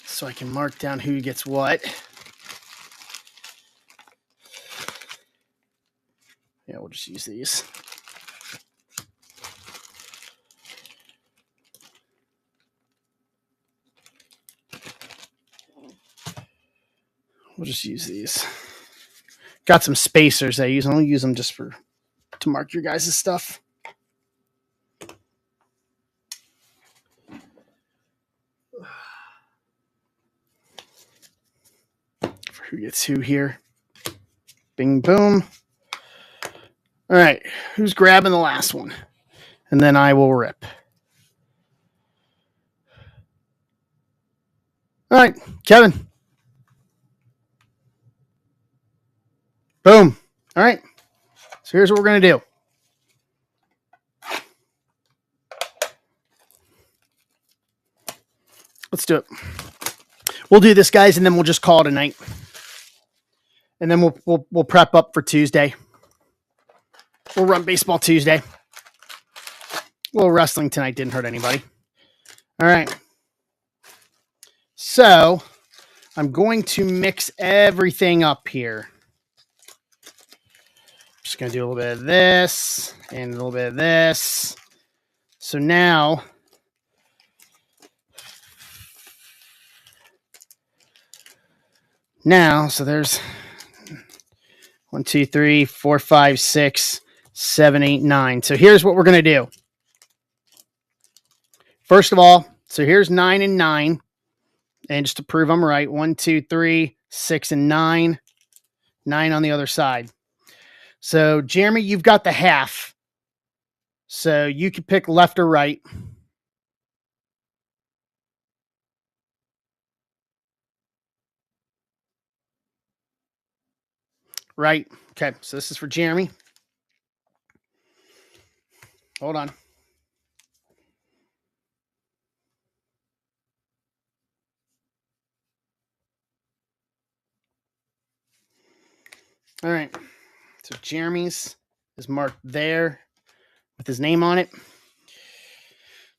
so I can mark down who gets what. Yeah, we'll just use these. We'll just use these. Got some spacers I use. I'll use them just to mark your guys' stuff. For who gets who here. Bing, boom. All right. Who's grabbing the last one? And then I will rip. All right. Kevin. Boom. All right. So here's what we're going to do. Let's do it. We'll do this, guys, and then we'll just call it a night. And then we'll prep up for Tuesday. We'll run baseball Tuesday. A little wrestling tonight didn't hurt anybody. All right. So I'm going to mix everything up here. Just going to do a little bit of this and a little bit of this. So now so there's 1, 2, 3, 4, 5, 6, 7, 8, 9. So here's what we're going to do. First of all, so here's 9 and 9. And just to prove I'm right, 1, 2, 3, 6, and 9. 9 on the other side. So, Jeremy, you've got the half. So you can pick left or right. Right. Okay. So this is for Jeremy. Hold on. All right. So Jeremy's is marked there with his name on it.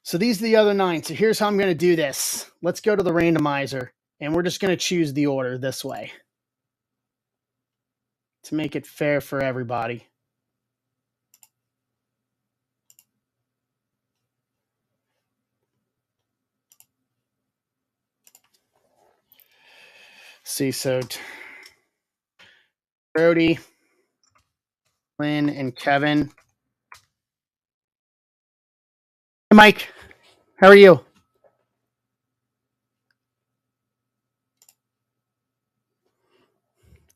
So these are the other 9. So here's how I'm going to do this. Let's go to the randomizer, and we're just going to choose the order this way to make it fair for everybody. see. So Brody, Lynn, and Kevin. Hey, Mike, how are you?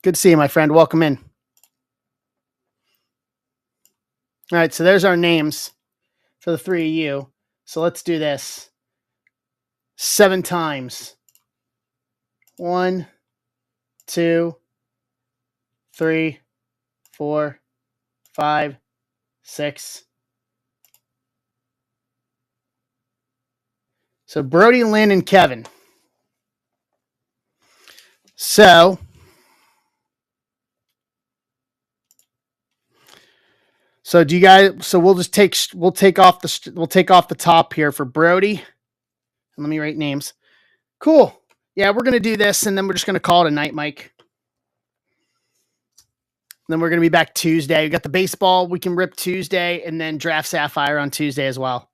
Good to see you, my friend. Welcome in. All right, so there's our names for the three of you. So let's do this 7 times. 1, 2, 3, 4, 5, 6. So Brody, Lynn, and Kevin. So do you guys? So we'll take off the top here for Brody. And let me write names. Cool. Yeah, we're gonna do this, and then we're just gonna call it a night, Mike. Then we're gonna be back Tuesday. We got the baseball. We can rip Tuesday, and then draft Sapphire on Tuesday as well.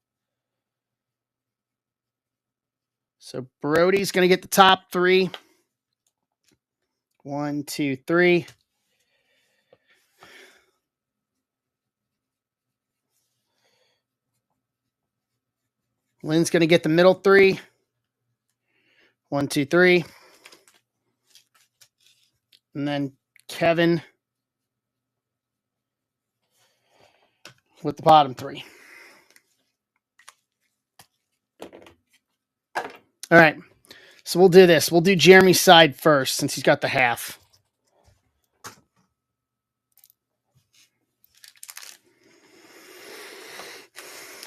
So Brody's gonna get the top 3. 1, 2, 3. Lynn's gonna get the middle 3. 1, 2, 3. And then Kevin with the bottom 3. All right. So we'll do this. We'll do Jeremy's side first since he's got the half.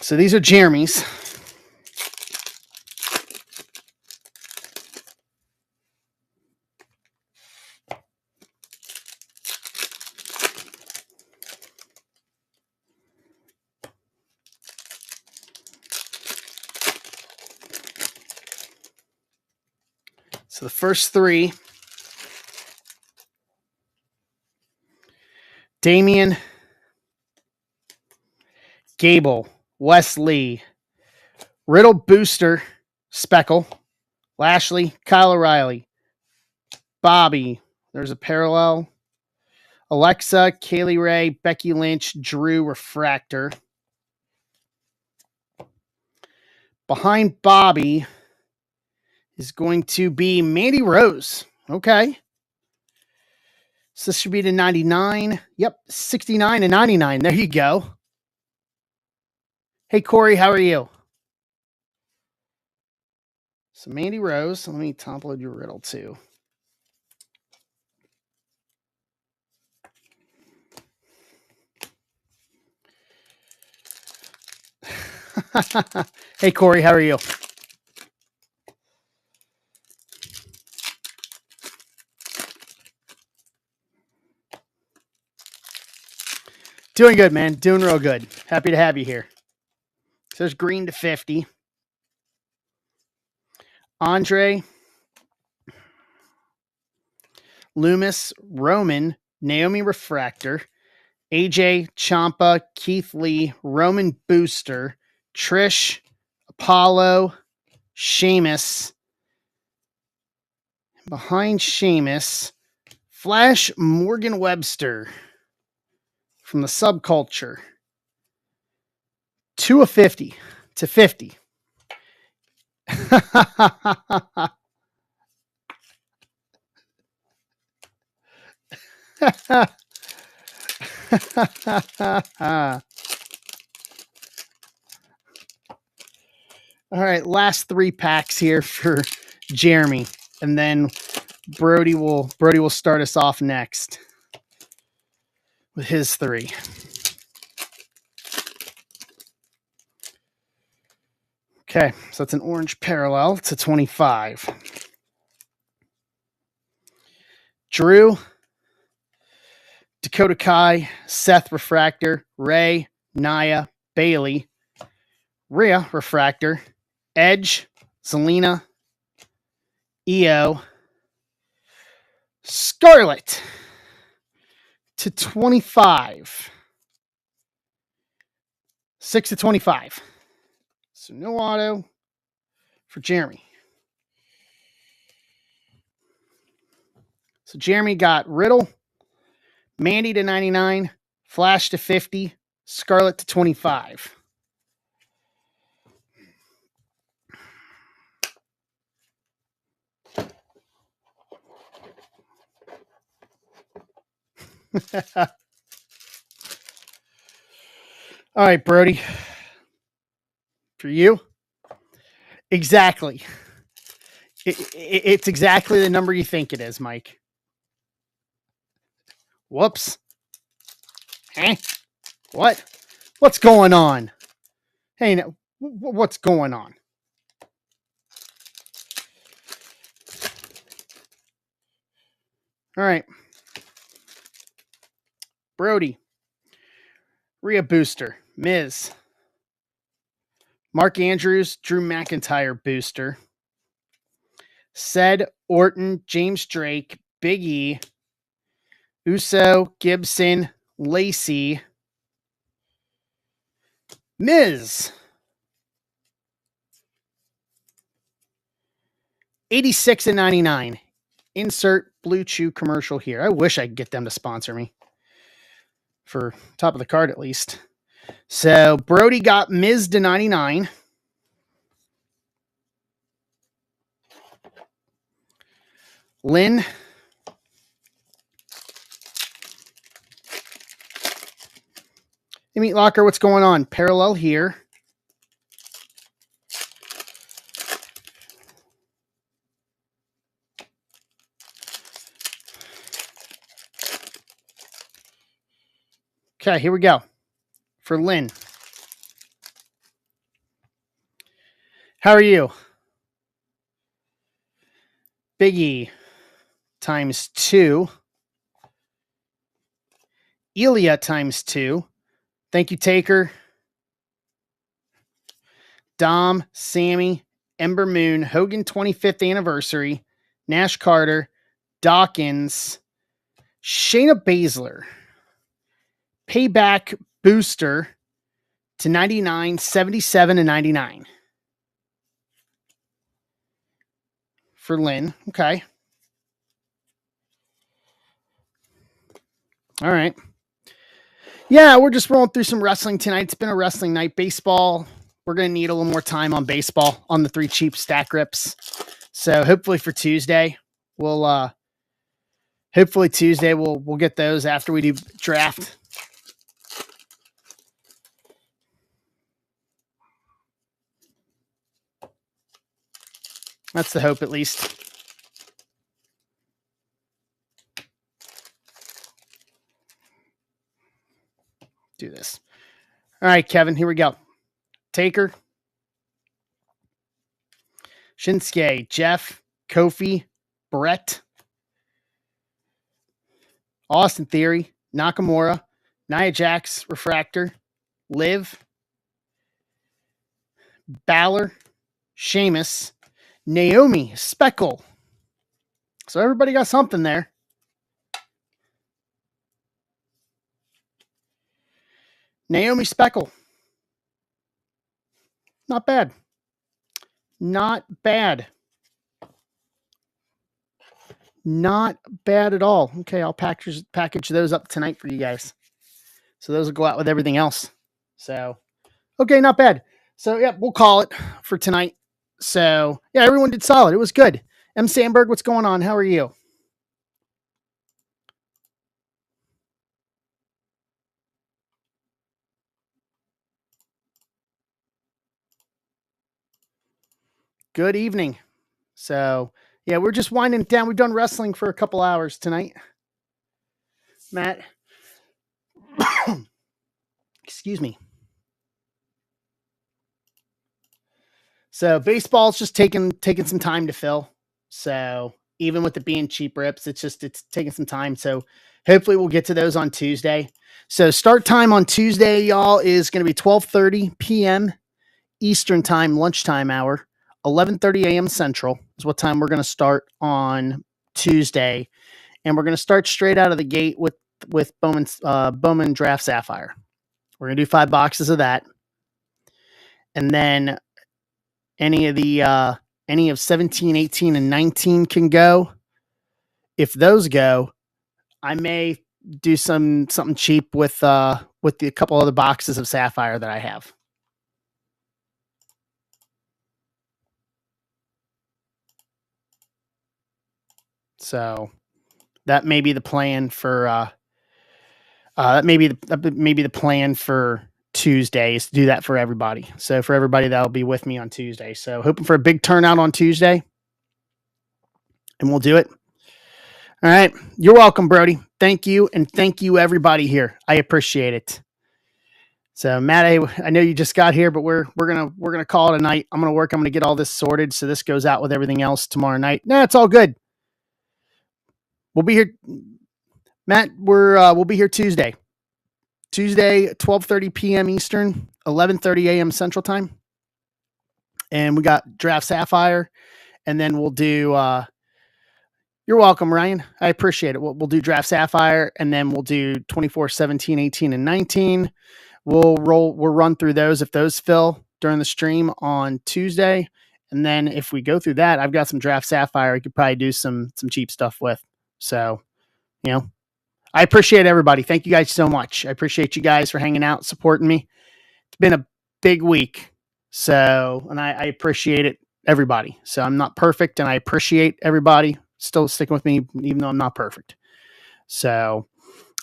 So these are Jeremy's. So the first 3, Damian, Gable, Wesley, Riddle, Booster, Speckle, Lashley, Kyle O'Reilly, Bobby, there's a parallel, Alexa, Kaylee Ray, Becky Lynch, Drew, Refractor. Behind Bobby is going to be Mandy Rose. Okay. So this should be to 99. Yep, 69 and 99. There you go. Hey, Corey, how are you? So Mandy Rose. Let me top load your riddle too. Hey, Corey, how are you? Doing good, man. Doing real good. Happy to have you here. So there's green to 50. Andre, Loomis, Roman, Naomi Refractor, AJ, Ciampa, Keith Lee, Roman Booster, Trish, Apollo, Sheamus. Behind Sheamus, Flash Morgan Webster from the Subculture. 2 of 50 to 50. All right, last 3 packs here for Jeremy, and then Brody will start us off next with his 3. Okay, so that's an orange parallel to 25. Drew, Dakota Kai, Seth Refractor, Ray, Nia, Bailey, Rhea Refractor, Edge, Zelina, Io, Scarlet to 25. 6 to 25. So no auto for Jeremy. So Jeremy got Riddle, Mandy to 99, Flash to 50, Scarlet to 25. All right, Brody. For you? Exactly. It's exactly the number you think it is, Mike. Whoops. Eh? What? What's going on? Hey, now, what's going on? All right. Brody. Rhea Booster. Miz. Mark Andrews. Drew McIntyre Booster. Ced, Orton, James Drake, Big E, Uso, Gibson, Lacey, Miz. 86 and 99. Insert Blue Chew commercial here. I wish I could get them to sponsor me for top of the card at least. So Brody got Miz to 99. Lynn. Hey, Meat Locker, what's going on? Parallel here. Okay, here we go. For Lynn. How are you? Big E times 2. Ilya times 2. Thank you, Taker. Dom, Sammy, Ember Moon, Hogan 25th anniversary, Nash Carter, Dawkins, Shayna Baszler, Payback Booster to 99, 77 and 99. For Lynn. Okay. All right. Yeah, we're just rolling through some wrestling tonight. It's been a wrestling night. Baseball, we're going to need a little more time on baseball on the 3 cheap stack rips. So hopefully for Tuesday, we'll get those after we do draft. That's the hope, at least. Do this. All right, Kevin, here we go. Taker, Shinsuke, Jeff, Kofi, Brett, Austin Theory, Nakamura, Nia Jax, Refractor, Liv, Balor, Sheamus, Naomi, Speckle. So everybody got something there. Naomi Speckle. Not bad. Not bad. Not bad at all. Okay, I'll package those up tonight for you guys. So those will go out with everything else. So, okay, not bad. So, yeah, we'll call it for tonight. So, yeah, everyone did solid. It was good. M. Sandberg, what's going on? How are you? Good evening. So, yeah, we're just winding it down. We've done wrestling for a couple hours tonight. Matt. Excuse me. So baseball's just taking some time to fill. So even with it being cheap rips, it's taking some time. So hopefully we'll get to those on Tuesday. So start time on Tuesday, y'all, is going to be 12:30 p.m. Eastern time, lunchtime hour. 11:30 a.m. Central is what time we're going to start on Tuesday. And we're going to start straight out of the gate with Bowman Draft Sapphire. We're going to do 5 boxes of that. And then any of 17, 18, and 19 can go. if those go, I may do something cheap with the couple other boxes of Sapphire that I have. So that may be the plan for that may be the plan for Tuesday, is to do that for everybody. So for everybody that'll be with me on Tuesday. So hoping for a big turnout on Tuesday, and we'll do it. All right. You're welcome, Brody. Thank you. And thank you, everybody here. I appreciate it. So Matt, I know you just got here, but we're gonna call it a night. I'm gonna get all this sorted so this goes out with everything else tomorrow night. No, it's all good. We'll be here, Matt. We'll be here Tuesday, 12:30 p.m. Eastern, 11:30 a.m. Central Time, and we got Draft Sapphire, and then we'll do. You're welcome, Ryan. I appreciate it. We'll do Draft Sapphire, and then we'll do 24, 17, 18, and 19. We'll run through those if those fill during the stream on Tuesday. And then if we go through that, I've got some Draft Sapphire I could probably do some cheap stuff with. So, I appreciate everybody. Thank you guys so much. I appreciate you guys for hanging out, supporting me. It's been a big week. So, and I appreciate it, everybody. So I'm not perfect, and I appreciate everybody still sticking with me, even though I'm not perfect. So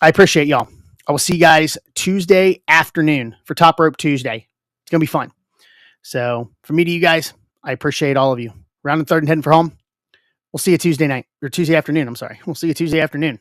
I appreciate y'all. I will see you guys Tuesday afternoon for Top Rope Tuesday. It's going to be fun. So from me to you guys, I appreciate all of you. Round and third and heading for home. We'll see you Tuesday night, or Tuesday afternoon. I'm sorry. We'll see you Tuesday afternoon.